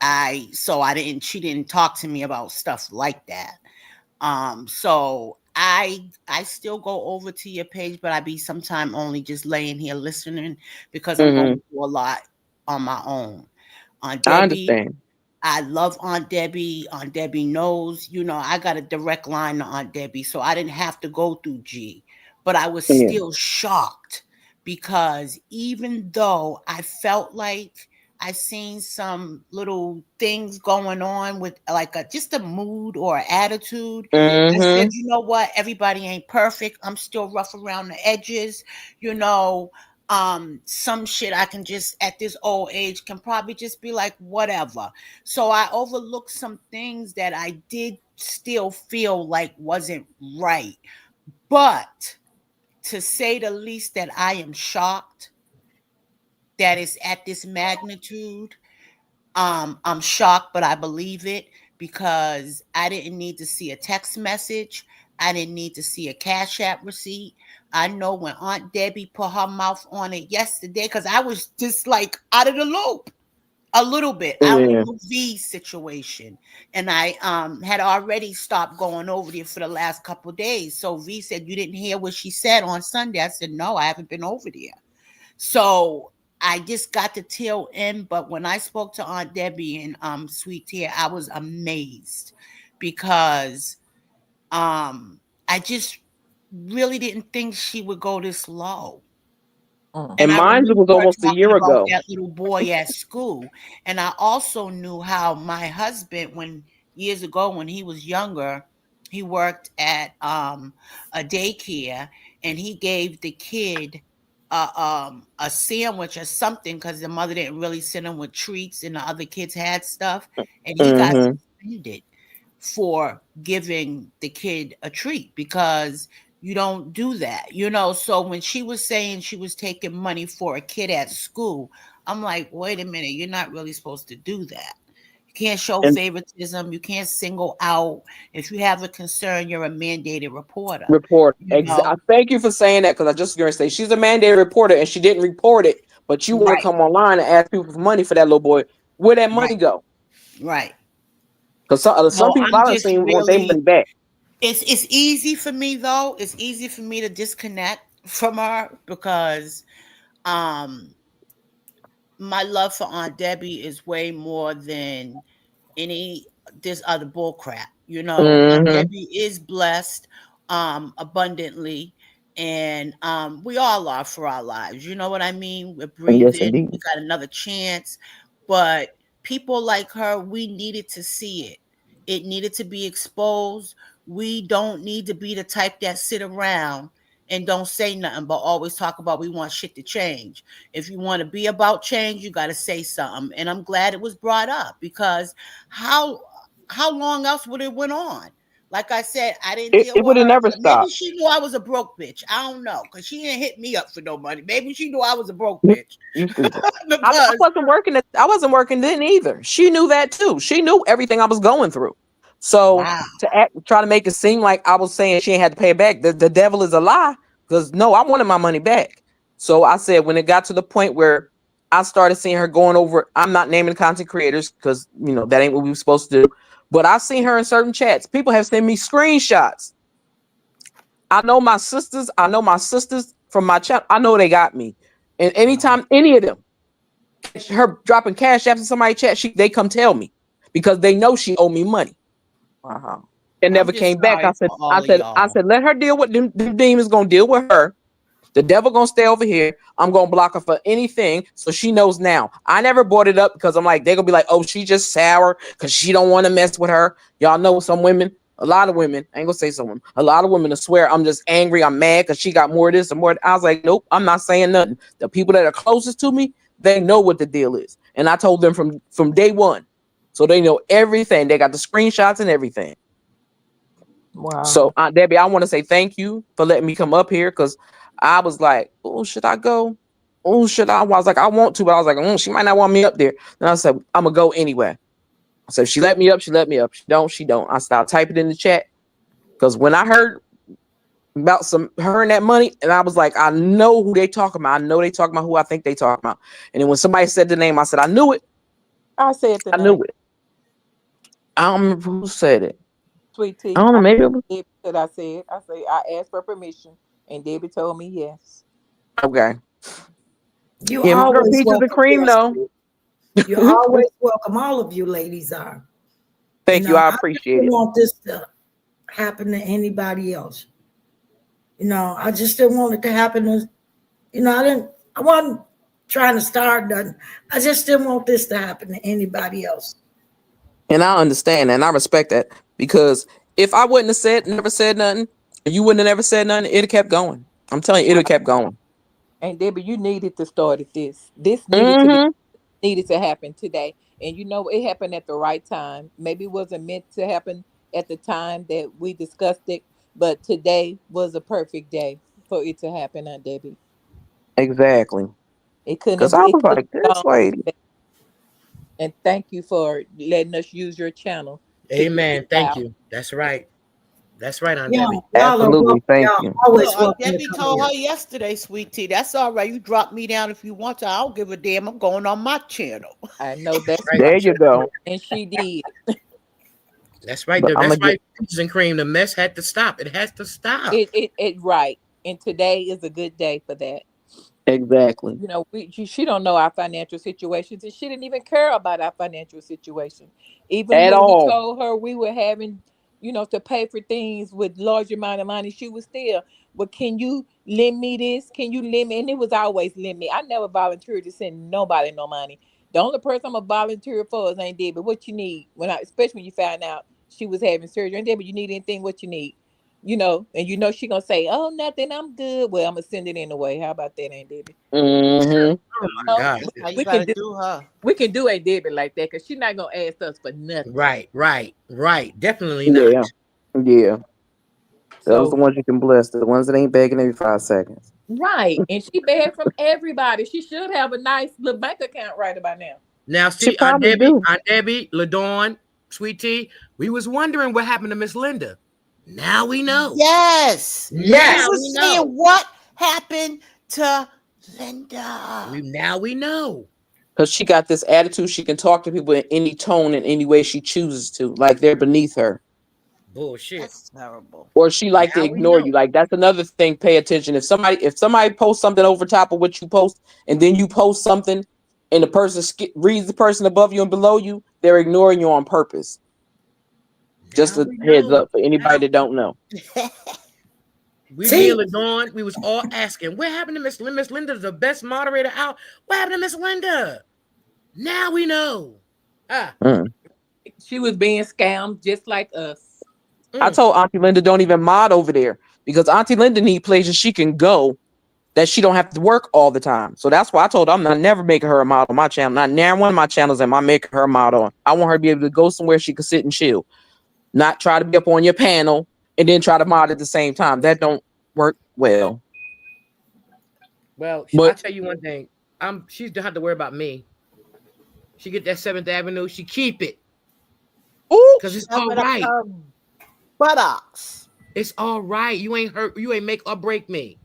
I didn't she didn't talk to me about stuff like that. So I still go over to your page, but I be sometime only just laying here listening because I'm Mm-hmm. going through a lot. on my own. Aunt I Debbie, understand. I love Aunt Debbie. Aunt Debbie knows, I got a direct line to Aunt Debbie, so I didn't have to go through G. But I was Yeah. still shocked because even though I felt like I seen some little things going on with like just a mood or attitude, I said, Mm-hmm. you know what? Everybody ain't perfect. I'm still rough around the edges, you know. Some shit I can just at this old age can probably just be like whatever. So I overlooked some things that I did still feel like wasn't right. But to say the least that I am shocked that it's at this magnitude. I'm shocked, but I believe it because I didn't need to see a text message. I didn't need to see a Cash App receipt. I know when Aunt Debbie put her mouth on it yesterday, because I was just like out of the loop a little bit. I only Yeah. knew V's situation, and I had already stopped going over there for the last couple of days. So V said, "You didn't hear what she said on Sunday?" I said, "No, I haven't been over there." So I just got the tail end. But when I spoke to Aunt Debbie and Sweet Tea, I was amazed because I just really didn't think she would go this low. Mm. And And I mine remember was her almost a talking year about ago. that little boy at school. And I also knew how my husband, when years ago when he was younger, he worked at a daycare, and he gave the kid a sandwich or something because the mother didn't really send him with treats and the other kids had stuff, and he got Mm-hmm. suspended for giving the kid a treat because you don't do that, So when she was saying she was taking money for a kid at school, I'm like, wait a minute, you're not really supposed to do that. You can't show And favoritism. You can't single out. If you have a concern, you're a mandated reporter, report. you know? I thank you for saying that because I just going to say she's a mandated reporter and she didn't report it, but you want to Right, come online and ask people for money for that little boy. Where that money right, go? right. Because some So people I'm I done just seen want their really, money back. it's easy for me though. It's easy for me to disconnect from her because um my love for Aunt Debbie is way more than any this other bull crap. Aunt Mm-hmm. Debbie is blessed abundantly, and we all are for our lives. You know what I mean? We're Yes, breathing, indeed. we got another chance. But people like her, we needed to see it. It needed to be exposed. We don't need to be the type that sit around and don't say nothing but always talk about we want shit to change. If you want to be about change, you got to say something. And I'm glad it was brought up because how how long else would it went on? Like I said, I didn't deal It with would have her. never Maybe stopped. she knew I was a broke bitch. I don't know, because she didn't hit me up for no money. Maybe she knew I was a broke bitch. You stupid. I Because wasn't working. I wasn't working then either. She knew that too. She knew everything I was going through. So wow. try to make it seem like I was saying she ain't had to pay it back. The devil is a lie. Because no, I wanted my money back. So I said when it got to the point where I started seeing her going over, I'm not naming content creators because that ain't what we were supposed to do. But I've seen her in certain chats. People have sent me screenshots. I know my sisters. I know my sisters from my chat. I know they got me. And anytime any of them her dropping cash after somebody chat, they come tell me because they know she owe me money Wow. and I'm never just came back. sorry for all of I y'all. said, let her deal with them demons. Gonna deal with her. The devil gonna stay over here. I'm gonna block her for anything, so she knows now. I never brought it up because I'm like they're gonna be like, oh, she just sour because she don't want to mess with her. Y'all know some women. A lot of women, I ain't gonna say some women. A lot of women will swear I'm just angry. I'm mad because she got more of this and more. I was like, nope, I'm not saying nothing. The people that are closest to me, they know what the deal is, and I told them from day one, so they know everything. They got the screenshots and everything. So, Wow. Aunt Debbie, I want to say thank you for letting me come up here because I was like, oh, should I go? Oh, should I? I was like, I want to, but I was like, she might not want me up there. And I said, I'm gonna go anyway. So if she let me up, she let me up. She don't, she don't. I started typing in the chat because when I heard about her and that money, and I was like, I know who they talking about. I know they talking about who I think they talking about. And then when somebody said the name, I said, I knew it. I said the I name. knew it. I don't remember who said it. Sweet I tea. don't know. Maybe it was Debbie said I said. I asked for permission, and Debbie told me yes. okay. You Yeah, my girl always Peaches and welcome Cream here, though. Sweet. You're always welcome. All of you ladies are. Thank you. I I just appreciate didn't it. want this to happen to anybody else. I just didn't want it to happen to, I wasn't trying to start nothing. I just didn't want this to happen to anybody else. And I understand that and I respect that, because if I wouldn't have never said nothing, you wouldn't have never said nothing, it'd have kept going. I'm telling you, it'd have kept going. And Debbie, you needed to start this. This Mm-hmm. needed to happen today. And it happened at the right time. Maybe it wasn't meant to happen at the time that we discussed it, but today was a perfect day for it to happen, Aunt Debbie. Exactly. It couldn't Because have I it was could like, have this gone. lady. And thank you for letting us use your channel to get Amen. it Thank out. you. That's right. That's right, Aunt Yeah, Debbie. y'all are Absolutely. welcome. Thank Y'all you. always Look, welcome to Debbie come told here. her yesterday, sweet tea, that's all right. You drop me down if you want to. I don't give a damn. I'm going on my channel. I know that's Right. right. There you go. And she did. That's right. But I'm That's gonna get right. Peaches and Cream. The mess had to stop. It has to stop. It right. And today is a good day for that. exactly She don't know our financial situations, and she didn't even care about our financial situation. Even at when we all. told her we were having, to pay for things with large amount of money, she was still, well, can you lend me this? Can you lend me? And it was always lend me. I never volunteered to send nobody no money. The only person I'm a volunteer for is Aunt Debbie. What you need especially when you found out she was having surgery. Aunt Debbie, you need anything? What you need? And she gonna say, "Oh, nothing. I'm good." Well, I'm gonna send it anyway. How about that, Aunt Debbie? Mm-hmm. Oh my God. That's how you We got can to do do her. we can do a Debbie like that because she's not gonna ask us for nothing. Right. Definitely not. Yeah. Yeah. Those are So the ones you can bless. The ones that ain't begging every 5 seconds. right, and she beg from everybody. She should have a nice little bank account right about now. Now, She see, probably do. Aunt Debbie, LaDawn, Sweet Tea, we was wondering what happened to Miss Linda. Now we know. Yes. We Now were we saying know. what happened to Linda. Now we know. Because she got this attitude. She can talk to people in any tone in any way she chooses to. Like they're beneath her. Bullshit. That's terrible. Or she like to Now we ignore know. you. Like that's another thing. Pay attention. If somebody posts something over top of what you post, and then you post something, and the person reads the person above you and below you, they're ignoring you on purpose. Just Now a we heads know. up for anybody that don't know. Me and See, LaDawn, we was all asking, what happened to Miss Linda? Miss Linda's the best moderator out. What happened to Miss Linda? Now we know. Ah. Mm. She was being scammed just like us. I told Auntie Linda don't even mod over there because Auntie Linda need places she can go that she don't have to work all the time. So that's why I told her I'm not never making her a mod on my channel. Not near one of my channels am I making her a mod on. I want her to be able to go somewhere she can sit and chill, not try to be up on your panel and then try to mod at the same time. That don't work well. Well, I'll But tell you one thing. She don't have to worry about me. She get that 7th Avenue, she keep it. ooh, Because it's Shove all it up right. her buttocks. It's all right. You ain't hurt. You ain't make or break me.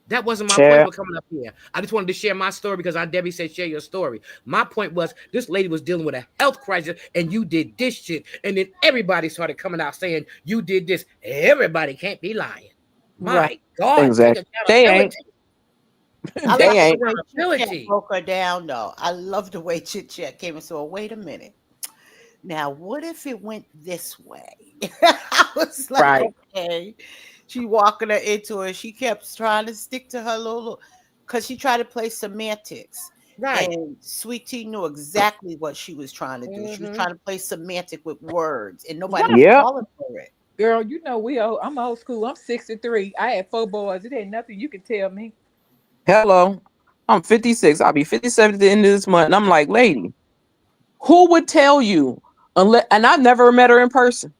That wasn't my point chat. for coming up here. I just wanted to share my story because Aunt Debbie said share your story. My point was this lady was dealing with a health crisis and you did this shit. And then everybody started coming out saying you did this. Everybody can't be lying. My Right. God, take Exactly. They ain't. accountability. I They love Take the ain't. way Chit Chat accountability. broke her down, though. I love the way Chit Chat came and said, well, wait a minute. Now, what if it went this way? I was like, Right. okay. She walking her into it. She kept trying to stick to her little, because she tried to play semantics. Right. And Sweet Tea knew exactly what she was trying to do. She was trying to play semantic with words, and nobody was Yep. falling for it. Girl, I'm old school. I'm 63. I had 4 boys. It ain't nothing you can tell me. Hello. I'm 56. I'll be 57 at the end of this month. And I'm like, lady, who would tell you unless and I've never met her in person?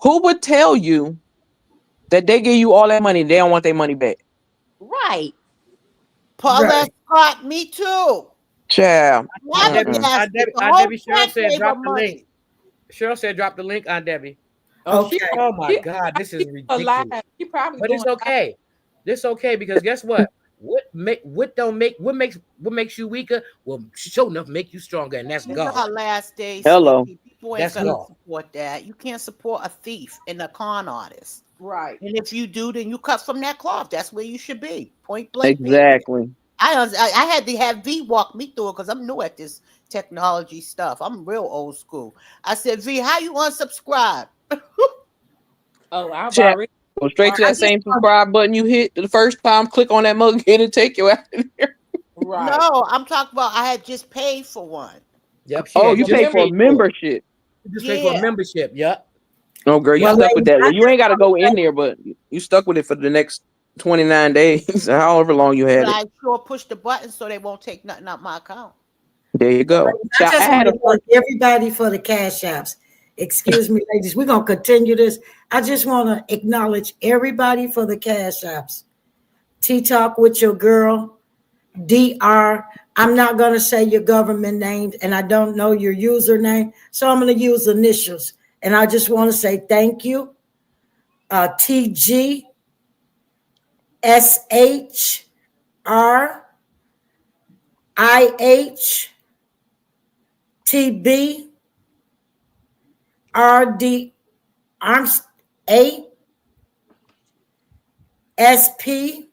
Who would tell you that they give you all that money and they don't want their money back? Right. Paulette right. Scott, me too. Child. Aunt Debbie, Mm-mm. Flabbergasted. The whole Cheryl chat said gave her drop the link. money. Cheryl said drop the link, Aunt Debbie. Oh, Okay. Oh my she, God, this is she alive. ridiculous. She probably But going it's okay. This okay because guess what? What makes you weaker will sure enough make you stronger, and that's These are God. her last days, Hello. sweetie. People ain't That's gonna God. support that. You can't support a thief and a con artist. right. And if you do, then you cut from that cloth. That's where you should be. Point blank, period. Exactly. I had to have V walk me through it because I'm new at this technology stuff. I'm real old school. I said, V, how you unsubscribe? Oh, I've Chat. already Go straight to I that just same subscribe button you hit the first time. Click on that mug and it'll take you out of there. right. no, I'm talking about I had just paid for one. Yep, she Oh, had you For just pay for a paid membership. for it. membership. You just paid for a Yeah. membership. Yep. Oh, girl, you Well, Yep. stuck with ladies, that. I Well, you just ain't got to want go to in say, there, but you stuck with it for the next 29 days, however long you But had it. I sure push the button so they won't take nothing out my account. There you go. ladies, I Child, I just want had a to friend. thank everybody for the cash apps. Excuse me, ladies. We're gonna continue this. I just want to acknowledge everybody for the cash apps. T Talk with your girl, DR. I'm not gonna say your government name, and I don't know your username, so I'm gonna use initials. And I just want to say thank you, TG Arms A SP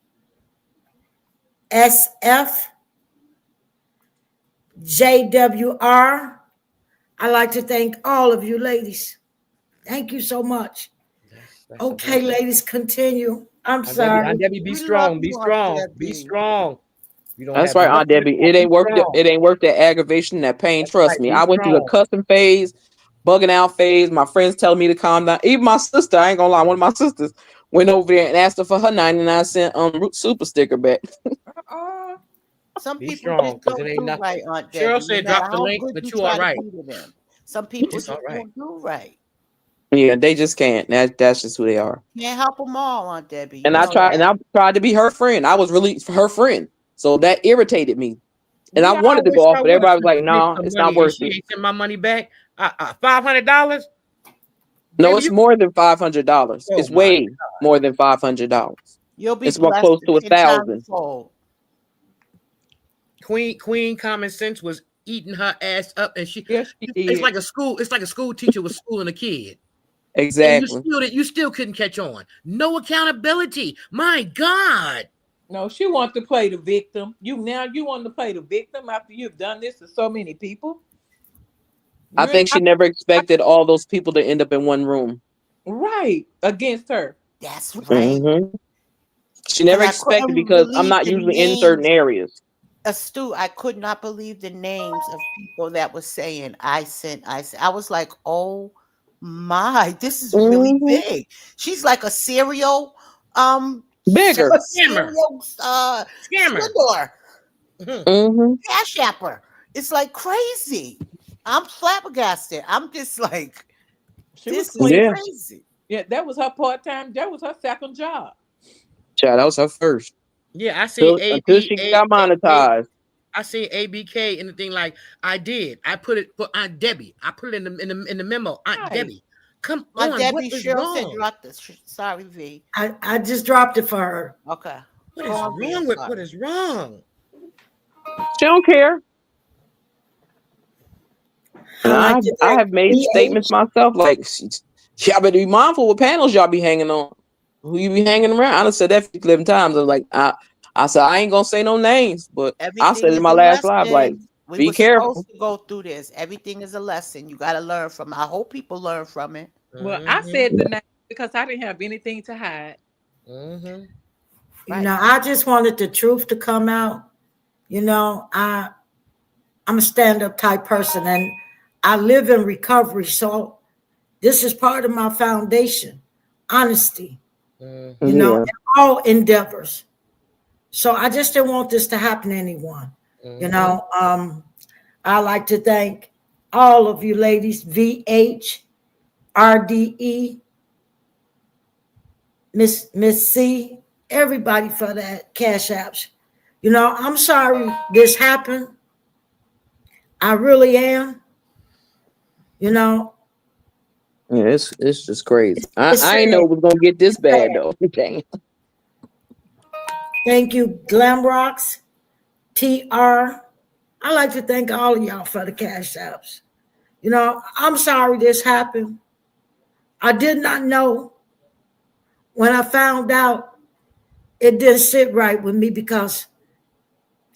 JWR. I'd like to thank all of you ladies. Thank you so much. That's a Okay, blessing. ladies, continue. I'm Aunt sorry. Debbie, be We love strong. Be you, Aunt strong. Be Debbie. strong. You don't That's have right, nothing Aunt to Debbie. do. It Be ain't worth the, strong. it ain't worth the aggravation, that pain. That's Trust right. me. Be I went through the strong. cussing phase, bugging out phase. My friends telling me to calm down. Even my sister, I ain't gonna lie, one of my sisters went over there and asked her for her 99-cent root super sticker back. Uh-uh. Some Be people strong, just because it don't ain't do nothing. right, Aunt Cheryl Debbie, no said matter drop the how link, good but you you all try to right. be to them. Some people It's all just right. won't do right. Yeah, they just can't. That's just who they are. Can't help them all, Aunt Debbie. You And know I that. tried to be her friend. I was really her friend. So that irritated me. And I We wanted to always go off, tell but what a everybody was sister like, get "Nah, some it's not money and worth she it." ain't send my money back. $500, No, baby. it's You. more than $500. Oh It's my. way more than $500. You'll be It's about blessed close to 10 times 1,000. fold. Queen Common Sense was eating her ass up, and Yes, she it's did. like a school. It's like a school teacher was schooling a kid, and Exactly. you still couldn't catch on. No accountability. My God. No, she wants to play the victim. You want to play the victim after you've done this to so many people. I You're think she not never expected all those people to end up in one room. right against her. That's right. Hmm. She Because never I expected, couldn't because I'm believe not the usually in certain names. areas. Astute, I could not believe the names of people that was saying, I sent. I was like, oh my, this is really Hmm. big. She's like a serial, Bigger. A scammer. serial, Scammer. swindler, Mhm. Hmm. cash apper. It's like crazy. I'm flabbergasted. I'm just like, She was this is clean. Yeah. crazy. Yeah, that was her part-time. That was her second job. Child, that was her first. Yeah, I seen Until she got A. monetized. I seen ABK and the thing like I did. I put it for Aunt Debbie. I put it in the memo. Aunt Right. Debbie, come My on. What Debbie is Cheryl said, wrong? drop this. Sorry, V. I just dropped it for her. Okay. What Go is on, V. I'm wrong with what sorry. is wrong? She don't care. And I like to I thank have made statements BH. myself like, y'all better be mindful what panels y'all be hanging on. Who you be hanging around? I done said that 11 times. I was like, I said I ain't gonna say no names, but I said Everything in is my a last live, like, lesson. We be were supposed careful. to go through this. Everything is a lesson. You got to learn from it. I hope people learn from it. Well, I Mm-hmm. said the name because I didn't have anything to hide. Mm-hmm. You Right. know, I just wanted the truth to come out. You know, I'm a stand-up type person and I live in recovery. So this is part of my foundation, honesty, you Mm-hmm. know, Yeah. in all endeavors. So I just didn't want this to happen to anyone. You Mm-hmm. know, I like to thank all of you ladies, VH, RDE, Miss C, everybody for that cash apps. You know, I'm sorry this happened. I really am. You know, Yeah, it's just crazy. it's I sad. ain't know it was gonna get this It's sad. bad though. Dang. Thank you, Glamrocks, TR. I like to thank all of y'all for the cash apps. You know, I'm sorry this happened. I did not know when I found out it didn't sit right with me because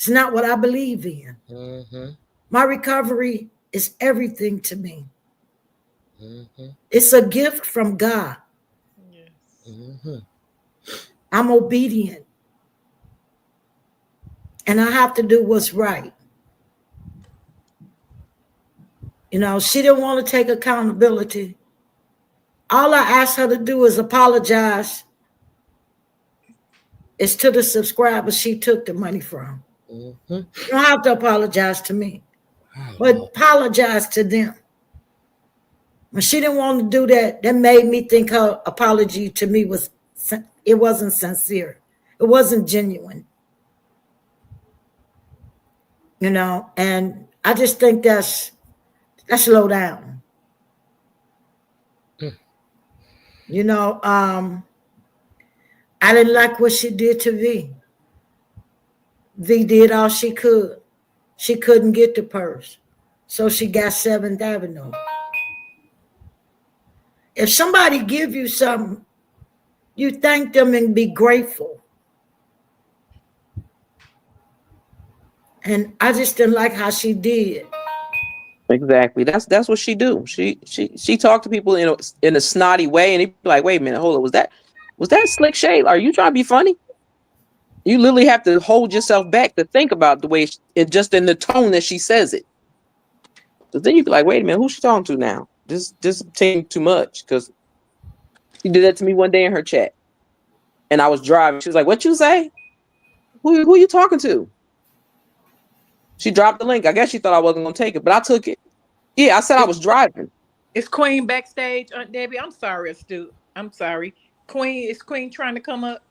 It's not what I believe in. Mm-hmm. My recovery is everything to me. Mm-hmm. It's a gift from God. Yes. Mm-hmm. I'm obedient. And I have to do what's right. You know, she didn't want to take accountability. All I asked her to do is apologize. It's to the subscribers she took the money from. Mm-hmm. You don't have to apologize to me, Oh, but Lord. apologize to them. When she didn't want to do that, that made me think her apology to me it wasn't sincere. It wasn't genuine. You know, and I just think that's low down. Mm. You know, I didn't like what she did to V. V did all she could. She couldn't get the purse. So she got 7th Avenue. If somebody give you something, you thank them and be grateful. And I just didn't like how she did. Exactly. That's what she do. She talked to people in a snotty way, and they be like, "Wait a minute, hold on. Was that slick shade? Are you trying to be funny?" You literally have to hold yourself back to think about the way just in the tone that she says it. Because then you be like, "Wait a minute, who's she talking to now? This seemed too much." Because she did that to me one day in her chat, and I was driving. She was like, "What you say? Who you talking to?" She dropped the link. I guess she thought I wasn't gonna take it, but I took it. Yeah, I said I was driving. Is Queen backstage, Aunt Debbie? I'm sorry, Astute. I'm sorry. Queen, is Queen trying to come up?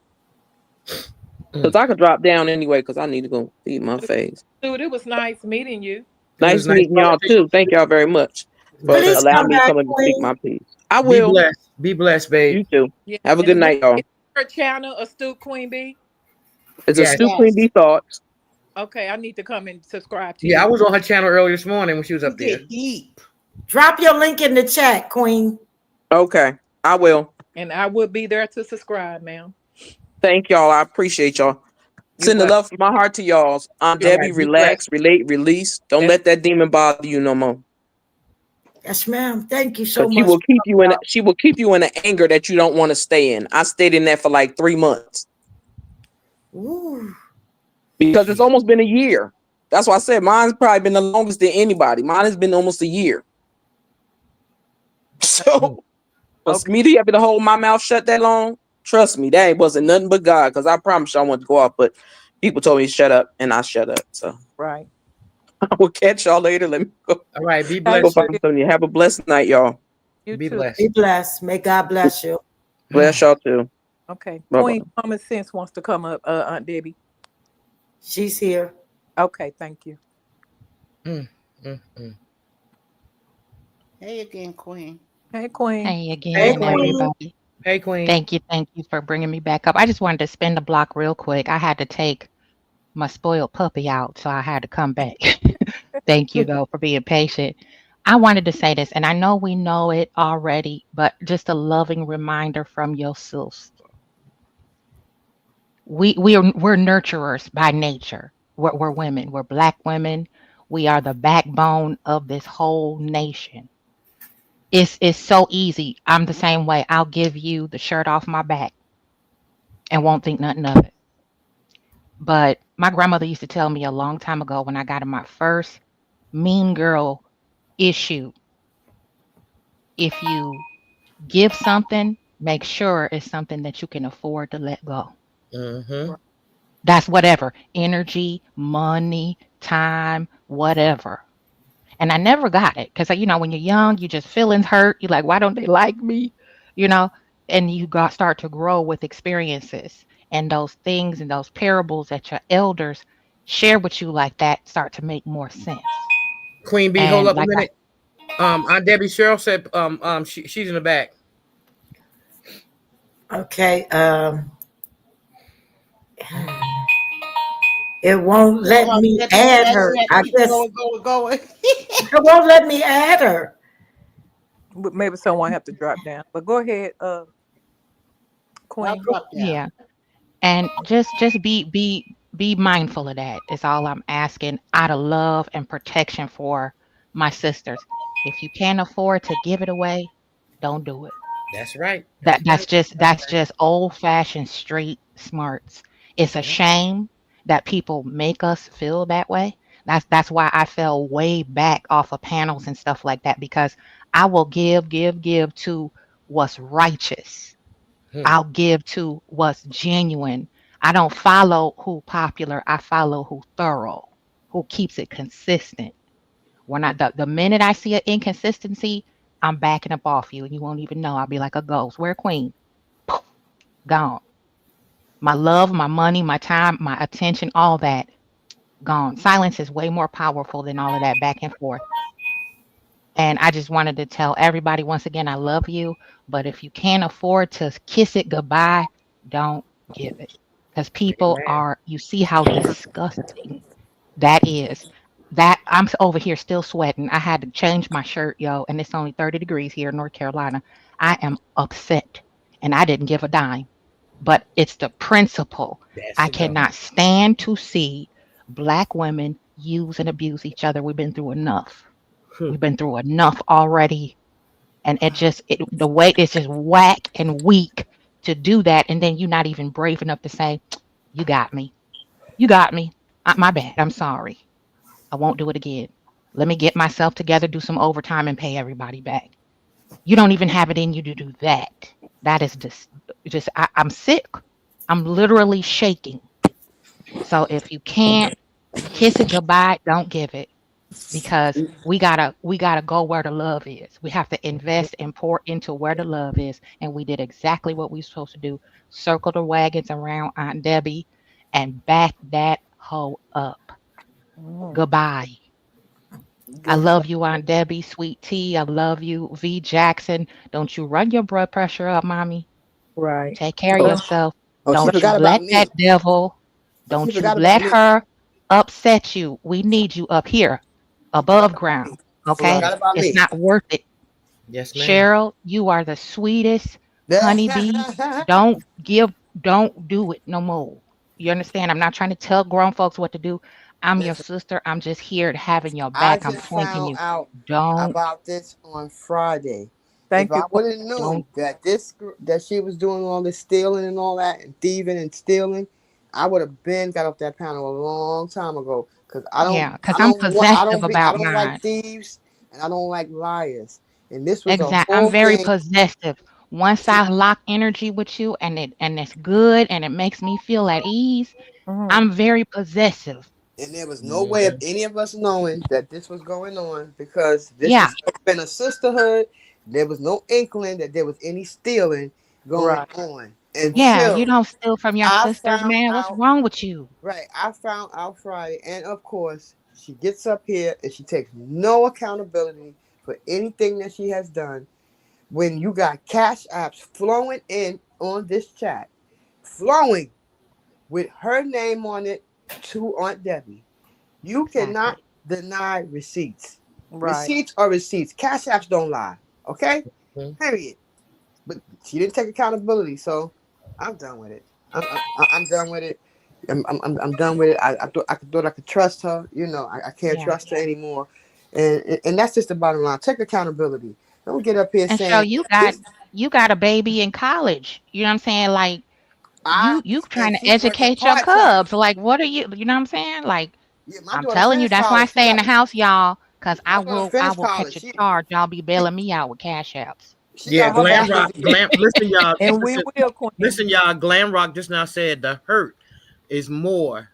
Because I could drop down anyway because I need to go feed my face. Dude, it was nice meeting you. It was Nice nice meeting talking y'all to too. Thank y'all very much for Please allowing come me to back, come and speak Queen. my piece. I you. Be will. blessed. Be blessed, babe. You too. Yeah. Have a And good night, y'all. her channel, Astute Queen Bee. It's Yes. Astute Queen Bee Yes. Thoughts. Okay, I need to come and subscribe to Yeah, I you. was on her channel earlier this morning when she was You up there. get deep. Drop your link in the chat, Queen. Okay, I will. And I will be there to subscribe, ma'am. Thank y'all. I appreciate y'all. You're Send the welcome. love from my heart to y'all. Aunt All Debbie, right. Be blessed. relax, relate, release. Don't That's let that demon bother you no more. Yes, ma'am. Thank you so Because she much. will keep you in. She will keep you in an anger that you don't want to stay in. I stayed in that for like 3 months Ooh. because it's almost been a year. That's why I said mine's probably been the longest than anybody. Mine has been almost a year. Mm. So for okay. me to be able to hold my mouth shut that long, trust me, that wasn't nothing but God. Because I promise you I wanted to go off, but people told me to shut up, and I shut up. So Right. I will catch y'all later. Let me go, All right. Be Thank go blessed, find sis. you. something. Have a blessed night, y'all. You Be too. Be blessed. blessed. May God bless you. Bless y'all too. Okay. Bye bye. Queen Common Sense wants to come up, Aunt Debbie. She's here. Okay, thank you. Mm, mm, mm. Hey again, Queen. Hey, Queen. Hey Hey, again, Queen. everybody. Hey, Queen. Thank you for bringing me back up. I just wanted to spin the block real quick. I had to take my spoiled puppy out, so I had to come back. Thank you, though, for being patient. I wanted to say this, and I know we know it already, but just a loving reminder from your sister. We're nurturers by nature. We're women. We're Black women. We are the backbone of this whole nation. It's so easy. I'm the same way. I'll give you the shirt off my back and won't think nothing of it. But my grandmother used to tell me a long time ago when I got in my first mean girl issue, if you give something, make sure it's something that you can afford to let go. Mm-hmm. That's whatever energy, money, time, whatever. And I never got it because, when you're young, you just feelings hurt. You're like, why don't they like me? You know, and you got start to grow with experiences and those things and those parables that your elders share with you like that start to make more sense. Queen Bee, hold And up a like I minute. Aunt Debbie Cheryl said, she's in the back. Okay. It won't let me add her. That I keep guess going. it won't let me add her. But maybe someone have to drop down. But go ahead, I'll Queen. drop down. yeah, and just be be mindful of that. Is all I'm asking out of love and protection for my sisters. If you can't afford to give it away, don't do it. That's right. That That's that's right. just that's just old fashioned street smarts. It's a Yeah. shame that people make us feel that way. That's why I fell way back off of panels and stuff like that, because I will give to what's righteous. Hmm. I'll give to what's genuine. I don't follow who popular. I follow who thorough, who keeps it consistent. When the minute I see an inconsistency, I'm backing up off you, and you won't even know. I'll be like a ghost. Where queen? Poof, gone. My love, my money, my time, my attention, all that gone. Silence is way more powerful than all of that back and forth. And I just wanted to tell everybody once again, I love you. But if you can't afford to kiss it goodbye, don't give it. Because people Amen. are, you see how disgusting that is. That I'm over here still sweating. I had to change my shirt, yo, and it's only 30 degrees here in North Carolina. I am upset and I didn't give a dime. But it's the principle. That's I enough. cannot stand to see Black women use and abuse each other. We've been through enough. Hmm. We've been through enough already. And the way it's just whack and weak to do that. And then you're not even brave enough to say, you got me. You got me. My bad. I'm sorry. I won't do it again. Let me get myself together, do some overtime, and pay everybody back. You don't even have it in you to do that. That is just I'm sick. I'm literally shaking. So if you can't kiss it goodbye, don't give it, because we gotta go where the love is. We have to invest and pour into where the love is. And we did exactly what we were supposed to do. Circle the wagons around Aunt Debbie and back that hoe up. Mm. Goodbye. I Good. love you, Aunt Debbie, sweet tea. I love you, V Jackson. Don't you run your blood pressure up, mommy. Right. Take care of Oh, yourself. oh, she Don't you forgot about let that me. devil, Oh, she don't you forgot about let me. her upset you. We need you up here, Forgot above about me. ground. Okay? Forgot about It's me. not worth it. Yes, ma'am. Cheryl, you are the sweetest honeybee. Don't give, don't do it no more. You understand? I'm not trying to tell grown folks what to do. I'm your Listen, sister. I'm just here having your I back. I'm just pointing found you. out Don't, about this on Friday. If Thank I you. would have don't. known that that she was doing all this stealing and all that and thieving and stealing, I would have been got off that panel a long time ago. Cause Yeah, because I'm possessive I about don't like mine. thieves and I don't like liars. And this was a Exact. I'm whole very thing. possessive. Once I lock energy with you and it's good and it makes me feel at ease, Mhm. I'm very possessive. And there was no way of Mhm. any of us knowing that this was going on because this Yeah, was been a sisterhood. There was no inkling that there was any stealing going Right. on yeah. You until don't steal from your I sisters, found man. What's out. wrong with you? Right, I found out Friday, and of course, she gets up here and she takes no accountability for anything that she has done. When you got cash apps flowing in on this chat, flowing with her name on it to Aunt Debbie. You cannot Exactly. deny receipts. Right. Receipts are receipts. Cash apps don't lie. Okay? Mhm. Period. But she didn't take accountability, so I'm done with it. I'm done with it. I'm done with it. I thought I could trust her. You know, I can't Yeah. trust her anymore. And that's just the bottom line. Take accountability. Don't get up here And so saying this. you got a baby in college. You know what I'm saying? Like you And trying to she's working educate your part time. cubs. Like what are you know what I'm saying? Like Yeah, my I'm daughter telling you, finished that's why I college. stay in the house, y'all, because I My daughter will I finished will catch college. a She charge. Y'all be she, bailing me out with cash apps. she Yeah, got her Glam bachelor's Rock, degree. Glam. Listen, y'all. And we Listen, will, Queen. listen, y'all. Glam Rock just now said the hurt is more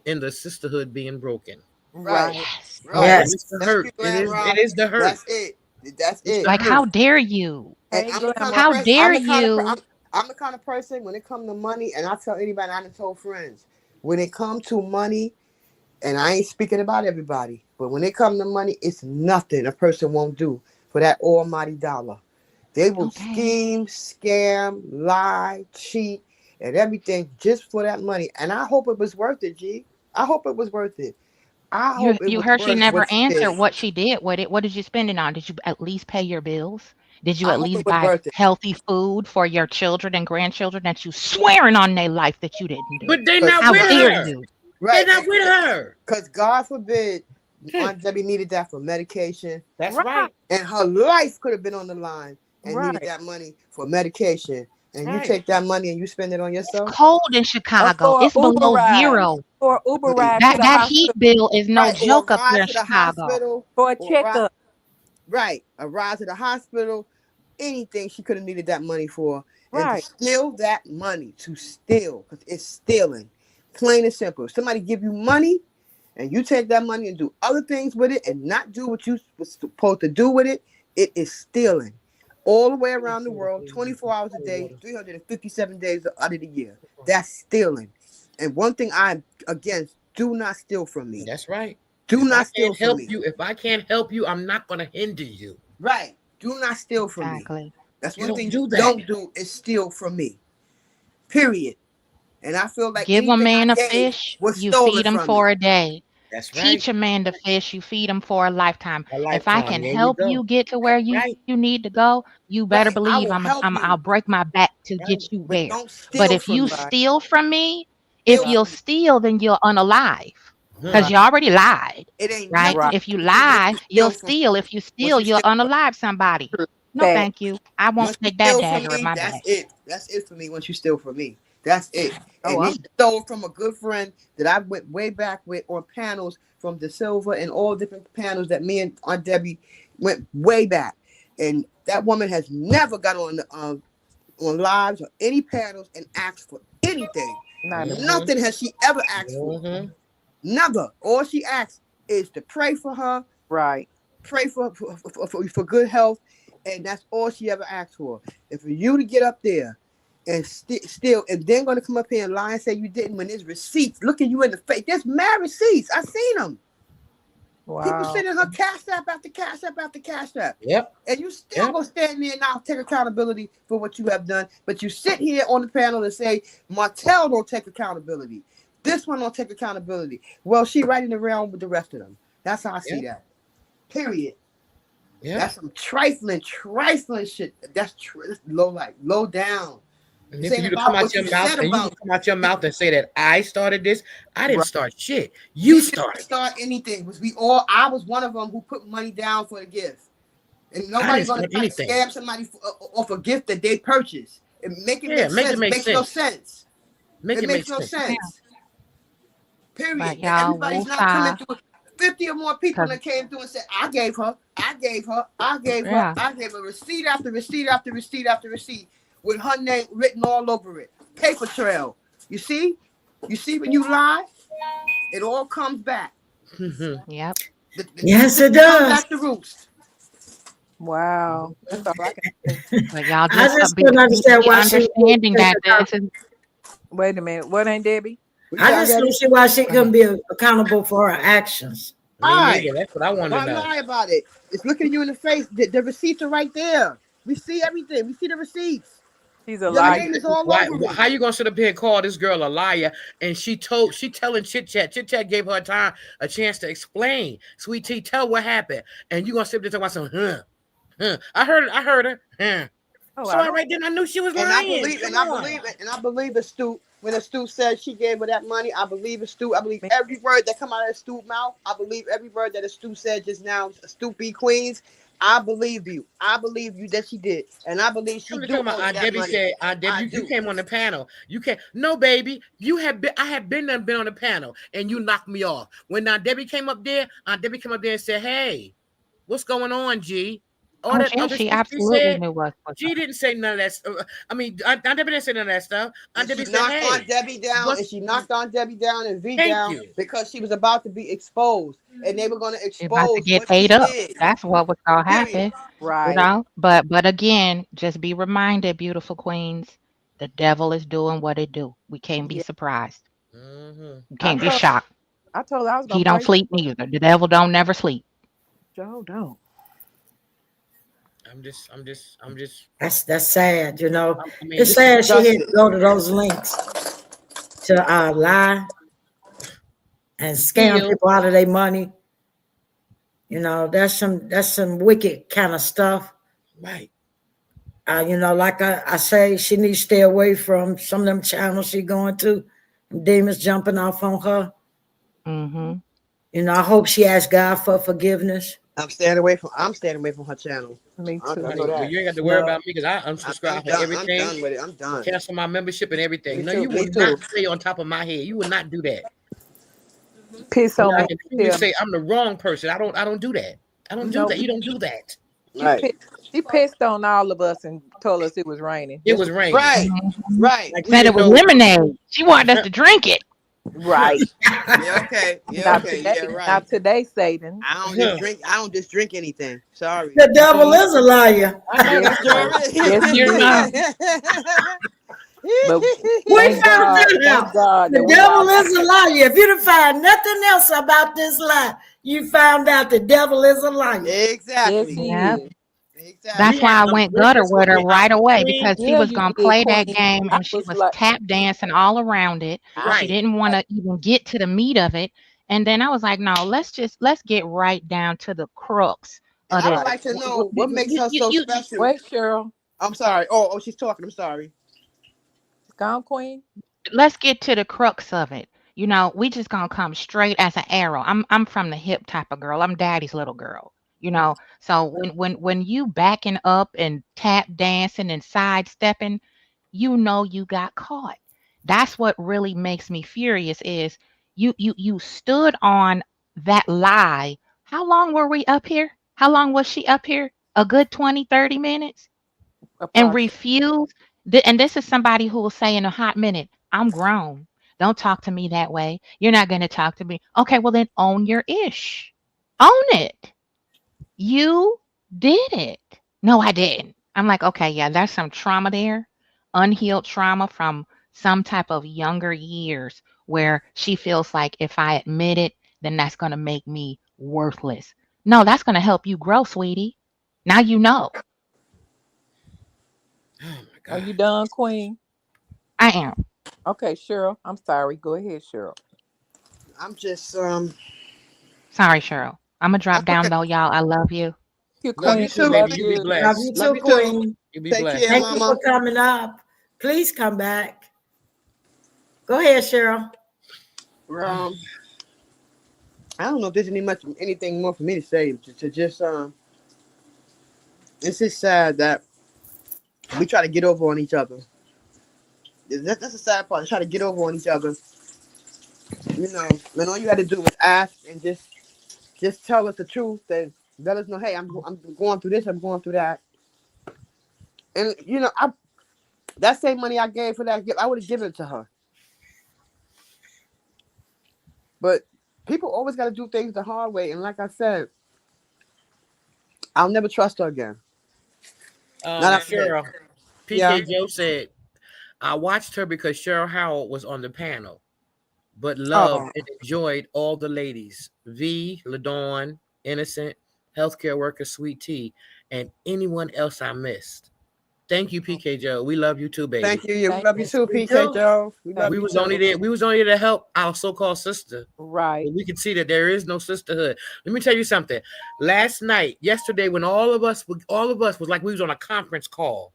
in the sisterhood being broken. Right, Right. Yes. right. It Yes. is the Thank hurt. you, It Glam is. It Rock. is the hurt. That's it. That's It's the it. Like hurt. how dare you? And Hey, I'm the kind Glamour. of How person. dare you? I'm the kind of person when it comes to money, and I tell anybody I done told friends when it comes to money, and I ain't speaking about everybody, but when it comes to money, it's nothing a person won't do for that almighty dollar. They will Okay. scheme, scam, lie, cheat, and everything just for that money. And I hope it was worth it, G. I hope it was worth it. I You hope it you was heard she worth never what she did. answered what she did with it. What did you spend it on? Did you at least pay your bills? Did you I at hope least it was buy worth it. healthy food for your children and grandchildren that you swearing on their life that you didn't do? But they Cause, not How with dare her. you? They right, not with her. because God forbid Hmm. Aunt Debbie needed that for medication, That's Right, right. and her life could have been on the line and needed right. that money for medication. That's And you right. take that money and you spend it on It's yourself? cold in Chicago. For It's an Uber below ride, zero. for an Uber Please. ride to That the that heat hospital, bill is no Right, or a joke up here ride in to the Chicago. hospital, for a or a ride, checkup. right, a ride to the hospital, anything she could have needed that money for. And to Right. steal that money, to steal, because it's stealing. Plain and simple. If somebody give you money and you take that money and do other things with it and not do what you was supposed to do with it, it is stealing. All the way around the world, 24 hours a day, 357 days out of the year. That's stealing. And one thing I'm against, do not steal from me. That's right. Do If I not steal can't from help me. you, I'm not gonna hinder you. Right. Do not steal from me. Exactly. That's You one don't thing do you that. don't do is steal from me. Period. And I feel like Give a anything I man a gave fish, was you stolen feed him from me. for a day. That's right. Teach a man to fish, you feed him for a lifetime. A If I lifetime. can There you help go. you get to where you Right. need to go, you better Right. believe I will help I'll you. break my back to get Right. you But there. don't But steal if from you me. Right. steal from me, if Steal Right. you'll from me. steal, then you're unalive Hmm. because Right. you already lied, It ain't right? nothing Right. If you to me once lie, you you'll steal from me. steal. If you Once steal, you you'll steal from unalive somebody. No, Fact. thank you. I won't Once you take that steal from dagger in me, my that's back. it. That's it for me. Once you steal from me, that's it. Oh, And I'm he stole from a good friend that I went way back with on panels from the Silver and all different panels that me and Aunt Debbie went way back. And that woman has never got on lives or any panels and asked for anything. not a Hmm. Nothing has she ever asked for. Hmm. Never. All she asks is to pray for her, right. pray for good health, and that's all she ever asked for. And for you to get up there and still, and then going to come up here and lie and say you didn't when there's receipts looking you in the face. There's mad receipts. I seen them. People Wow. sending her cash app after cash app after cash app. Yep. And you still Yep. gonna stand there and not take accountability for what you have done. But you sit here on the panel and say, Martell don't take accountability. This one don't take accountability. Well, she riding around with the rest of them. That's how I see Yep. that. Period. Yep. That's some trifling shit. That's low down. And This then for ain't you to come about out what your you mouth said and you can about. come out your mouth and say that I started this. I didn't Right. start shit. We You didn't started. start anything. Was we all? I was one of them who put money down for the gift. And I nobody's didn't gonna start try to anything. scam somebody off a gift that they purchased. Make it Yeah, make make it sense. It make makes no sense. sense. Make It it make makes no sense. Yeah. sense. Period. But And y'all, everybody's not coming woosah, through. 50 or more people because that came through and said, I gave her, I gave her, I gave her, yeah, I gave her receipt after receipt after receipt after receipt with her name written all over it. Paper trail. You see? You see when you lie, it all comes back. Mhm. yep. The Yes, it chicken comes does. back to roost. Wow. That's all I can say. But y'all I just just couldn't understand be why she couldn't understanding take that this is Wait a minute. What ain't Debbie? What you I say, just don't Debbie? see why she couldn't be accountable for her actions. Me Right. neither. That's what I want to Why know. lie about it? It's looking you in the face. The receipts are right there. We see everything. We see the receipts. She's a Your liar. name is all Why? over it. How you gonna sit up here and call this girl a liar? And she telling Chit Chat. Chit Chat gave her a chance to explain. Sweet Tea, tell what happened. And you gonna sit there talking about some I heard her. Oh, So I I don't. right then I knew she was And I lying. believe, Come and I on. believe it, and I believe Astute. When Astute said she gave her that money, I believe Astute. I believe Me- every word that come out of Astute's mouth. I believe every word that Astute said just now. Astute B Queens. I believe you. I believe you that she did, and I believe she I'm just do talking about owe you that Debbie money. said, Debbie, I you do. came on the panel. You can't no baby. You have been I have been on the panel and you knocked me off. When Debbie came up there, Debbie came up there and said, hey, what's going on, G? All oh that yeah, other she shit she absolutely said. knew what was She didn't say none of that stuff. I mean, Aunt Debbie didn't say none of that stuff. Aunt And she Debbie said, knocked Aunt hey, Debbie down, and what's she knocked Aunt Debbie down and V thank down you. because she was about to be exposed, and they were going to she about to expose get what ate she up. did. That's what was gonna Period. happen, Right. But again, just be reminded, beautiful queens, the devil is doing what it do. We can't be Yeah. surprised. Mm-hmm. We I can't be told. shocked. I told her I was He gonna don't pray. sleep neither. The devil don't never sleep. Joe, don't. I'm just That's sad, you know. I mean, It's this is sad she had to Justice. go to those links to lie and scam still people out of their money. You know, that's some wicked kind of stuff. right. You know, like I say, she needs to stay away from some of them channels she going to. Demons jumping off on her. Mm-hmm. You know, I hope she asks God for forgiveness. I'm staying away from her channel. Me I too. know Honey, well, that. you ain't got to worry Well, about me because I I'm unsubscribe for done. I'm everything, done with it. I'm done. cancel my membership and everything. Me No, too. you Me will not too. stay on top of my head. You will not do that. Piss And on I me. can truly Tell me. say I'm the wrong person. I don't do that. I don't do No, that. You don't do that. she Right. pissed, she pissed on all of us and told us it was raining. It That's was what. raining. Right. Mm-hmm. Right. Like we Said it didn't was know. lemonade. She wanted us to drink it. Right. Yeah. Okay. Yeah. Not Okay. today. Yeah. Not Right. today, Satan. I don't just drink. I don't just drink anything. Sorry. the devil is a liar. Yes, It sir. sure Yes, he You is. know. is. But We thank found God, that thank out. God that The we devil all got. is a liar. If you didn't find nothing else about this lie, you found out the devil is a liar. Yes, Exactly. he Yep. is. That's We Exactly. why had I some went gutter breakfast with with her the right away Queen. because she Yeah, was you gonna did, play that Queen. game I and she was was like, tap dancing all around it. I, She Right. didn't want to even get to the meat of it. And then I was like, no, let's get right down to the crux And of I this. would right. like to know what makes her so You special. Wait, Cheryl. I'm sorry. Oh, she's talking. I'm sorry. Gone, Queen. let's get to the crux of it. You know, we just gonna come straight as an arrow. I'm from the hip type of girl. I'm daddy's little girl. You know, so when you backing up and tap dancing and sidestepping, you know you got caught. That's what really makes me furious is you stood on that lie. How long were we up here? How long was she up here? A good 20, 30 minutes? And Approximately. refuse. And this is somebody who will say in a hot minute, I'm grown. Don't talk to me that way. You're not going to talk to me. Okay, well, then own your ish. Own it. You did it. No, I didn't. I'm like, okay, yeah, there's some trauma there, unhealed trauma from some type of younger years where she feels like if I admit it, then that's going to make me worthless. No, that's going to help you grow, sweetie. Now you know. Oh my Are God. you done, Queen? I am. Okay, Cheryl. I'm sorry. Go ahead, Cheryl. I'm just Sorry, Cheryl. I'm gonna drop That's down okay. though, y'all. I love you. You, Love Love you Queen. you too, too. Love baby. You be you. Love blessed. you Love too, you too. Queen. You be Take blessed. care, Thank you Mama. for coming up. Please come back. Go ahead, Cheryl. Um, I don't know if there's anything more for me to say. To just it's just sad that we try to get over on each other. That's the sad part. Try to get over on each other. You know, and all you had to do was ask and just tell us the truth and let us know. Hey, I'm going through this. I'm going through that. And you know, that same money I gave for that gift, I would have given it to her. But people always got to do things the hard way. And like I said, I'll never trust her again. Not after this. Cheryl, Yeah. PK Joe said, I watched her because Cheryl Howard was on the panel, but loved Oh, and enjoyed all the ladies V, LaDawn, Innocent, healthcare worker, Sweet Tea, and anyone else I missed. Thank you, PK Joe. We love you too, baby. thank you. Yeah, we Thank love you you. Yes, too, we PK do. Joe. We love Thank We you was too. only there. We was only there to help our so-called sister. Right. But we can see that there is no sisterhood. Let me tell you something. Last night, yesterday, when all of us was like we was on a conference call,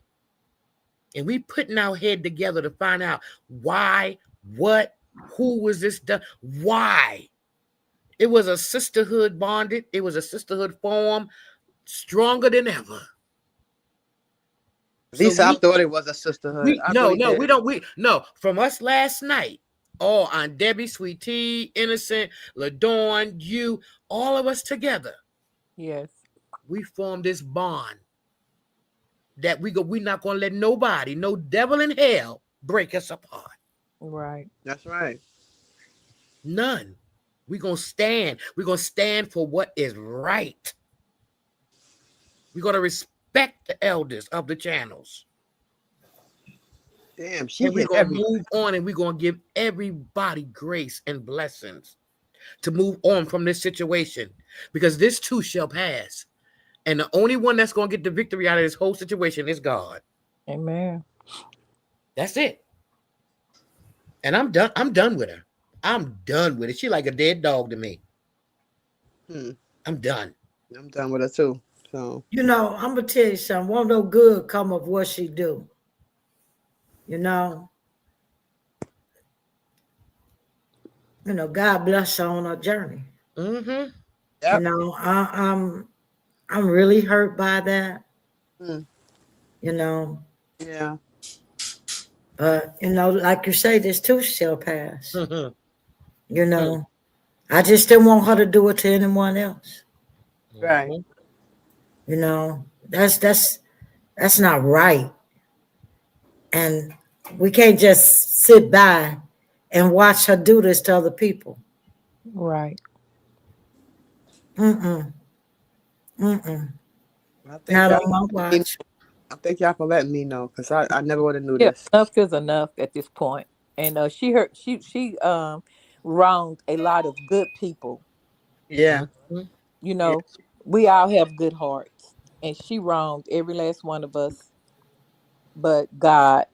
and we putting our head together to find out why, what, who was this done, why. It was a sisterhood bonded. It was a sisterhood form stronger than ever. At So least I thought it was a sisterhood. we I no really no we did. don't we no from us last night. All on Debbie, Sweet Tea, Innocent, LaDawn, you, all of us together. Yes. We formed this bond that we're not gonna let nobody, no devil in hell, break us apart. Right. That's right. None. We're gonna stand. We're gonna stand for what is right. We're gonna respect the elders of the channels. Damn, she And we're hit gonna everything. move on and we're gonna give everybody grace and blessings to move on from this situation. Because this too shall pass. And the only one that's gonna get the victory out of this whole situation is God. Amen. That's it. And I'm done. I'm done with her. I'm done with it. She like a dead dog to me. Hmm. I'm done. I'm done with her too. So You know, I'm gonna tell you something. Won't no good come of what she do. You know, God bless her on her journey. Mm-hmm. You yep. know, I'm really hurt by that. Mm, You know, yeah. but like you say, this too shall pass. Mm-hmm. You know, I just didn't want her to do it to anyone else. Right. Mm-hmm. You know, that's not right, and we can't just sit by and watch her do this to other people. Right. Mm-mm, mm-mm. I thank Not y'all. on my watch. I thank y'all for letting me know because I never would have knew Yeah, this. enough is enough at this point. And she wronged a lot of good people. Yeah. Mm-hmm. You Yeah. know, we all have good hearts, and she wronged every last one of us. But God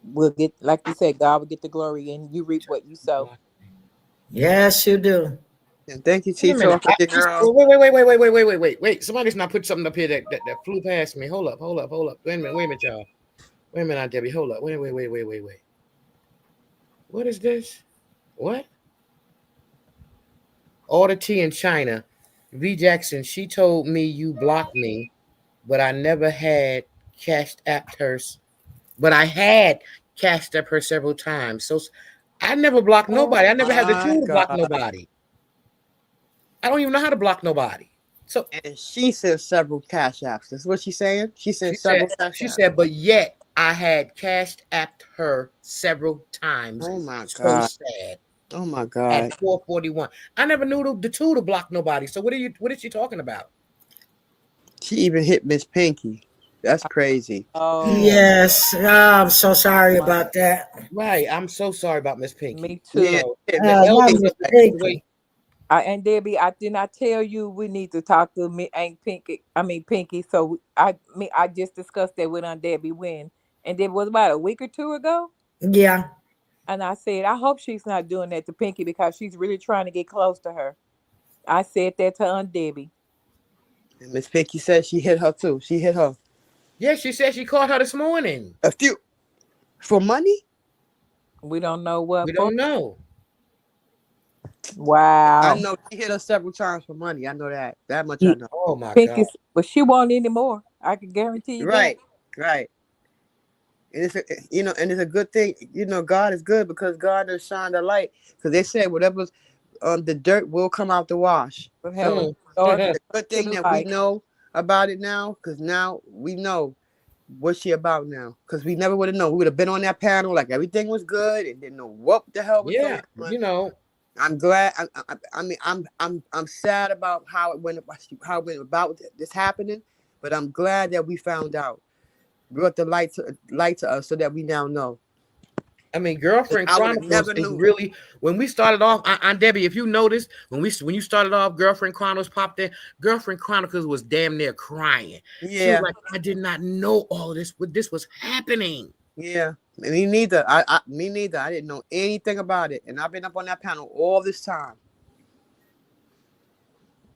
will get, like you said, God will get the glory, and you reap what you sow. Yes, you do. And thank you, Wait a T minute. Talk, for your girl. Wait. Somebody's not put something up here that flew past me. Hold up. Wait a minute, y'all. Wait a minute, Aunt Debbie. Hold up. Wait. What is this? What? Order T in China. V Jackson, she told me you blocked me, but I never had cashed app her. But I had cashed up her several times. So I never blocked Oh nobody. I never had the my tool to block God. nobody. I don't even know how to block nobody. So And she sent several cash apps. That's what she's saying. She she sent said, several cash she apps. said, but yet I had cashed apped her several times. Oh my So God. sad. Oh my At God. 441. I never knew the tool to block nobody. So what is she talking about? She even hit Miss Pinky. That's crazy. Oh, Yes, I'm so sorry my, about that. Right. I'm so sorry about Miss Pinky. me You Yeah. too. know, Hit the Miss Not elders Pinky. Miss of the situation. Pinky. And Debbie, I did not tell you we need to talk to me Aunt Pinky. I mean Pinky. So I just discussed that with Aunt Debbie when, and it was about a week or two ago. Yeah, And I said, I hope she's not doing that to Pinky because she's really trying to get close to her. I said that to Aunt Debbie. And Miss Pinky said she hit her too. She hit her Yeah, she said she called her this morning. a few for money. We don't know what We for. don't know. I Wow. know she hit her several times for money. I know that. That much I Yeah, know. Oh my God. Pinky, but she won't anymore. I can guarantee you that. Right. Right. And and it's a good thing. God is good because God has shined a light. Because they said whatever's the dirt will come out the wash. But have a So Mm. dark the good to thing the that we light. know about it now, because now we know what she about now. Because we never would have known. We would have been on that panel like everything was good and didn't know what the hell was going Yeah. on. I'm glad. I mean, I'm sad about how it went about this happening, but I'm glad that we found out, brought the light to us, so that we now know. I mean, Girlfriend I would have Chronicles never is knew. really when we started off. Aunt Debbie, if you noticed when you started off, Girlfriend Chronicles popped in. Girlfriend Chronicles was damn near crying. She was Yeah, like, "I did not know all of this. What this was happening." yeah. Me neither. Me neither. I didn't know anything about it, and I've been up on that panel all this time,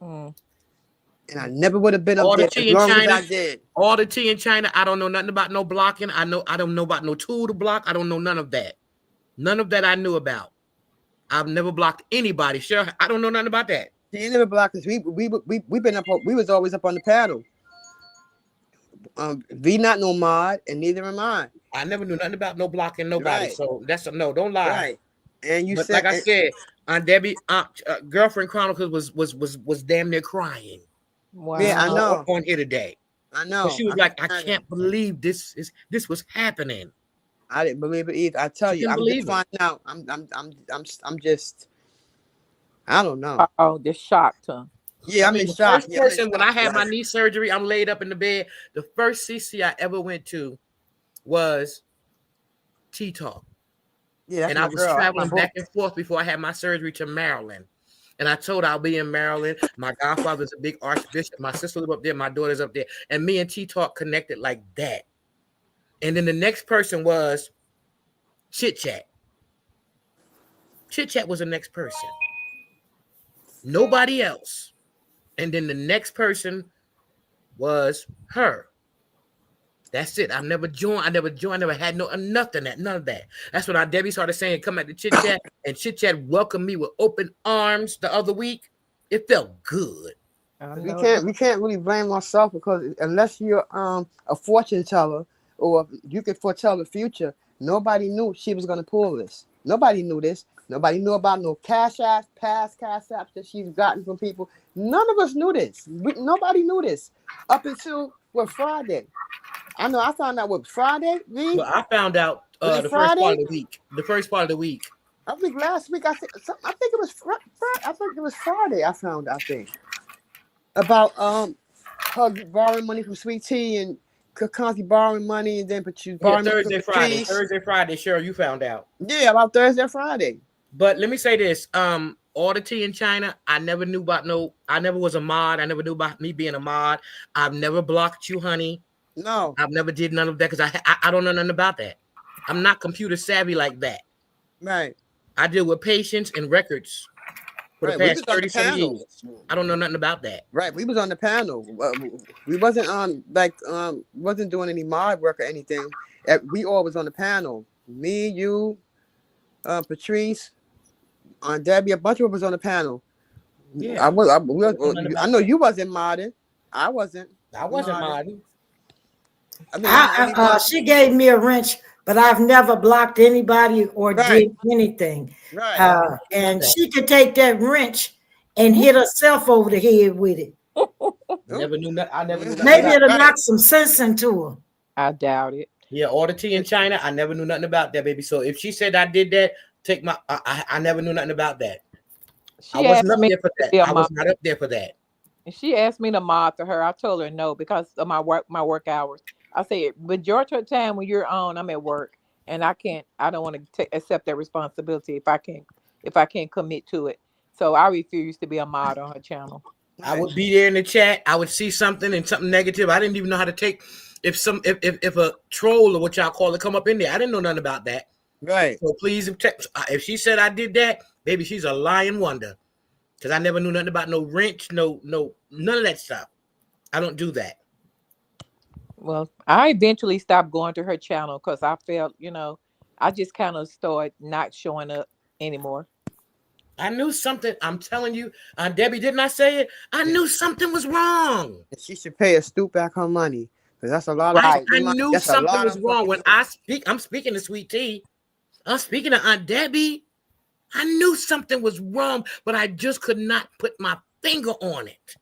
Mm. and I never would have been up All the there as tea in long as China, I did. all the tea in China. I don't know nothing about no blocking. I don't know about no tool to block. I don't know none of that. None of that I knew about. I've never blocked anybody. Sure, I don't know nothing about that. She ain't never blocked us. We been up. We was always up on the panel. V not no mod, and neither am I. I never knew nothing about no blocking nobody. Right, So that's a no. Don't lie. right. And you But like said, I said, Aunt Debbie, Girlfriend Chronicles was damn near crying yeah, I Wow. know, on here today. I Because know. she was I like, I can imagine. can't believe this was happening. I didn't believe it either. I tell She you, couldn't I'm just believe it. finding out. I'm just. I don't know. Oh, just shocked her. Yeah, I I'm in mean, the shock. first Yeah, I'm in person when shock. I had my Like, knee surgery, I'm laid up in the bed. The first CC I ever went to was T Talk. yeah, that's And I my was girl. That's my traveling boo. back and forth before I had my surgery to Maryland. And I told her I'll be in Maryland. My godfather's a big archbishop. My sister live up there. My daughter's up there. And me and T Talk connected like that. And then the next person was Chit Chat. Chit Chat was the next person. Nobody else. And then the next person was her. That's it. I never joined. I never had nothing that none of that. That's when Debbie started saying, "Come at the chit chat," and chit chat welcomed me with open arms the other week. It felt good. We can't really blame ourselves because unless you're a fortune teller or you can foretell the future, nobody knew she was gonna pull this. Nobody knew this. Nobody knew about no past cash apps that she's gotten from people. None of us knew this. Nobody knew this up until Friday. I know I found out Friday. Well, I found out Was it the first part Friday? of the week. The first part of the week. I think last week I think it was I think it was Friday. I think about her borrowing money from Sweet Tea and Conti borrowing money and then but you Yeah, borrowing money from Friday, Patrice. Cheryl, you found out. Yeah, about Thursday, Friday. But let me say this: all the tea in China, I never knew about no. I never was a mod. I never knew about me being a mod. I've never blocked you, honey. No, I've never did none of that because I don't know nothing about that. I'm not computer savvy like that. right. I deal with patients and records for the We past was on the 30 some panel. years. I don't know nothing about that. Right, we was on the panel. We wasn't wasn't doing any mod work or anything. We all was on the panel. Me, you, Patrice, Debbie, a bunch of us was on the panel. Yeah, I know you wasn't modding. I wasn't. I wasn't modding. I mean, I'm the only one. She gave me a wrench, but I've never blocked anybody or Right. did anything. Right. And she could take that wrench and hit herself over the head with it. Never knew that. I never knew that. Maybe it'll knock some sense into her. I doubt it. Yeah, all the tea in China, I never knew nothing about that, baby. So if she said I did that, I never knew nothing about that. I wasn't up there for that. I was not up there for that. And she asked me to mod to her. I told her no because of my work hours. I say majority of the time when you're on, I'm at work, and I don't want to accept that responsibility if I can't commit to it. So I refuse to be a mod on her channel. I would be there in the chat. I would see something and something negative. I didn't even know how to take if a troll or what y'all call it come up in there. I didn't know nothing about that. Right. So please, if she said I did that, baby, she's a lying wonder. Because I never knew nothing about no wrench, no, none of that stuff. I don't do that. Well, I eventually stopped going to her channel because I felt, I just kind of started not showing up anymore. I knew something. I'm telling you, Debbie, didn't I say it? I knew something was wrong. She should pay Astute back her money because that's a lot of. I knew something was wrong when I speak. I'm speaking to Sweet Tea. I'm speaking to Aunt Debbie. I knew something was wrong, but I just could not put my finger on it.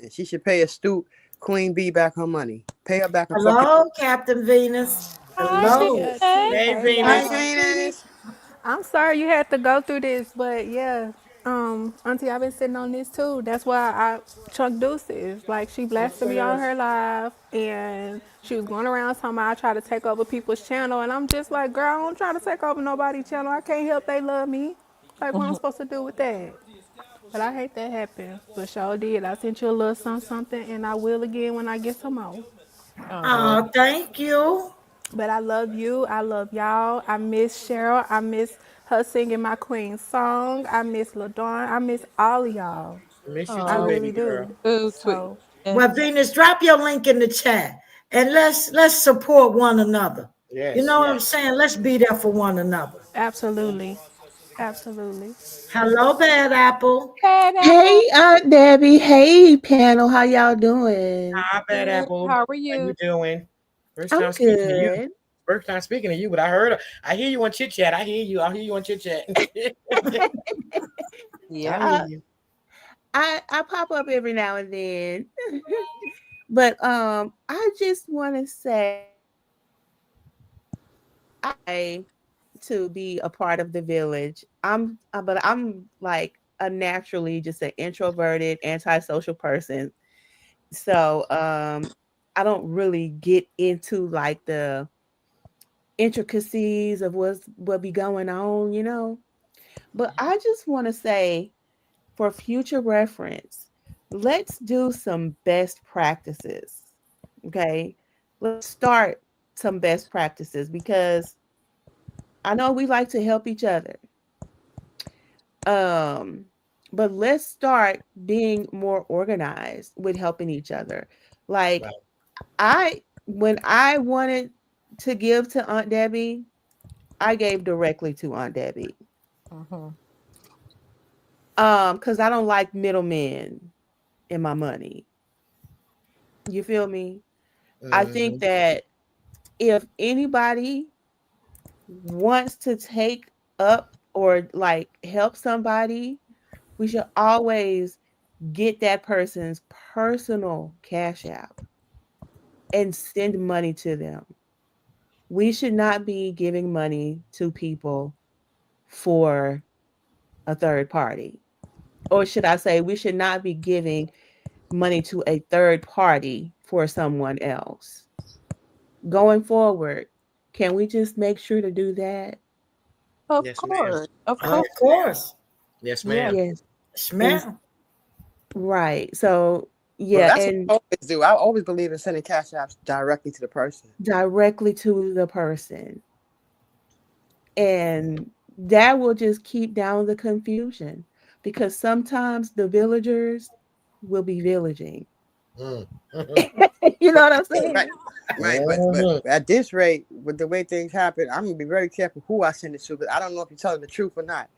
And she should pay Astute Queen Bee back her money. Pay her back. Hello, Captain Venus. Hello. Hey, Venus. Hi, Venus. I'm sorry you had to go through this, but yeah, Auntie, I've been sitting on this too. That's why I chuck deuces. Like she blasted me on her live, and she was going around talking about I try to take over people's channel, and I'm just like, girl, I don't try to take over nobody's channel. I can't help they love me. Like what I'm supposed to do with that? But I hate that happened. But sure did. I sent you a little something, and I will again when I get some more. Oh, thank you. But I love you. I love y'all. I miss Cheryl. I miss her singing my queen song. I miss LaDawn. I miss all of y'all. I miss you I too, really baby girl. do. So, Well, Venus, drop your link in the chat and let's support one another. Yes, you know what I'm saying? Let's be there for one another. absolutely. Absolutely. Hello, Bad Apple. Hey, Aunt Debbie. Hey, panel. How y'all doing? Hi, Bad Apple. How are you? How you doing? First I'm time speaking to you. good. First time speaking to you, but I hear you on Chit Chat. I hear you on Chit Chat. Yeah. I pop up every now and then. But I just want to say to be a part of the village. But I'm like a naturally just an introverted, antisocial person. So I don't really get into like the intricacies of what be going on. But I just want to say, for future reference, let's do some best practices. Okay, let's start some best practices because I know we like to help each other. But let's start being more organized with helping each other. Like Right. when I wanted to give to Aunt Debbie, I gave directly to Aunt Debbie. Mhm. Because I don't like middlemen in my money. You feel me? I think Hmm. that if anybody wants to take up or like help somebody, we should always get that person's personal cash app and send money to them. We should not be giving money to people for a third party. Or should I say, we should not be giving money to a third party for someone else. Going forward, can we just make sure to do that? Of Yes, ma'am. course. Of Of course. course. Yes, Yeah. ma'am. Yes. And Smell. right. So, Well, yeah, that's what and I always do. I always believe in sending cash apps directly to the person. directly to the person. And that will just keep down the confusion because sometimes the villagers will be villaging. Mm. You know what I'm Right, saying? right. But at this rate, with the way things happen, I'm gonna be very careful who I send it to because I don't know if you're telling the truth or not.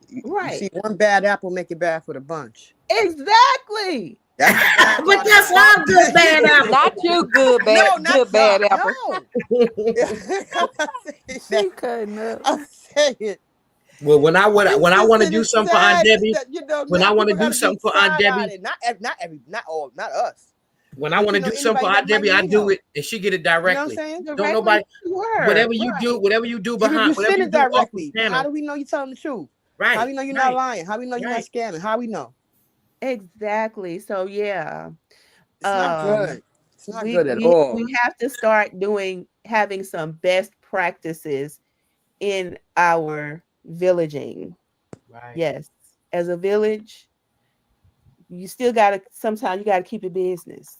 You Right. see, one bad apple make it bad for the bunch. Exactly. That's the bad But part that's about it. all good bad apples. Not you, good bad, No, not good y'all. bad apple. No. I'm not saying that. She cutting up. I'm saying Well, when I want it's when I just want to that do it's something for Aunt sad Debbie, that you know when I now want to people do got to be something for Aunt Debbie, side-eyed. Not all, not us. when I But want you to know, do something anybody for got Aunt Debbie, I money, do though. it, and she get it You know what I'm directly. saying? Don't Directly nobody, to her. whatever you do, Right. whatever you do You behind, whatever send you it do off the directly. How channel, do we know you're telling the truth? How right, we know you're not right, lying? How we know you're not right. scamming? How we know? Exactly. So yeah. It's not Um good. It's not good at we all. have to start having some best practices in our villaging. Right. Yes. As a village, you still gotta sometimes you gotta keep it business.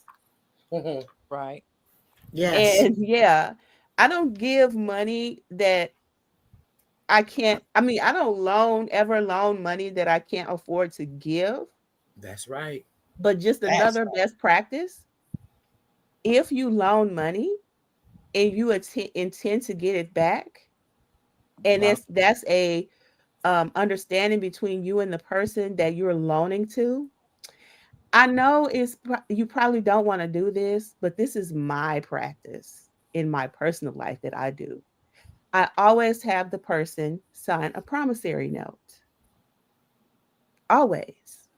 Mhm. Right. Yes. And yeah, I don't give money that I can't, I mean, I don't ever loan money that I can't afford to give. That's right. But just That's another best practice, if you loan money and you intend to get it back, and right. that's a understanding between you and the person that you're loaning to. I know you probably don't want to do this, but this is my practice in my personal life that I do. I always have the person sign a promissory note. Always.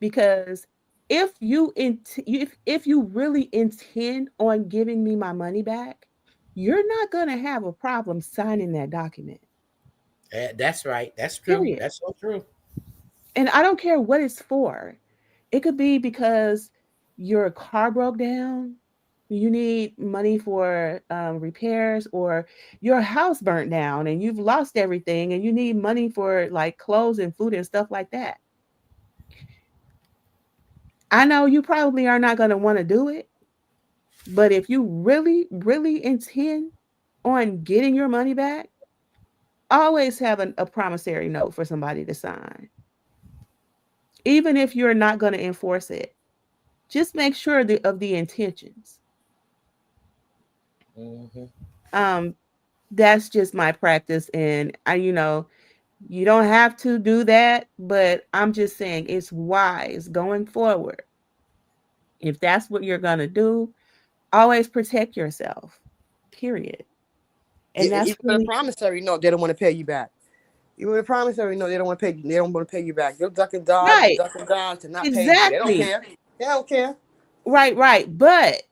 Because if you really intend on giving me my money back, you're not going to have a problem signing that document. That's right. That's true. Period. That's so true. And I don't care what it's for. It could be because your car broke down, you need money for repairs, or your house burnt down and you've lost everything and you need money for like clothes and food and stuff like that. I know you probably are not going to want to do it, but if you really, really intend on getting your money back, always have a promissory note for somebody to sign. Even if you're not going to enforce it, just make sure of the intentions. Hmm. Um, that's just my practice, and you don't have to do that, but I'm just saying it's wise going forward. If that's what you're gonna do, always protect yourself. Period. And that's Even with a really promissory note, they don't want to pay you back. Even with a promissory note, they don't want to pay. They don't want to pay you back. They'll duck and dodge and right. duck and dodge to not pay you. They don't Exactly. care. They don't care. Right, right. But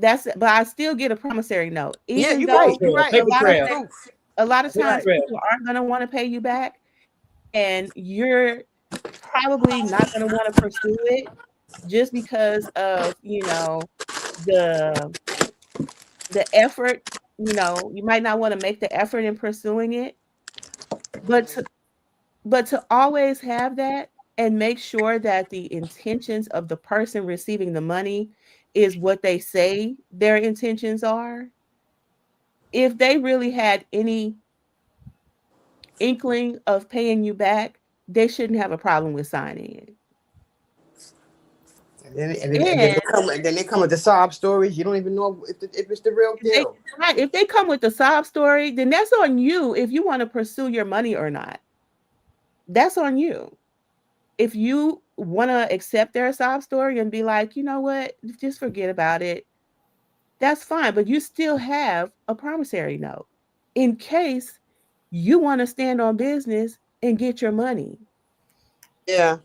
I still get a promissory note, Yeah, even you're Paper right. though You're trail. right. a Paper You lot tell of the trail. truth. Paper times Right. trail. people aren't gonna want to pay you back, and you're probably not gonna want to pursue it just because of the effort. You might not want to make the effort in pursuing it, but to always have that and make sure that the intentions of the person receiving the money is what they say their intentions are. If they really had any inkling of paying you back, they shouldn't have a problem with signing it. And then they come with the sob stories. You don't even know if it's the real deal. If they come with the sob story, then that's on you if you want to pursue your money or not. That's on you. If you want to accept their sob story and be like, you know what, just forget about it, that's fine. But you still have a promissory note in case you want to stand on business and get your money. Yeah.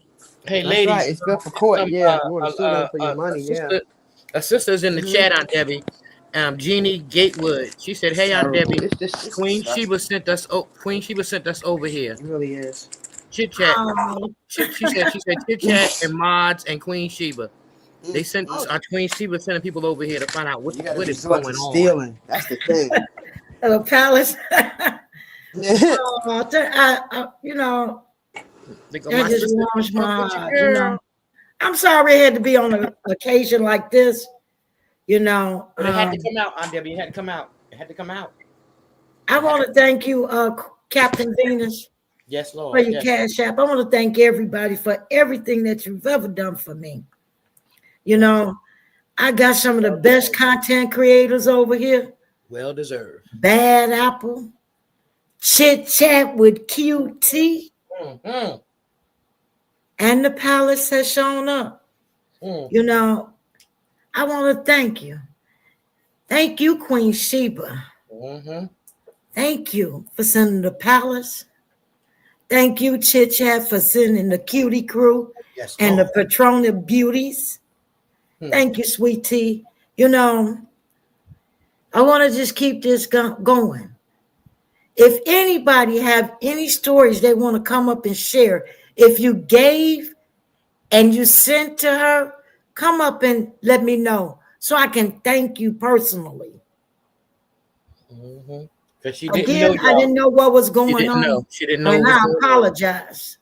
Hey, That's ladies, right. It's good for court. some Yeah. You want to sue them for your money. a sister's in the Mhm. chat, Aunt Debbie. Jeannie Gatewood. She said, "Hey, Aunt Terrible. Debbie, It's Queen Sheba disgusting. sent us. Oh, Queen Sheba sent us over here. It really is. Chit chat. Oh, She said chit chat and mods and Queen Sheba. They sent Oh, Queen Sheba sending people over here to find out you got to what is resort to going on. stealing. That's the thing. the palace. Oh, you know, They go, that my just sister warms fuck my with your heart. You girl. know, I'm sorry I had to be on an occasion like this. You know, But it had to come out, Aunt Debbie. It had to come out. It had to come out. I want to thank you, Captain Venus, Yes, for Lord. your Yes. cash app. I want to thank everybody for everything that you've ever done for me. You know, I got some of the best content creators over here. Well deserved. Bad Apple, Chit Chat with QT, Mm-hmm. and the Palace has shown up. You know, I want to thank you. Thank you, Queen Sheba. Mm-hmm. Thank you for sending the Palace. Thank you, Chit Chat, for sending the Cutie Crew Yes, and Lord. the Patrona Beauties. Thank you, Sweet Tea. You know, I want to just keep this going. If anybody have any stories they want to come up and share, if you gave and you sent to her, come up and let me know so I can thank you personally. Mm-hmm. Because she didn't know, Again, I didn't y'all. know what was She going didn't on, know. She didn't know and what was I going on. apologize.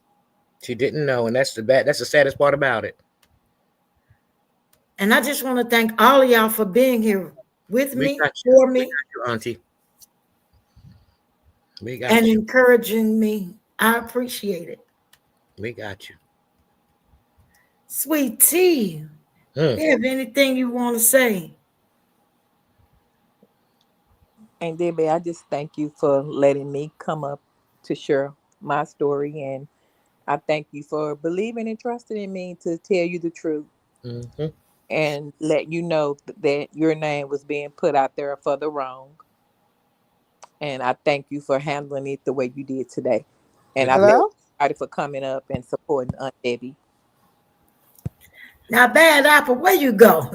She didn't know, and that's the saddest part about it. And I just want to thank all of y'all for being here with We me, got you. for We me, got you, Auntie. We got and you. encouraging me. I appreciate it. We got you. Sweet Tea, you have anything you want to say? And Debbie, I just thank you for letting me come up to share my story. And I thank you for believing and trusting in me to tell you the truth Mm-hmm. and let you know that your name was being put out there for the wrong. And I thank you for handling it the way you did today. And I thank Hello? everybody for coming up and supporting Aunt Debbie. Now, Bad Apple, where you go?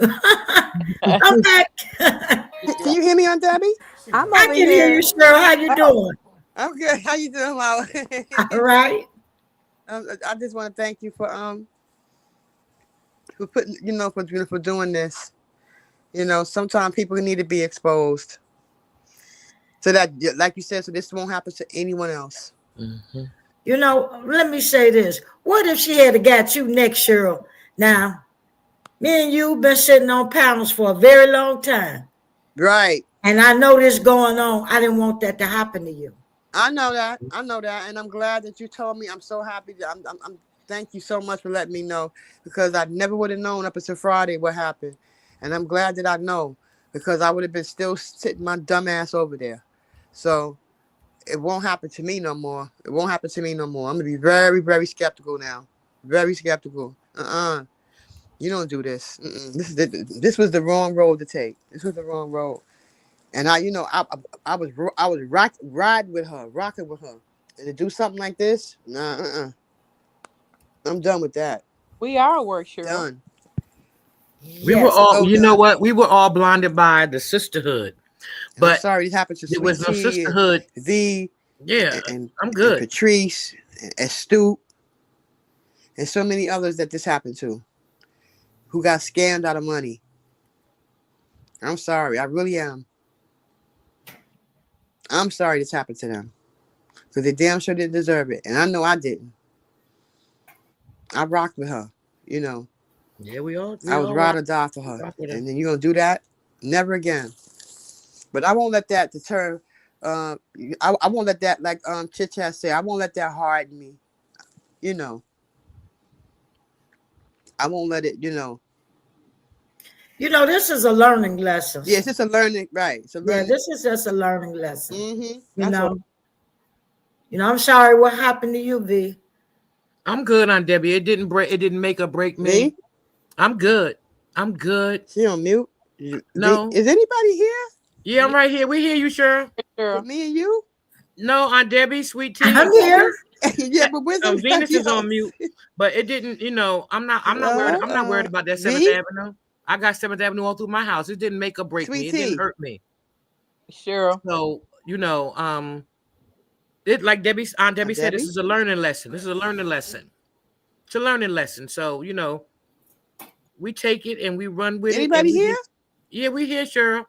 I'm back. Can you hear me, Aunt Debbie? I'm I over can hear you, here. Cheryl. How you Oh, doing? I'm good. How you doing, Mama? All right. I just want to thank you for putting, for doing this. You know, sometimes people need to be exposed so that, like you said, so this won't happen to anyone else. Mm-hmm. You know, let me say this. What if she had got you next, Cheryl? Now, me and you been sitting on panels for a very long time. Right. And I know this going on. I didn't want that to happen to you. I know that. And I'm glad that you told me. I'm so happy. Thank you so much for letting me know, because I never would have known up until Friday what happened. And I'm glad that I know, because I would have been still sitting my dumb ass over there. So it won't happen to me no more. It won't happen to me no more. I'm going to be very, very skeptical now. Very skeptical. You don't do this. This was the wrong road to take. This was the wrong road. And I was riding with her, rocking with her, and to do something like this, nah, I'm done with that. we are work, Cheryl. Done. We were Yes. all, So you know done. what? We were all blinded by the sisterhood, And I'm but sorry this happened to there Sweet was no Tea and sisterhood. V Yeah, and I'm and good. Patrice and Astute and so many others that this happened to, who got scammed out of money. I'm sorry. I really am. I'm sorry this happened to them, because they damn sure didn't deserve it, and I know I didn't. I rocked with her, you know. Yeah, we all I was ride or die for her, rock with her. and then you're gonna do that? Never again. But I won't let that deter. I won't let that, like Chit Chat said, I won't let that harden me. You know, I won't let it. You know, this is a learning lesson. Yeah, it's just a learning, right? It's a Yeah, learning. this is just a learning lesson. Mm-hmm. You That's all. know, I'm sorry what happened to you, V. I'm good, Aunt Debbie. It didn't break. It didn't make or break me. V, I'm good. I'm good. she on mute. V, No. is anybody here? Yeah, I'm right here. We hear you, sure. But me and you? No, Aunt Debbie, Sweet Tea, I'm here. Yeah, but where's Venus everybody is else? on mute. But it didn't. I'm not worried. I'm not worried about that Seventh V, Avenue. I got Seventh Avenue all through my house. It didn't make or break Sweet me. It didn't Tea. hurt me. Cheryl. So it like Aunt Debbie said, this Debbie? is a learning lesson. This is a learning lesson. It's a learning lesson. So we take it and we run with it. And Anybody here? yeah, we here, Cheryl.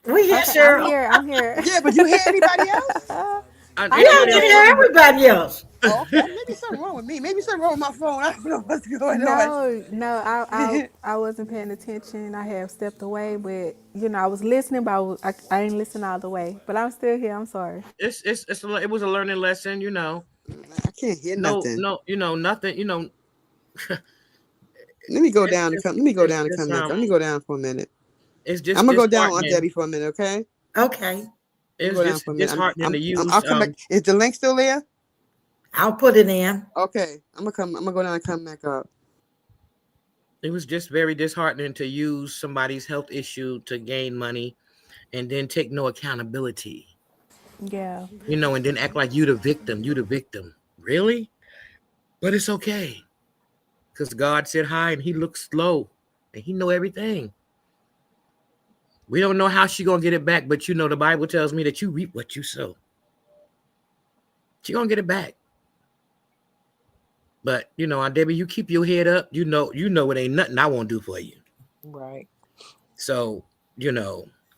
We here, Okay, Cheryl. I'm here. Yeah, but you hear anybody else? Yeah, Everybody we else hear everybody else. Oh, okay. Maybe something wrong with me. Maybe something wrong with my phone. I don't know what's going on. I wasn't paying attention. I have stepped away, but I was listening, but I didn't listen all the way. But I'm still here. I'm sorry. it was a learning lesson. I can't hear No, nothing. nothing. Let me go down and come. Let me go it's down and just, come back. Let me go down for a minute. It's just I'm gonna go down on disheartening. Debbie for a minute, okay? Okay. It's Go down just for a minute. disheartening to use. I'll come back. Is the link still there? I'll put it in. Okay, I'm gonna go down and come back up. It was just very disheartening to use somebody's health issue to gain money, and then take no accountability. Yeah. And then act like you the victim. You the victim. Really? But it's okay, because God said hi, and He looks slow, and He know everything. We don't know how she gonna get it back, but the Bible tells me that you reap what you sow. She gonna get it back. But Aunt Debbie, you keep your head up. You know it ain't nothing I won't do for you. Right. So,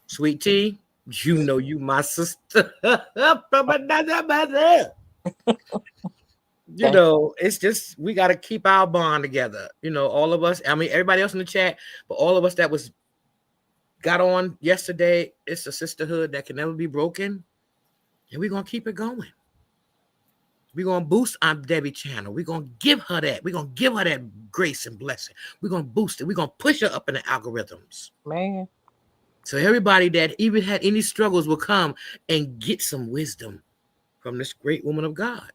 Sweet Tea, you my sister from another mother. It's just we gotta keep our bond together. All of us. I mean, everybody else in the chat, but all of us that got on yesterday. It's a sisterhood that can never be broken, and we're gonna keep it going. We're gonna boost Aunt Debbie channel. We're gonna give her that. We're gonna give her that grace and blessing. We're gonna boost it. We're gonna push her up in the algorithms. Man. So everybody that even had any struggles will come and get some wisdom from this great woman of God.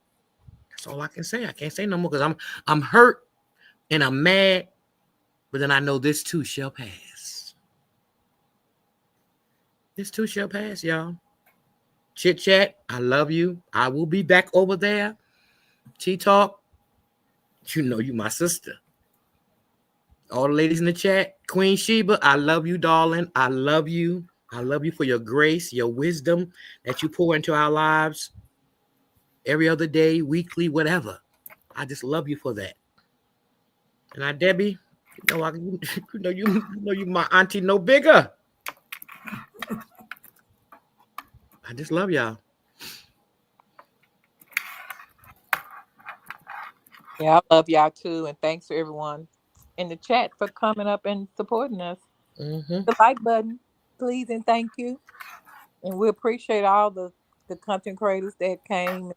That's all I can say. I can't say no more because I'm hurt and I'm mad, but then I know this too shall pass. This too shall pass, y'all. Chit chat, I love you. I will be back over there. Tea talk, you my sister. All the ladies in the chat, Queen Sheba, I love you, darling. I love you. I love you for your grace, your wisdom that you pour into our lives every other day, weekly, whatever. I just love you for that. And I, Debbie, you my auntie no bigger. I just love y'all. Yeah, I love y'all too. And thanks for everyone in the chat for coming up and supporting us. Mm-hmm. The like button, please, and thank you. And we appreciate all the content creators that came and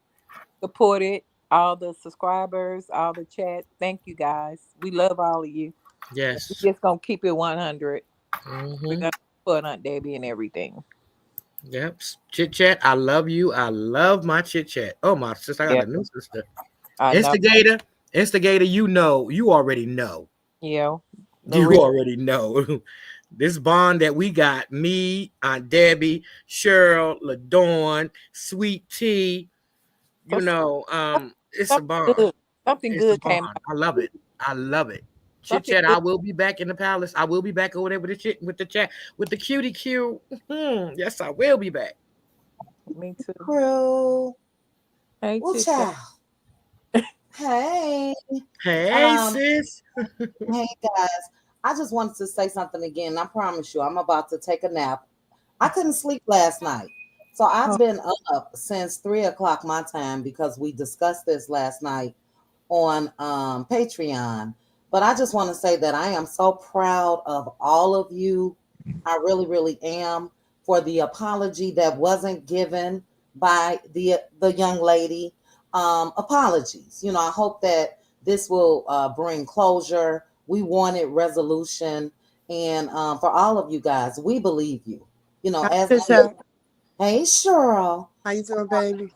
supported, all the subscribers, all the chat. Thank you guys. We love all of you. Yes. We're just gonna keep it 100. Mm-hmm. We're gonna put Aunt Debbie and everything. Yep. Chit chat. I love you. I love my chit chat. Oh, my sister. I got a new sister. Instigator, you already know. Yeah. You already know. This bond that we got, me, Aunt Debbie, Cheryl, LaDawn, Sweet Tea, it's a bond. Something good came out. I love it. I love it. Chit chat. I will be back in the palace. I will be back over there with the chat with the cutie Q. Yes, I will be back. Me too. Crew. Hey, well, child. Hey. Hey, sis. Hey, guys. I just wanted to say something again. I promise you, I'm about to take a nap. I couldn't sleep last night. So I've been up since 3:00 my time because we discussed this last night on Patreon. But I just want to say that I am so proud of all of you. I really, really am, for the apology that wasn't given by the young lady. Apologies. I hope that this will bring closure. We wanted resolution, And for all of you guys, we believe you. You know, Hi, as Tisha. hey Cheryl, How you doing, baby?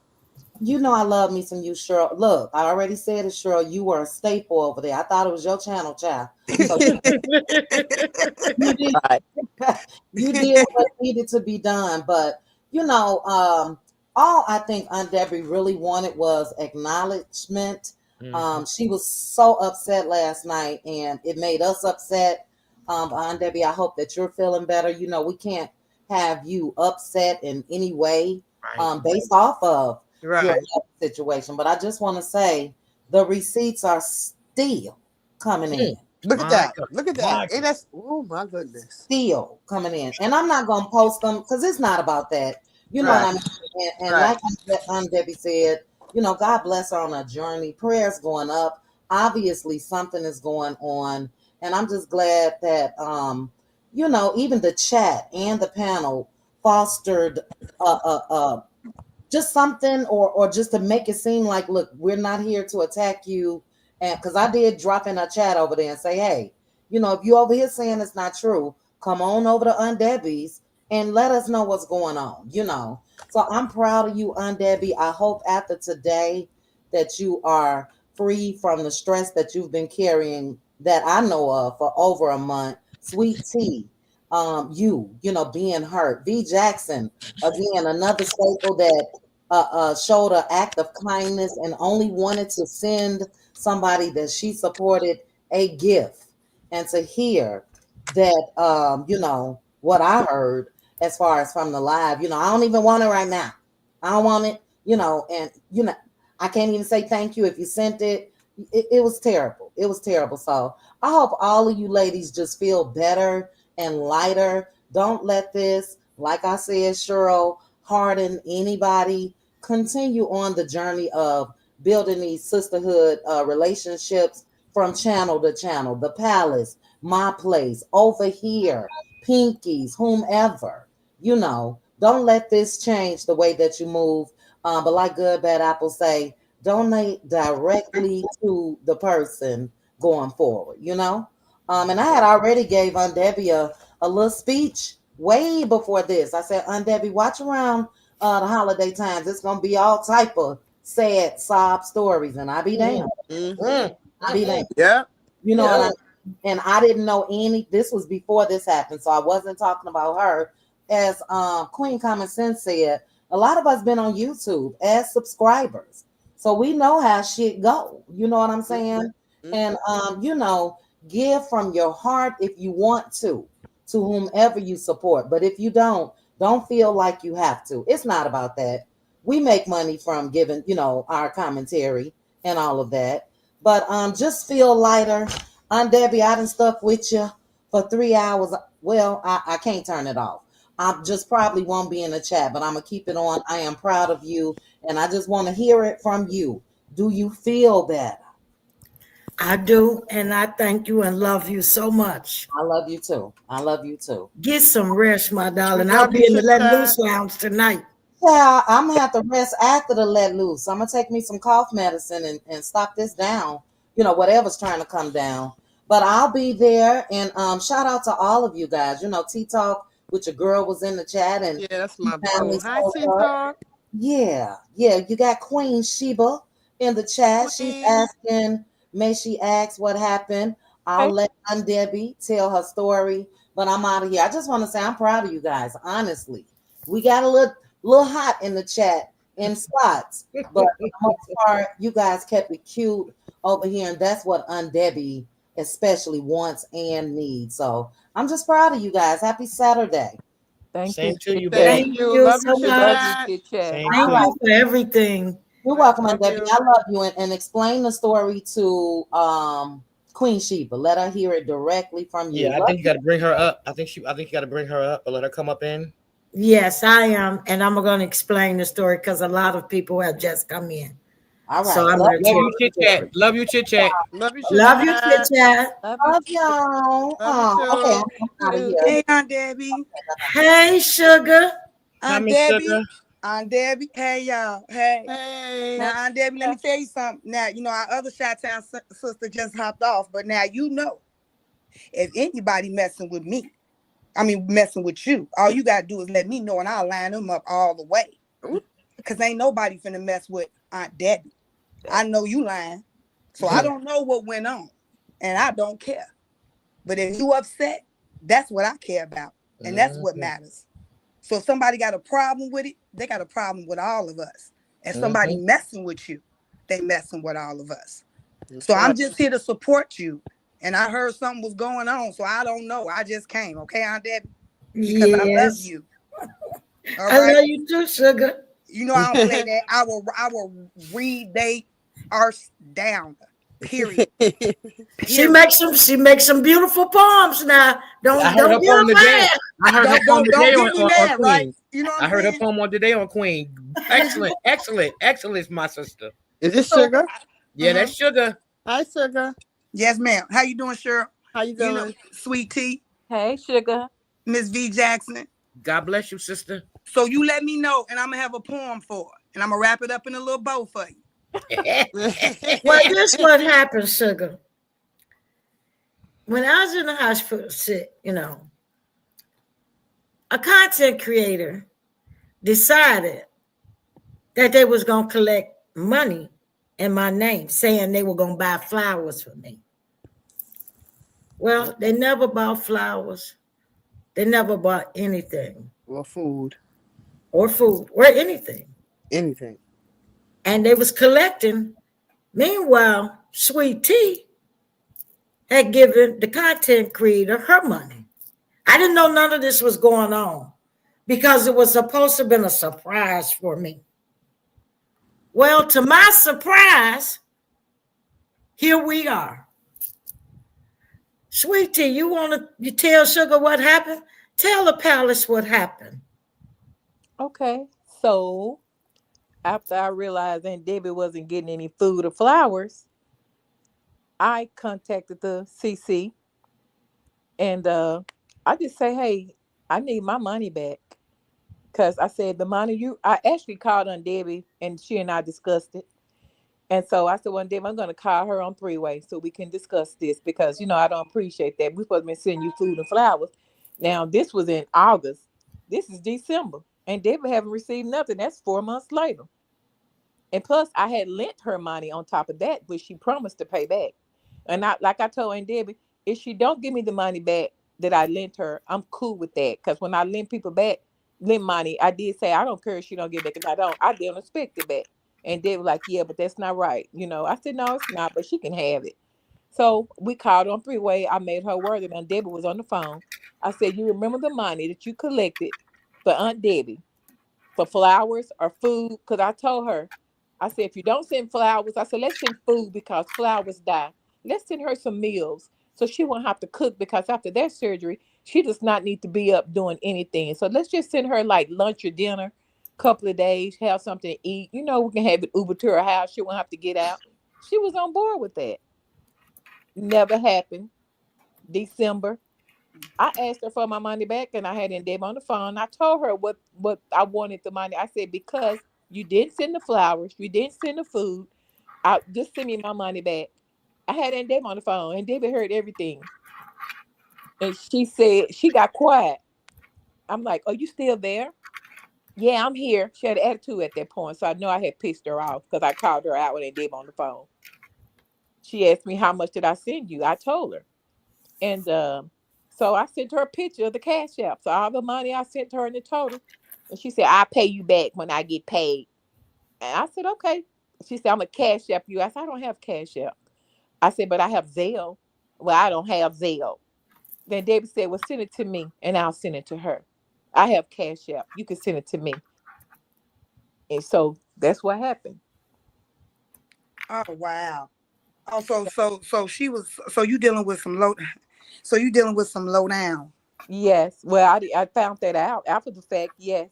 you know I love me some you, Cheryl. Look, I already said it, Cheryl. You were a staple over there. I thought it was your channel, child. So you did Right. you did what needed to be done. But you know, all I think Aunt Debbie really wanted was acknowledgement. She was so upset last night, and it made us upset. Aunt Debbie, I hope that you're feeling better. You know, we can't have you upset in any way, Right. based off of your Right. health situation. But I just want to say the receipts are still coming in. Look at My that. God. Look at that. My And that's, oh my goodness. Still coming in. And I'm not gonna post them because it's not about that. You know what Right. I mean? And Right. like Debbie said, you know, God bless her on her journey. Prayers going up. Obviously, something is going on, and I'm just glad that you know, even the chat and the panel fostered just something, or just to make it seem like, look, we're not here to attack you. And because I did drop in a chat over there and say, hey, you know, if you over here saying it's not true, come on over to Aunt Debbie's and let us know what's going on, you know. So I'm proud of you, Aunt Debbie. I hope after today that you are free from the stress that you've been carrying, that I know of, for over a month. Sweet tea, you know, being hurt. V Jackson, again, another staple that showed an act of kindness and only wanted to send somebody that she supported a gift. And to hear that, you know, what I heard as far as from the live, you know, I don't even want it right now. I don't want it, you know, and, you know, I can't even say thank you if you sent it. It was terrible. It was terrible. So I hope all of you ladies just feel better and lighter. Don't let this, like I said, Cheryl, harden anybody. Continue on the journey of building these sisterhood relationships from channel to channel. The Palace, my place, over here, Pinkies, whomever. You know, don't let this change the way that you move. But like Good Bad Apple say, donate directly to the person going forward, you know? And I had already gave Aunt Debbie a little speech way before this. I said, Aunt Debbie, watch around the holiday times. It's gonna be all type of sad sob stories, and I be damned. Mm-hmm. I be damned. Yeah. You know, and I didn't know any. This was before this happened, so I wasn't talking about her. As Queen Common Sense said, a lot of us been on YouTube as subscribers, so we know how shit go. You know what I'm saying? And you know, give from your heart if you want to whomever you support. But if you don't feel like you have to. It's not about that. We make money from giving, you know, our commentary and all of that. But just feel lighter. Aunt Debbie, I done stuck with you for 3 hours. Well, I can't turn it off. I just probably won't be in the chat, but I'm gonna keep it on. I am proud of you, and I just want to hear it from you. Do you feel better? I do, and I thank you and love you so much. I love you too. I love you too. Get some rest, my We darling. I'll love you, be in the Let sister. Loose Lounge tonight. Yeah, I'm gonna have to rest after the let loose. I'm gonna take me some cough medicine and stop this down. You know, whatever's trying to come down. But I'll be there. And shout out to all of you guys. You know, T Talk with your girl was in the chat, and Yeah, that's my family boo. Hi, spoke up. T-Talk. Yeah, yeah. You got Queen Sheba in the chat. She's Queen. asking, may she ask what happened? I'll Hey, let Aunt Debbie tell her story, but I'm out of here. I just want to say I'm proud of you guys, honestly. We got a little hot in the chat in spots, but for the most part, you guys kept it cute over here, and that's what Aunt Debbie especially wants and needs. So I'm just proud of you guys. Happy Saturday. thank Same you, to Chit you, Chat. Thank baby. Thank you. you Love you, so Chit Love much. you, Chat. Chit Chat. Same All Thank to right. you you. for everything. You're welcome, Aunt Love Debbie. you. I love you. And explain the story to Queen Sheba. Let her hear it directly from you. Yeah, I Love think you you. got to bring her up. I think you got to bring her up or let her come up in. Yes, I am. And I'm going to explain the story because a lot of people have just come in. All So right. I'm Love going to Love tell y'all. you, the chit chat. story. Love you, chit chat. Love you, Chit Love you, Chit Chat. Chat. Love you, Love y'all. Love you Okay, too. I'm out of too. here. Hey, Aunt Debbie. Bye-bye. Hey, sugar. Hi, Aunt Miss Debbie. Sugar. Aunt Debbie. Hey, y'all. Hey. Hey. Hey, Now, Aunt Debbie, let me tell you something. Now, you know, our other Chi-Town sister just hopped off, but now you know. If anybody messing with me, messing with you, all you gotta do is let me know and I'll line them up all the way. Cause ain't nobody finna mess with Aunt Debbie. I know you lying. So I don't know what went on. And I don't care. But if you upset, that's what I care about. And that's what matters. So if somebody got a problem with it, they got a problem with all of us. And somebody messing with you, they messing with all of us. So I'm just here to support you. And I heard something was going on, so I don't know. I just came, okay, Aunt Debbie? Because I love you. All I right. love you too, sugar. You know I don't play that. I will read they arse down. Period. She makes some beautiful poems now. I heard her Don't get poem today. mad. I heard her poem today Don't get me on mad, right? Queen. You know what I I'm heard her saying? poem on today on Queen. Excellent, my sister. Is this Sugar? Yeah, that's Sugar. Hi, Sugar. Yes, ma'am. How you doing, Cheryl? How you doing? You know, Sweet Tea, Hey, Sugar. Miss V Jackson. God bless you, sister. So you let me know, and I'm gonna have a poem for it, and I'm gonna wrap it up in a little bow for you. Well, this what happened, sugar. When I was in the hospital sick, a content creator decided that they was going to collect money in my name, saying they were going to buy flowers for me. Well, they never bought flowers. They never bought anything. Or food. Or anything. Anything. And they was collecting. Meanwhile, Sweet Tea had given the content creator her money. I didn't know none of this was going on because it was supposed to have been a surprise for me. Well, to my surprise, here we are. Sweet Tea, you tell Sugar what happened? Tell the palace what happened. Okay, so after I realized Aunt Debbie wasn't getting any food or flowers, I contacted the CC and I just say, hey, I need my money back. Because I said, I actually called Aunt Debbie and she and I discussed it. And so I said, well, Debbie, I'm going to call her on three-way so we can discuss this because, I don't appreciate that. We're supposed to be sending you food and flowers. Now, this was in August. This is December. And Debbie haven't received nothing. That's 4 months later. And plus, I had lent her money on top of that, which she promised to pay back. And like I told Aunt Debbie, if she don't give me the money back that I lent her, I'm cool with that. Because when I lend money, I did say, I don't care if she don't get it back. I didn't expect it back. And they were like, yeah, but that's not right. I said, no, it's not, but she can have it. So we called on three-way. I made her word, and Aunt Debbie was on the phone. I said, you remember the money that you collected for Aunt Debbie for flowers or food? Because I told her, I said, if you don't send flowers, I said, let's send food because flowers die. Let's send her some meals so she won't have to cook because after that surgery, she does not need to be up doing anything. So let's just send her like lunch or dinner, couple of days, have something to eat. We can have it Uber to her house. She won't have to get out. She was on board with that. Never happened. December. I asked her for my money back and I had Aunt Deb on the phone. I told her what I wanted the money. I said, because you didn't send the flowers, you didn't send the food, just send me my money back. I had Aunt Deb on the phone and Debbie heard everything. And she said, she got quiet. I'm like, are you still there? Yeah, I'm here. She had an attitude at that point. So I know I had pissed her off because I called her out with Aunt Deb on the phone. She asked me, how much did I send you? I told her. And so I sent her a picture of the cash app. So all the money I sent her in the total. And she said, I'll pay you back when I get paid. And I said, okay. She said, I'm a cash app you. I said, I don't have cash app. I said, but I have Zelle. Well, I don't have Zelle. Then David said, well, send it to me and I'll send it to her. I have cash app. You can send it to me. And so that's what happened. Oh, wow. Oh, so she was, so you dealing with some low down. Yes. Well, I found that out after the fact. Yes.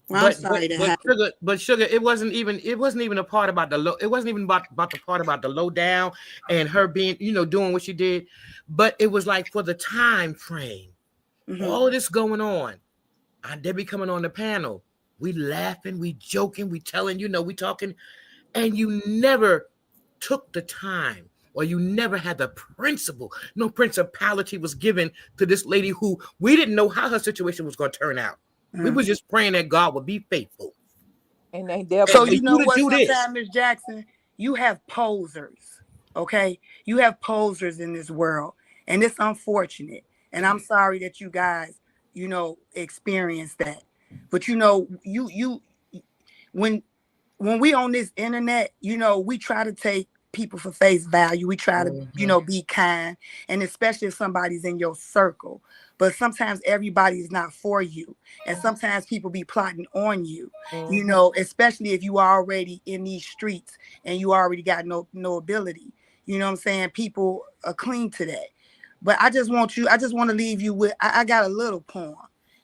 Well, I'm sorry to happen. Sugar, it wasn't even a part about the low. It wasn't even about the part about the low down and her being, doing what she did. But it was like for the time frame, all of this going on. Aunt Debbie coming on the panel. We laughing, we joking, we telling, we talking, and you never took the time or you never had the principle. No principality was given to this lady who we didn't know how her situation was going to turn out. We was just praying that God would be faithful. And they never. So And you know you to what? do this. Sometimes, Miss Jackson, you have posers. Okay, you have posers in this world, and it's unfortunate. And I'm sorry that you guys, experienced that. But you when we on this internet, we try to take people for face value. We try to, be kind, and especially if somebody's in your circle. But sometimes everybody's not for you. And sometimes people be plotting on you, especially if you are already in these streets and you already got no ability. You know what I'm saying? People are clean to that. But I just want to leave you with, I got a little poem.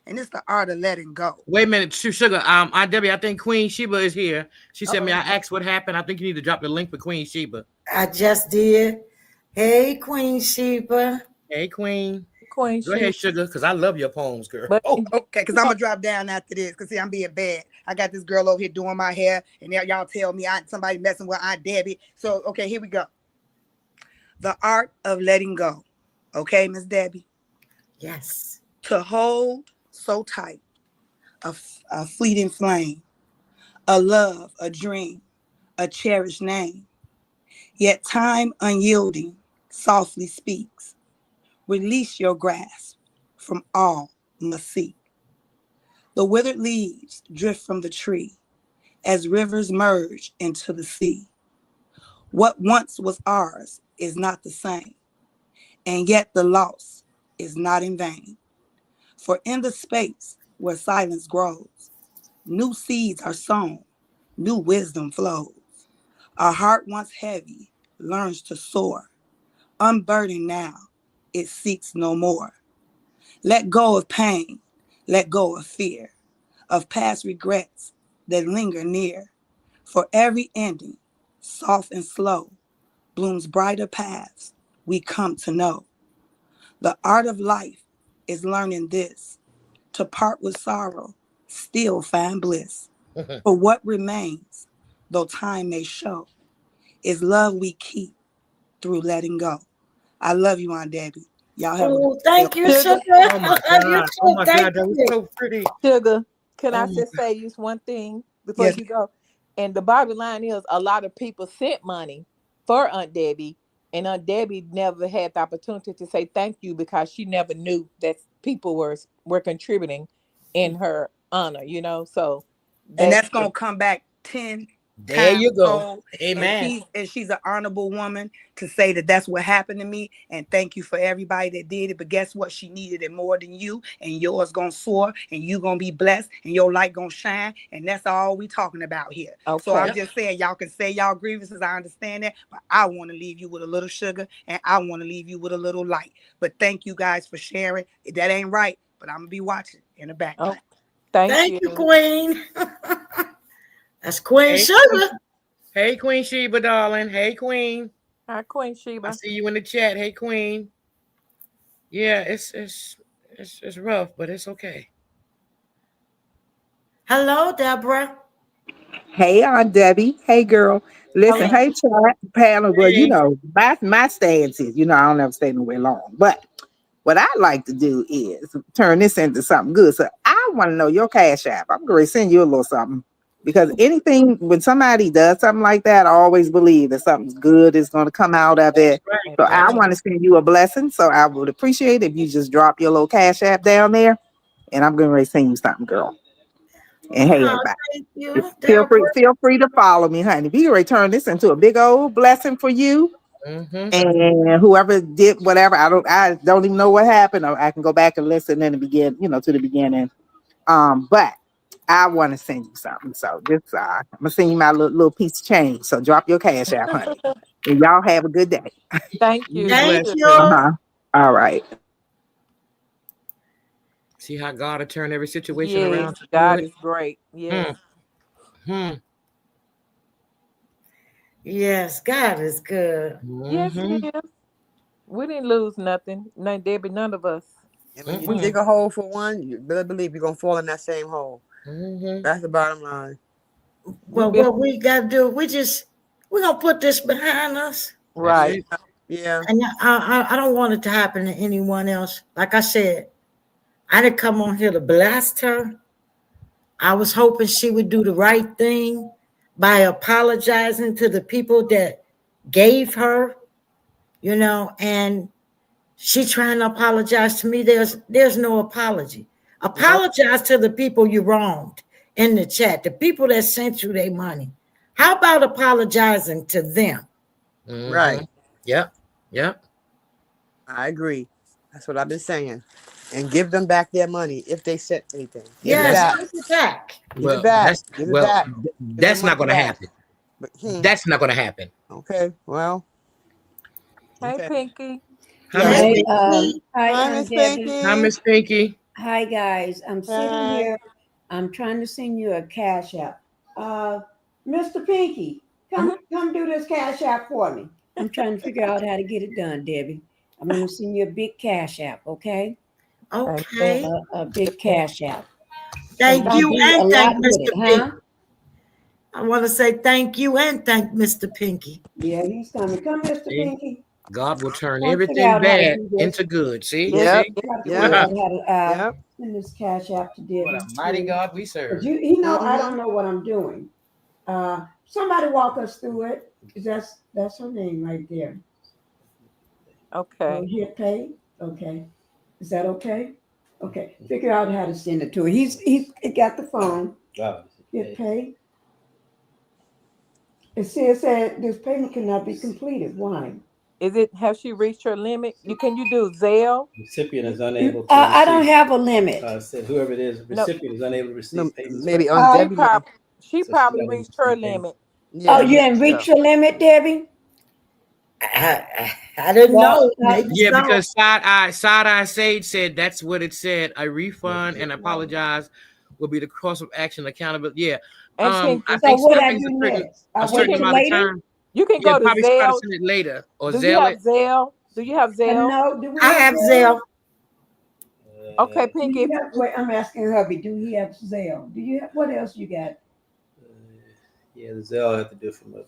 And it's the art of letting go. Wait a minute, Sugar. Aunt Debbie, I think Queen Sheba is here. She said, "May I ask what happened?" I think you need to drop the link for Queen Sheba. I just did. Hey, Queen Sheba. Hey, Queen. Queen Go ahead, Sugar, because I love your poems, girl. But okay, because I'm gonna drop down after this. Because see, I'm being bad. I got this girl over here doing my hair, and now y'all tell me somebody messing with Aunt Debbie. So okay, here we go. The art of letting go. Okay, Miss Debbie. Yes. To hold so tight, a fleeting flame, a love, a dream, a cherished name. Yet time unyielding softly speaks. Release your grasp from all must seek. The withered leaves drift from the tree as rivers merge into the sea. What once was ours is not the same, and yet the loss is not in vain. For in the space where silence grows, new seeds are sown, new wisdom flows. Our heart once heavy learns to soar. Unburdened now, it seeks no more. Let go of pain, let go of fear, of past regrets that linger near. For every ending, soft and slow, blooms brighter paths we come to know. The art of life is learning this, to part with sorrow, still find bliss. For what remains, though time may show, is love we keep through letting go. I love you, Aunt Debbie. Y'all have a good Thank you, Sugar. Oh my I love you God. too. Oh my Thank God. That was you. so pretty. Sugar, can I Oh my just say you one thing before Yes. you go? And the bottom line is a lot of people sent money for Aunt Debbie, and Aunt Debbie never had the opportunity to say thank you because she never knew that people were contributing in her honor, So And that's that's gonna come back 10 There times you go. fold. Amen. And she's an honorable woman to say that that's what happened to me. And thank you for everybody that did it. But guess what? She needed it more than you, and yours gonna soar, and you gonna be blessed, and your light gonna shine. And that's all we talking about here. So okay. I'm just saying, y'all can say y'all grievances. I understand that, but I want to leave you with a little sugar, and I want to leave you with a little light. But thank you guys for sharing. That ain't right, but I'm gonna be watching in the background. Oh, thank Thank you, you. Queen. That's Queen Hey, Sugar. hey, Queen Sheba, darling. Hey, Queen. Hi, Queen I Sheba. see you in the chat. Hey, Queen. Yeah, it's rough, but it's okay. Hello, Deborah. Hey, Aunt Debbie. Hey, girl. Listen, Hello. hey, chat panel. Well, Hey. my stance is, I don't ever stay nowhere long. But what I like to do is turn this into something good. So I want to know your cash app. I'm going to send you a little something because when somebody does something like that, I always believe that something good is going to come out of it. Right. So I That's want to send you a blessing. So I would appreciate if you just drop your little cash app down there, and I'm going to send you something, girl. And hey, Oh, everybody. thank you, Feel Deborah. free to follow me, honey. We already turned this into a big old blessing for you. And whoever did whatever, I don't even know what happened. I can go back and listen in the begin, to the beginning. But I want to send you something. So just I'm gonna send you my little piece of change. So drop your cash out, honey. And y'all have a good day. Thank you you. be You Thank blessed too. too. you. All right. See how God will turn every situation Yes, around to God good. is great. Yes. Hmm. Hmm. Yes, God is good. Yes, He Mm-hmm. is. We didn't lose nothing. None, Debbie, none of us. And when you Mm-mm. dig a hole for one, you better believe you're gonna fall in that same hole. Mm-hmm. That's the bottom line. We Well, been what we got to do, we're going to put this behind us. Right. Yeah. And I don't want it to happen to anyone else. Like I said, I didn't come on here to blast her. I was hoping she would do the right thing by apologizing to the people that gave her, and she trying to apologize to me. There's no apology. Apologize to the people you wronged in the chat, the people that sent you their money. How about apologizing to them? Right. Yep. Yep. I agree. That's what I've been saying. And give them back their money if they said anything. Give it Yes, back. give it back. Give it Well, back. that's Give it back. Give that's their not money going to back. happen. But, That's not going to happen. okay. Well. Hey, Okay. Pinky. Hi, Yeah. Miss Hi, Pinky. hi, Hi, Aunt Miss Debbie. Hi, Pinky. Miss Pinky. Hi, guys. I'm sitting Hi. here. I'm trying to send you a cash app. Mr. Pinky, come do this cash app for me. I'm trying to figure out how to get it done, Debbie. I'm going to send you a big cash app, okay? Okay. A big cash app. Thank And you you do a and lot thank with Mr. it, huh? Pinky. I want to say thank you and thank Mr. Pinky. Yeah, he's coming. Come, Mr. See? Pinky. God will turn Trying to figure everything out how to bad do this. into good. See? Yep. See? Trying to figure Yep. out how to Yep. send this cash app to Debbie. What a mighty God we serve. But I don't know what I'm doing. Somebody walk us through it. 'Cause that's her name right there. Okay. Hit pay. Okay. Is that okay? Okay. Figure out how to send it to her. He got the phone. Hit pay. It says that this payment cannot be completed. Why? Has she reached her limit? Can you do Zelle? Recipient is unable to I don't receive. have a limit. Said whoever it is, No. recipient is unable to receive payments. Maybe from- on She, Debbie line. she So probably she gotta reached her receive payments. limit. Yeah. Oh, you didn't reach your limit, Debbie? I didn't Well, know. Maybe Yeah, so. because side eye Sage said that's what it said. A refund and apologize will be the course of action accountability. Yeah. And I Pinky, think what I something's do a next? I wait certain till amount of later. time. you can Yeah, go to probably try to Zelle. send it later or Do you Zelle have it. Zelle? Do you have Zelle? No, do we I have Zelle. Okay, Do Pinky. you have, wait, I'm asking hubby, do he have Zelle? Do you have, what else you got? Yeah, the Zelle I have to do from my.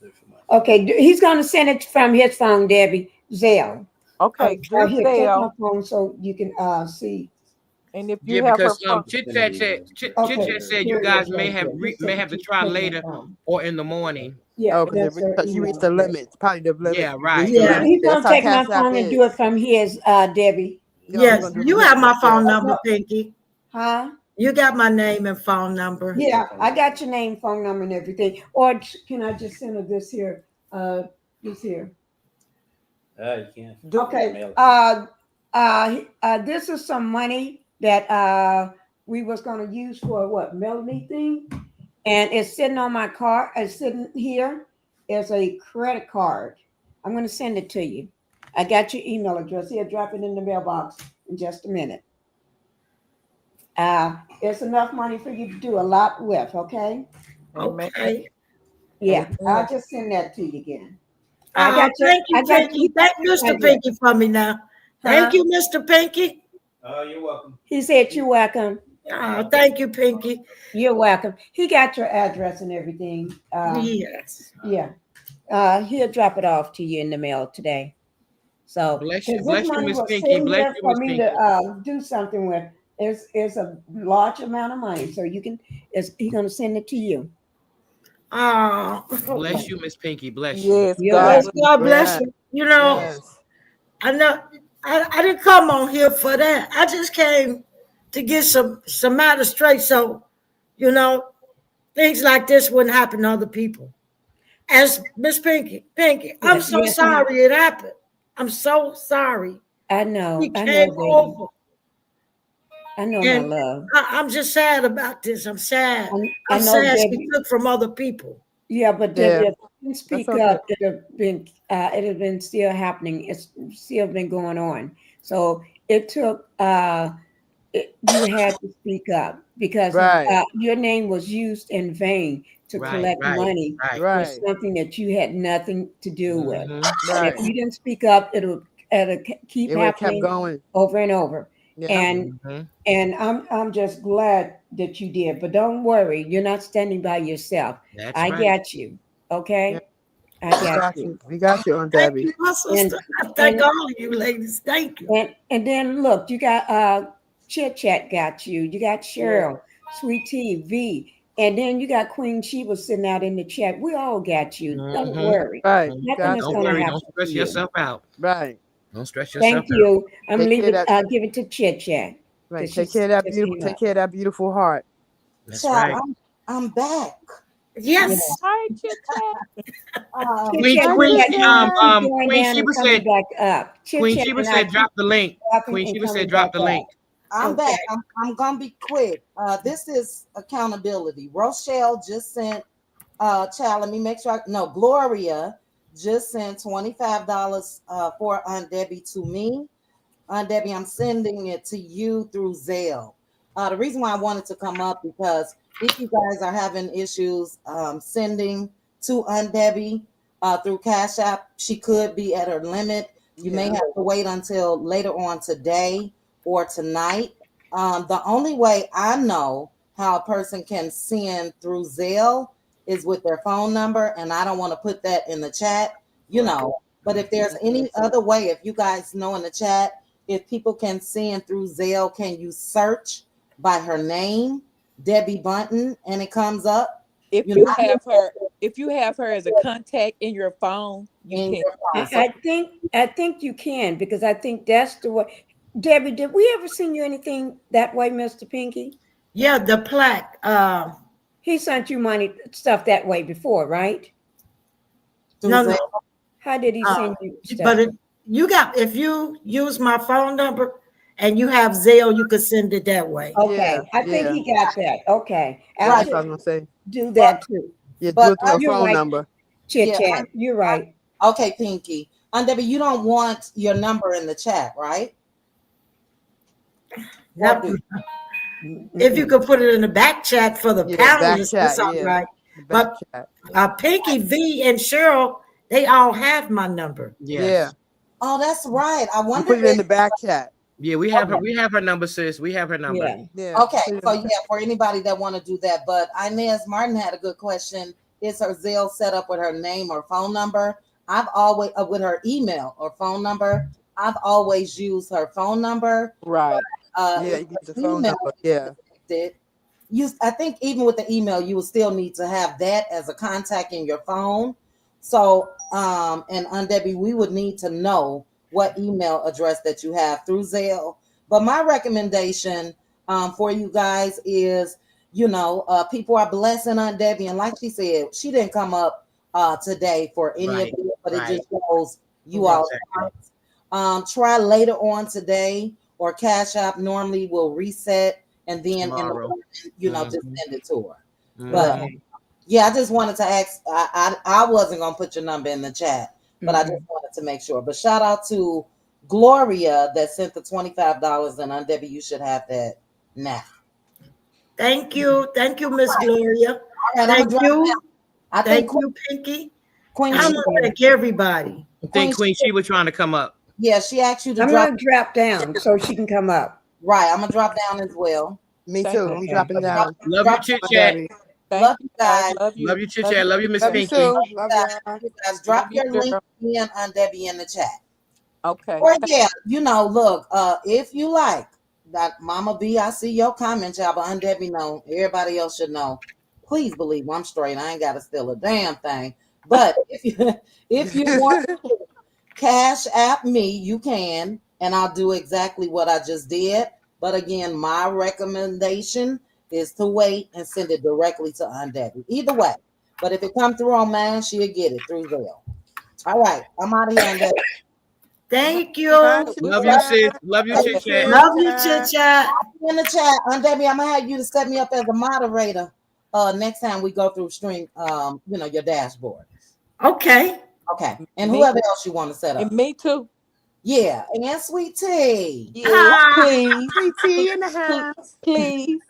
Okay, he's going to send it from his phone, Debbie. Zelle. Okay, do Here, take my Zelle. phone so you can see. And if Yeah, you have her because phone, Chit Chat said you here it guys is may right have there. Just may have to try take my later phone. or in the morning. Yeah, Oh, that's her because she email reached the address. limit. Probably the limit. Yeah, right. Reached the Yeah. limit. He's That's going to how take my Cash App phone and is. do it from his, Debbie. No, he's Yes, gonna do it you from have his my phone yeah. number, Pinky. Huh? You got my name and phone number. Yeah, I got your name, phone number, and everything. Or can I just send her this here? This here. You can't. Okay. This is some money that we was gonna use for what Melanie thing, and it's sitting on my card. It's sitting here. It's a credit card. I'm gonna send it to you. I got your email address here. Drop it in the mailbox in just a minute. It's enough money for you to do a lot with. Okay. Okay. Yeah, I'll just send that to you again. I got your, Thank you, I got Pinky. Thank Mr. Pinky for me now. Thank you, Mr. Pinky. You're welcome. He said you're welcome. Thank you, Pinky. You're welcome. He got your address and everything. Yes. Yeah. He'll drop it off to you in the mail today. So Bless this you, money Miss was Pinky. sitting Bless here you, for Miss me Pinky. to do something with. It's a large amount of money, so you can. He's gonna send it to you. Bless you, Miss Pinky. Bless you. yes, Yes, God. God bless you. You know, I know I didn't come on here for that. I just came to get some matter straight. So, things like this wouldn't happen to other people. As Miss Pinky, I'm so sorry it happened. I'm so sorry. I know. He I came know, baby. over. I know, And my love. I'm just sad about this. I'm sad. I I'm know, sad she baby. took from other people. Yeah, but Yeah. if you didn't speak okay. up, it'd have been still happening. It's still been going on. So it took you had to speak up because Right. your name was used in vain to collect money for something that you had nothing to do with. And Right. if you didn't speak up, it'll keep It would have kept happening going. over and over. Yeah. And I'm just glad that you did. But don't worry, you're not standing by yourself. That's I right. got you. Okay. Yeah. I We got got you. you. We got you, Aunt Thank Debbie. you, my And sister. I thank and all of you ladies. Thank you. and then look, you got Chit Chat got you. You got Cheryl, Sweet Tea, V, and then you got Queen Sheba sitting out in the chat. We all got you. Don't worry. Right. Nothing is Don't going to worry. happen Don't to stress you. yourself out. Right. Don't stress yourself Thank out. you. I'm Take care leaving. of that. Give it to Chit Chat Right. because Take she's care of that just beautiful. came Take up. care of that beautiful heart. That's Child, right. I'm back. Yes. Hi, Chit Chat. Chit Queen Chat, Hi, you Queen Chit got Chat. keep going Queen down and Sheba coming said back up. Chit Queen Chat Sheba and I said keep drop the link. dropping Queen and Sheba coming said drop back the up. link. I'm Okay. back. I'm gonna be quick. This is accountability. Rochelle just sent child, let me make sure no, Gloria just sent $25 for Aunt Debbie to me. Aunt Debbie, I'm sending it to you through Zelle. The reason why I wanted to come up because if you guys are having issues sending to Aunt Debbie through Cash App, she could be at her limit. You may have to wait until later on today or tonight. The only way I know how a person can send through Zelle is with their phone number, and I don't want to put that in the chat, you know. But if there's any other way, if you guys know in the chat, if people can send through Zelle, can you search by her name, Debbie Bunton, and it comes up? If You you know, have her as a contact in your phone, you in can. your phone. So, I think you can because I think that's the way. Debbie, did we ever send you anything that way, Mr. Pinky? Yeah, the plaque. He sent you money stuff that way before, right? through No, Zelle. no. How did he send you But stuff? you got if you use my phone number and you have Zelle, you could send it that way. Okay, I think Yeah. he got that. Okay, Yeah. I Right. That's what I should was gonna say. do But that too. Yeah. Do but it through her You're phone right, number. Chit yeah, Chat. You're right. okay, Pinky. Aunt Debbie, you don't want your number in the chat, right? Or Not, do if you could put it in the back chat for the Yeah. Back panelists, that's chat. all Yeah. right. The back But chat. Pinky, V, and Cheryl, they all have my number. Yeah. Yes. Oh, that's right. I You wondered put it in if the back chat. Yeah, we have her. We have her number, sis. We have her number. Yeah. Yeah. okay, Put it so in yeah, for anybody that want to do that. But Inez Martin had a good question. Is her Zelle set up with her name or phone number? I've always with her email or phone number. I've always used her phone number. Right. Yeah. If You get the her phone email number. is Yeah. connected, I think even with the email, you will still need to have that as a contact in your phone. So, and on Debbie, we would need to know what email address that you have through Zelle. But my recommendation for you guys is, people are blessing Aunt Debbie, and like she said, she didn't come up today for any of Right. it, but it Right. just shows you all. Exactly. Try later on today, or Cash App normally will reset, and then in the Tomorrow. morning, just send it to her. But Okay. yeah, I just wanted to ask. I wasn't gonna put your number in the chat, but I just wanted to make sure. But shout out to Gloria that sent the $25, and on Debbie, you should have that now. Thank you, Miss Gloria. All right, Thank you, I thank think you, Pinky. Queen I'm Sheba, gonna thank everybody. I think Queen Sheba trying to come up. yeah, she asked you to I'm drop. gonna drop down so she can come up. Right, I'm gonna drop down as well. Me Thank too. you. I'm dropping down. Love you, Drop, Chit Aunt Chat. Debbie. Thank love you, you guys. Love you. Love you, Chit Chat. Love you, Miss Love you Pinky. too. Love y'all. You guys, drop Love you, your link girl. in on Debbie in the chat. Okay. Or yeah, look, if you like that, Mama B, I see your comment, y'all, but Debbie know, everybody else should know. Please believe I'm straight. I ain't got to steal a damn thing. But if you want to Cash App me, you can, and I'll do exactly what I just did. But again, my recommendation is to wait and send it directly to Aunt Debbie. Either way. But if it come through on mine, she'll get it through Zelle. All right, I'm out of here, Aunt Debbie. Thank you. Bye, Chit Love you, sis. Chat. Love you, Love Chit you, Chat. Chit Love you, Chit Chat. Chat. In the chat, Aunt Debbie, I'm gonna have you to set me up as a moderator next time we go through stream your dashboard. Okay. Okay. And Me, whoever else you want to set and up. me too. Yeah, and Sweet Tea. Yes, please. Sweet tea in the house. Please.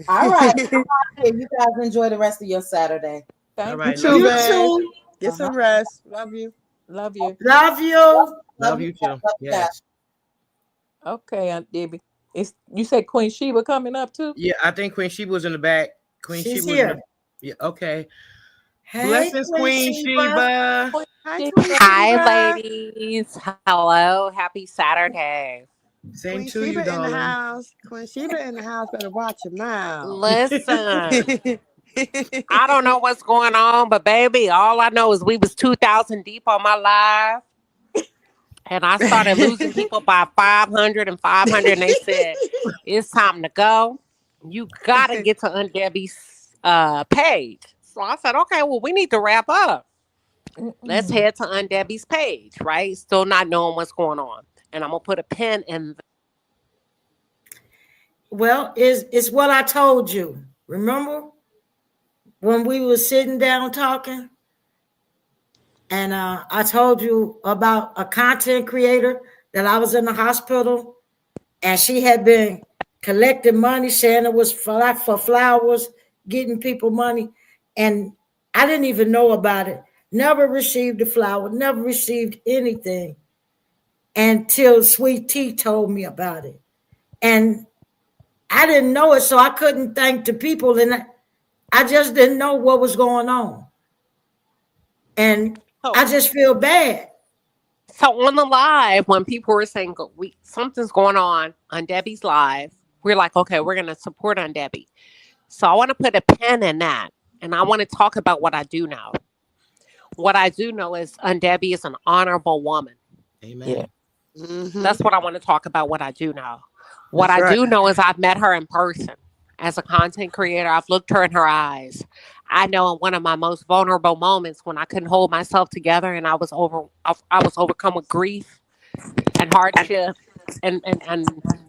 All right. You guys enjoy the rest of your Saturday. All Thank You right. too, Love You you. babe. too. Get some rest. Love you. Love you. Love you. Love you too. Love you guys. Yes. Okay, Aunt Debbie. You said Queen Sheba coming up too? Yeah, I think Queen Sheba was in the back. Queen She's Sheba was in the. here. Yeah. Okay. Hey, Blessings, Queen Queen Sheba. Sheba. Hi, Queen Hi, Sheba. ladies. Hello. Happy Saturday. Same Queen to you, Sheba in the darling. house. Queen Sheba in the house. Better watch your mouth. Listen, I don't know what's going on, but baby, all I know is we was 2,000 deep on my live, and I started losing people by 500 and 500, and they said, it's time to go. You got to get to Aunt Debbie's page. So I said, okay, well, we need to wrap up. Let's Mm-mm. head to Aunt Debbie's page, right? Still not knowing what's going on. And I'm going to put a pin in. Well, it's what I told you. Remember when we were sitting down talking, and I told you about a content creator that I was in the hospital, and she had been collecting money, saying it was for flowers, getting people money, and I didn't even know about it. Never received a flower, never received anything until Sweet Tea told me about it, and I didn't know it, so I couldn't thank the people, and I just didn't know what was going on, and So, I just feel bad. so on the live, when people were saying something's going on Debbie's live, we're like, okay, we're going to support on Debbie. So I want to put a pin in that, and I want to talk about what I do know. What I do know is Aunt Debbie is an honorable woman. Amen. Yeah. Mm-hmm. That's what I want to talk about. What I do know. What That's I right. do know is I've met her in person as a content creator. I've looked her in her eyes. I know in one of my most vulnerable moments when I couldn't hold myself together and I was overcome with grief and hardship and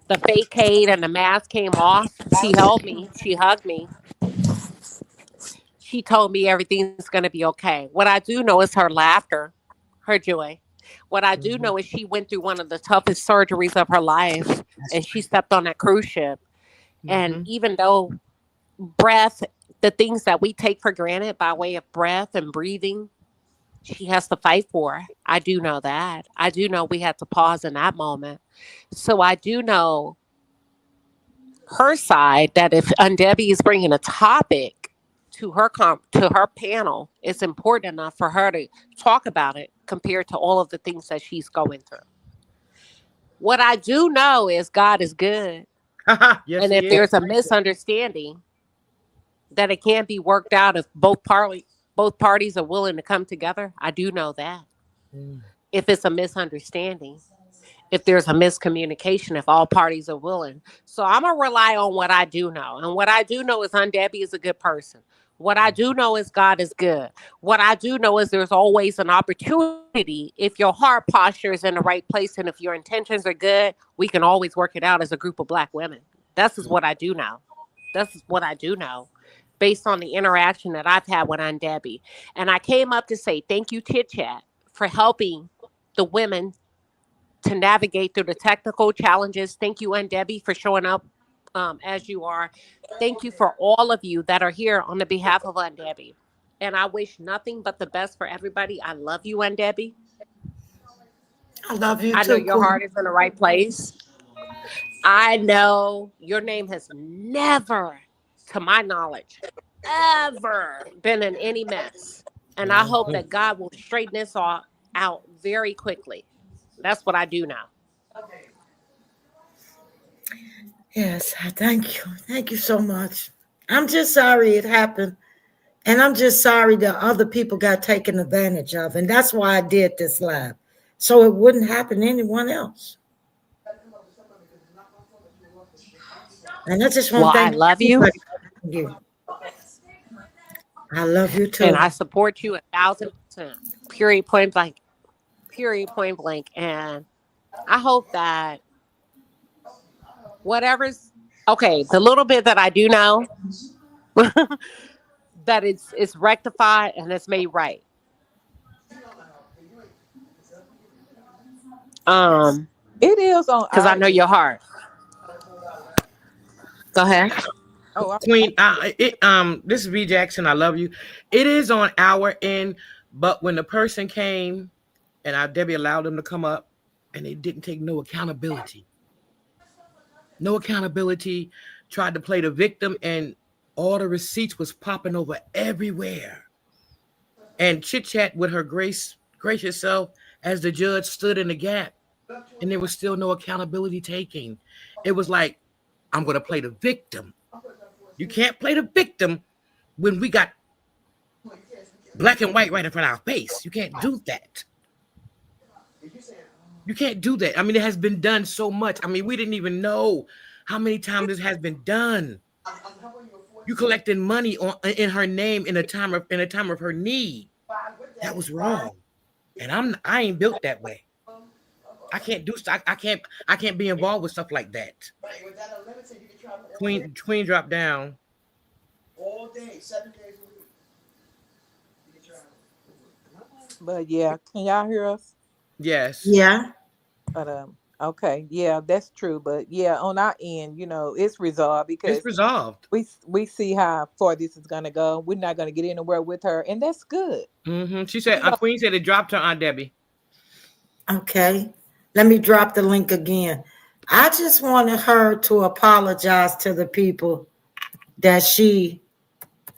the fake hate and the mask came off. She held me. She hugged me. She told me everything's going to be okay. What I do know is her laughter, her joy. What I do Mhm. know is she went through one of the toughest surgeries of her life That's and she right. stepped on that cruise ship. And Mhm. even though breath, the things that we take for granted by way of breath and breathing, she has to fight for. I do know that. I do know we had to pause in that moment. So I do know her side that if Debbie is bringing a topic to to her panel, it's important enough for her to talk about it compared to all of the things that she's going through. What I do know is God is good, Yes, and he if is. there's a misunderstanding, that it can't be worked out if both parties are willing to come together. I do know that. Mm. If it's a misunderstanding, if there's a miscommunication, if all parties are willing. So I'm gonna rely on what I do know. And what I do know is Aunt Debbie is a good person. What I do know is God is good. What I do know is there's always an opportunity if your heart posture is in the right place and if your intentions are good, we can always work it out as a group of black women. This is what I do know. This is what I do know based on the interaction that I've had with Aunt Debbie. And I came up to say thank you, Chit Chat, for helping the women to navigate through the technical challenges. Thank you, Aunt Debbie, for showing up as you are. Thank you for all of you that are here on the behalf of Aunt Debbie. And I wish nothing but the best for everybody. I love you, Aunt Debbie. I love you I know too, your heart Queen. is in the right place. I know your name has never, to my knowledge, ever been in any mess. And I hope Mhm. that God will straighten this all out very quickly. That's what I do now. Yes, thank you. Thank you so much. I'm just sorry it happened. And I'm just sorry that other people got taken advantage of. And that's why I did this live. So it wouldn't happen to anyone else. And I just want Well, to I thank love you. everybody for you. I love you And too. I support you 1,000%. Period, point blank. Period, point blank. And I hope that whatever's okay, the little bit that I do know, that it's rectified and it's made right. Um, It is on because I our know end. your heart. Go ahead. Oh, Queen, this is B Jackson. I love you. It is on our end, but when the person came and Debbie allowed them to come up, and they didn't take no accountability. No accountability. Tried to play the victim, and all the receipts was popping over everywhere. and chit chat with her gracious self as the judge stood in the gap, and there was still no accountability taking. It was like, I'm going to play the victim. You can't play the victim when we got black and white right in front of our face. You can't do that. You can't do that. I mean, it has been done so much. I mean, we didn't even know how many times this has been done. You collecting money in her name in a time of her need. That was wrong. And I ain't built that way. I can't do stuff. I can't be involved with stuff like that. Queen dropped down. All day, 7 days a week. But yeah, can y'all hear us? Yes. Yeah. But okay, yeah, that's true. But yeah, on our end, it's resolved because It's resolved. we see how far this is gonna go. We're not gonna get anywhere with her, and that's good. Mm-hmm. She said, Queen said it dropped her, Aunt Debbie. Okay. Let me drop the link again. I just wanted her to apologize to the people that she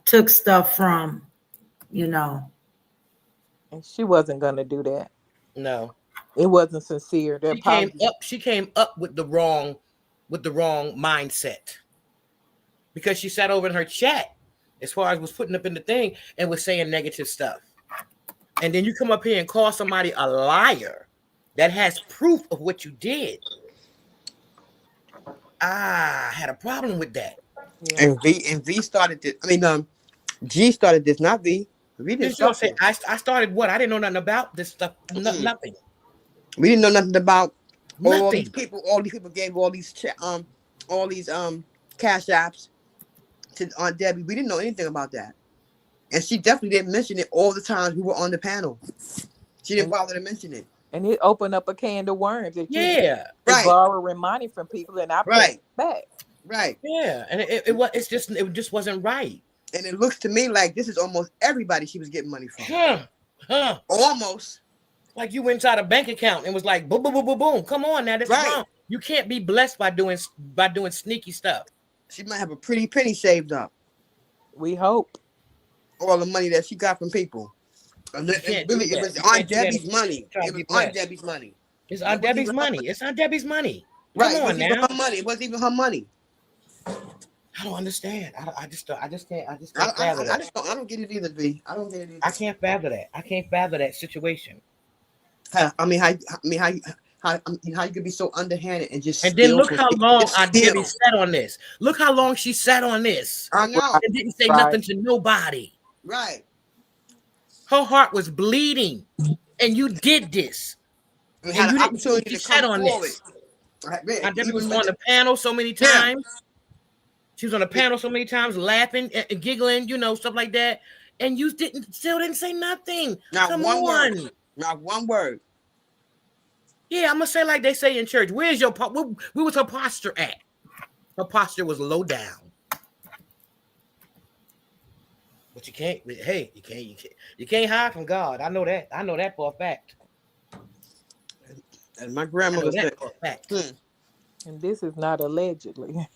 took stuff from, And she wasn't gonna do that. No. It wasn't sincere. She came up with the wrong mindset. Because she sat over in her chat, as far as was putting up in the thing, and was saying negative stuff. And then you come up here and call somebody a liar that has proof of what you did. I had a problem with that. Yeah. And V started this. I mean, G started this, not V. We didn't start say I started what? I didn't know nothing about this stuff. Nothing. We didn't know nothing about nothing. All these people gave all these cash apps to Aunt Debbie. We didn't know anything about that. And she definitely didn't mention it all the times we were on the panel. She didn't bother to mention it. And it opened up a can of worms. Yeah. Right. Borrowing money from people and I paid back. Right. Yeah. And it just wasn't right. And it looks to me like this is almost everybody she was getting money from. Almost. Like you went inside a bank account and was like, boom, boom, boom, boom, boom. Come on now, that's wrong. You can't be blessed by doing sneaky stuff. She might have a pretty penny saved up. We hope. All the money that she got from people. And it was Aunt Debbie's money. It was Aunt Debbie's money. It's Aunt Debbie's money. It's Aunt Debbie's money. Right. Come on now. Her money. It wasn't even her money. I don't understand. I just can't fathom that. I don't get it either, V. I don't get it either. I can't fathom that. I can't fathom that situation. How you could be so underhanded and just. And then look how long Aunt Debbie sat on this. Look how long she sat on this. I know. And didn't say nothing to nobody. Right. Her heart was bleeding, and you did this. And you didn't. She sat on this. Aunt Debbie was on the panel so many times. Yeah. She was on the panel so many times, laughing and giggling, stuff like that. And you still didn't say nothing. Not one word. Not one word. Yeah, I'm gonna say like they say in church. Where's your where was her posture at? Her posture was low down. But you can't. Hey, you can't hide from God. I know that. I know that for a fact. And my grandmother said, and this is not allegedly.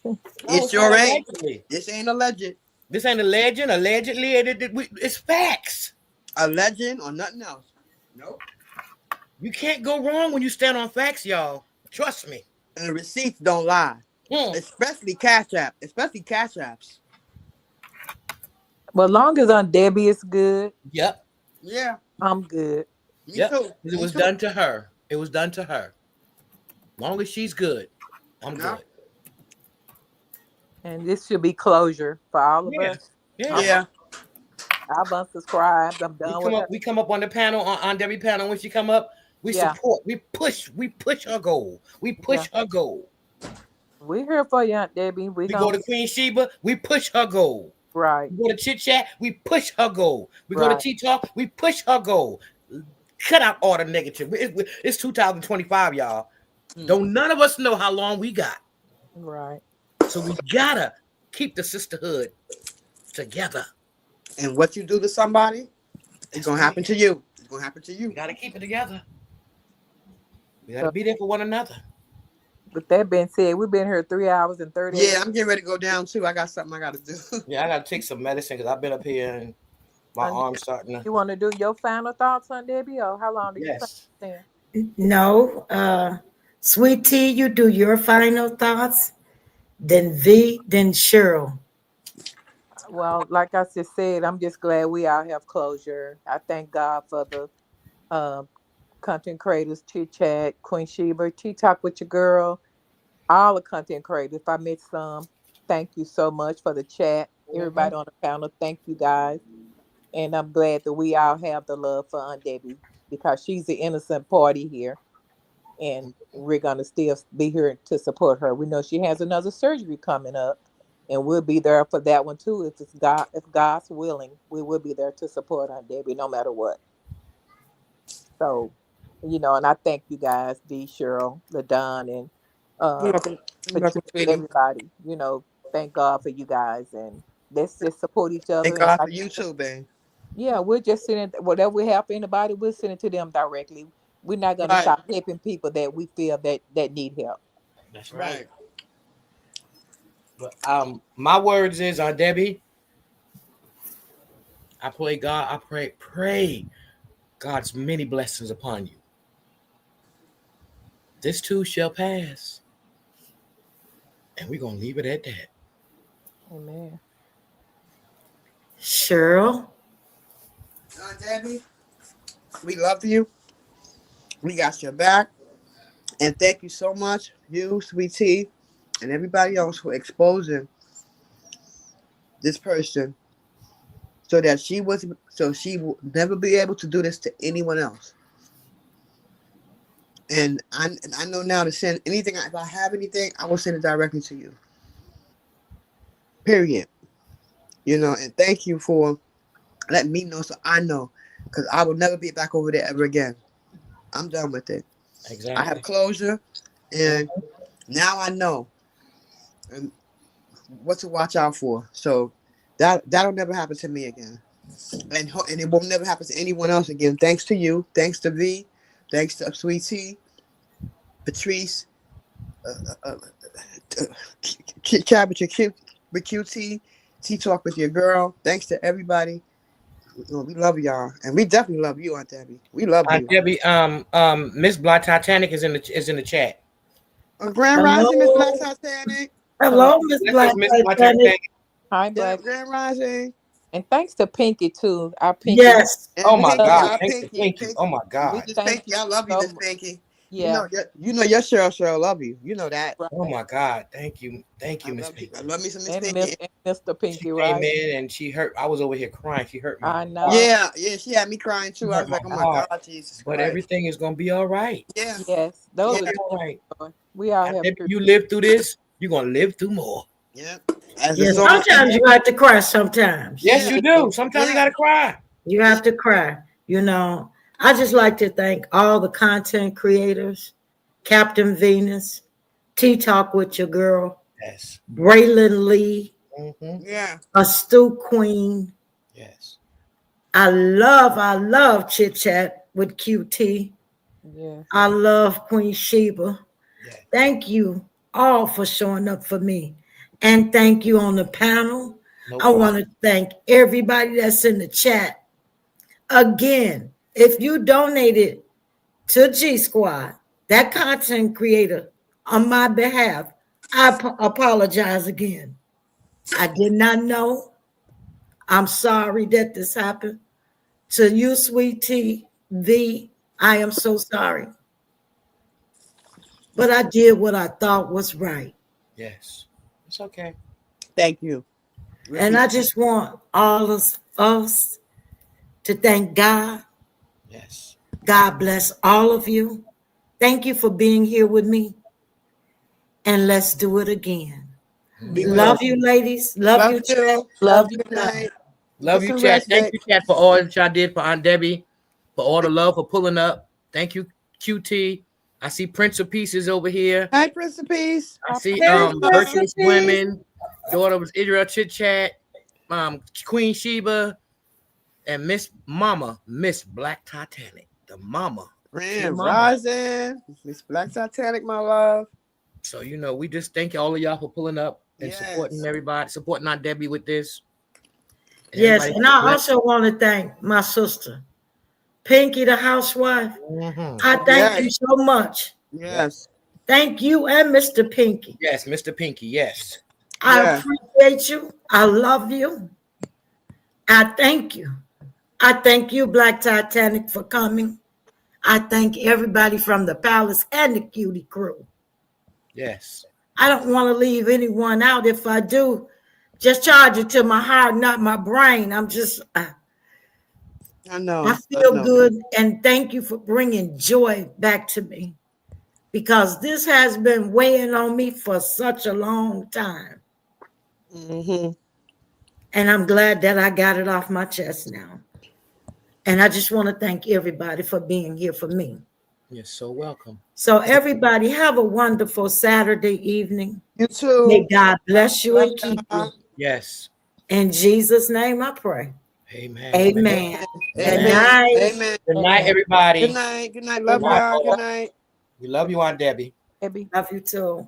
It sure ain't. This ain't alleged. This ain't a legend. Allegedly, it's facts. A legend or nothing else. Nope. You can't go wrong when you stand on facts, y'all. Trust me. And receipts don't lie. Especially cash apps. Well, long as Aunt Debbie is good. Yep. Yeah. I'm good. Me too. It was done to her. It was done to her. Long as she's good, I'm good. And this should be closure for all of us. Yeah. I've unsubscribed. I'm done we come up on the panel, on Debbie panel. When she come up, we support. We push her goal. We push her goal. We're here for you, Aunt Debbie. We go to Queen Sheba. We push her goal. Right. We go to Chit Chat. We push her goal. We go to Tea Talk. We push her goal. Cut out all the negative. It's 2025, y'all. Don't none of us know how long we got. Right. So we gotta keep the sisterhood together. And what you do to somebody, it's gonna happen to you. It's gonna happen to you. We gotta keep it together. We gotta be there for one another. With that being said, we've been here 3 hours and 30 minutes. Yeah, I'm getting ready to go down too. I got something I gotta do. Yeah, I gotta take some medicine because I've been up here and My arm's starting to. You want to do your final thoughts on Debbie, or how long do you Yes. think? No, Sweet Tea, you do your final thoughts. Then V, then Cheryl. Well, like I just said, I'm just glad we all have closure. I thank God for the uh, content creators, Chit Chat, Queen Sheba, Tea Talk with your girl, all the content creators. If I missed some, thank you so much for the chat. Mhm. Everybody on the panel, thank you guys. And I'm glad that we all have the love for Aunt Debbie because she's the innocent party here. And we're gonna still be here to support her. We know she has another surgery coming up, and we'll be there for that one too. If God's willing, we will be there to support Aunt Debbie no matter what. So, and I thank you guys, D, Cheryl, LaDon, and You're uh, welcome. You're welcome, Patricia, sweetie. everybody. Thank God for you guys, and let's just support each Thank other. And God for you too, babe. yeah, we're just sending whatever we have for anybody, we're sending to them directly. We're not gonna Right, stop helping people that we feel that need help. That's right. right. But my words is on Debbie. I pray God. I pray God's many blessings upon you. This too shall pass, and we're gonna leave it at that. Amen. Cheryl. Aunt Debbie, we love you. We got your back. And thank you so much, you, Sweet Tea, and everybody else for exposing this person so she will never be able to do this to anyone else. And I know now to send anything. If I have anything, I will send it directly to you. Period. And thank you for letting me know so I know, because I will never be back over there ever again. I'm done with it. I have Exactly. closure, and now I know what to watch out for. So that'll never happen to me again, and it will never happen to anyone else again. Thanks to you, thanks to V, thanks to Sweet Tea, Patrice, Chit Chat with QT, Tea Talk with your girl. Thanks to everybody. We love y'all, and we definitely love you, Aunt Debbie. We love Aunt you. Debbie, Miss Black Titanic is in the chat. Grand Rising, Miss Black Hello. Titanic. Hello. Hello, Miss Black Blessings, Miss Black Titanic. Titanic. Hi, Yeah, Black. Grand Rising. And thanks to Pinky too. Our Pinky. Yes. Oh And my Love Pinky, God, you. our thank you, Pinky, thank you. Oh Pinky. my We God. Miss thank Pinky, I love you, you so Miss much. Pinky. Yeah. You know your Cheryl love you. You know that. Oh Right. my God, thank you, Miss I Pinky. love me some Miss And Pinky. Mr. She Pinky, came right? in and she hurt. I was over here crying. She hurt my I heart. know. Yeah, she had me crying She too. I hurt was my like, oh my heart. God, Jesus But Christ. everything is gonna be all right. Yeah, Yes. It's Those gonna are yeah, be all right. joy. We all Aunt have Debbie, tears. you lived through this. You're gonna live through more. yeah. As the Yeah, Yeah. song, sometimes you have to cry sometimes. Yes, yeah, you do. Sometimes you yeah, gotta cry. You yeah. have to cry. I just like to thank all the content creators, Captain Venus, Tea Talk with your girl, Yes. Braylon Lee, Mm-hmm. Yeah. Astute Queen. Yes. I love Chit Chat with QT. Yes. I love Queen Sheba. Yeah. Thank you all for showing up for me. And thank you on the panel. No I want problem. to thank everybody that's in the chat. Again, if you donated to G Squad, that content creator, on my behalf, I apologize again. I did not know. I'm sorry that this happened. To you, Sweet Tea, I am so sorry. But I did what I thought was right. Yes. It's okay. Thank you. And I just want all of us to thank God. Yes. God bless all of you. Thank you for being here with me. And let's do it again. Be Yes. Love blessed. you, ladies. Love Love you, chat. you. Love Love you. you Good too. night. Love Get you, some chat. rest, Thank Vic. you, chat, for all that y'all did for Aunt Debbie, for all the love for pulling up. Thank you, QT. I see Prince of Pieces over here. Hi, Prince of Peace. I see Hey, Virtuous recipes. Women, daughter was Israel Chit Chat, Queen Sheba, and Miss Black Titanic, the mama. Your Grand mama. Rising. Miss Black Titanic, my love. So we just thank all of y'all for pulling up and supporting Yes. everybody, supporting Aunt Debbie with this. Yes, Everybody and have a I blessed. also want to thank my sister, Pinky the housewife. I thank you Yes. so much. Yes. Thank you and Mr. Pinky. Yes, Mr. Pinky. Yes. I Yes. appreciate you. I love you. I thank you. I thank you, Black Titanic, for coming. I thank everybody from the palace and the cutie crew. Yes. I don't want to leave anyone out. If I do, just charge it to my heart, not my brain. I'm just, I I know. I feel know. good. And thank you for bringing joy back to me, because this has been weighing on me for such a long time. Mm-hmm. And I'm glad that I got it off my chest now. And I just want to thank everybody for being here for me. You're so welcome. So everybody have a wonderful Saturday evening. You too. May God bless you Love and keep y'all. you. Yes. In Jesus' name I pray. Amen. Amen. Good Amen. night. Amen. Good night, Amen. everybody. Good night. Good night. Good Love night. y'all. Good night. We love you, Aunt Debbie. Debbie. Love you too.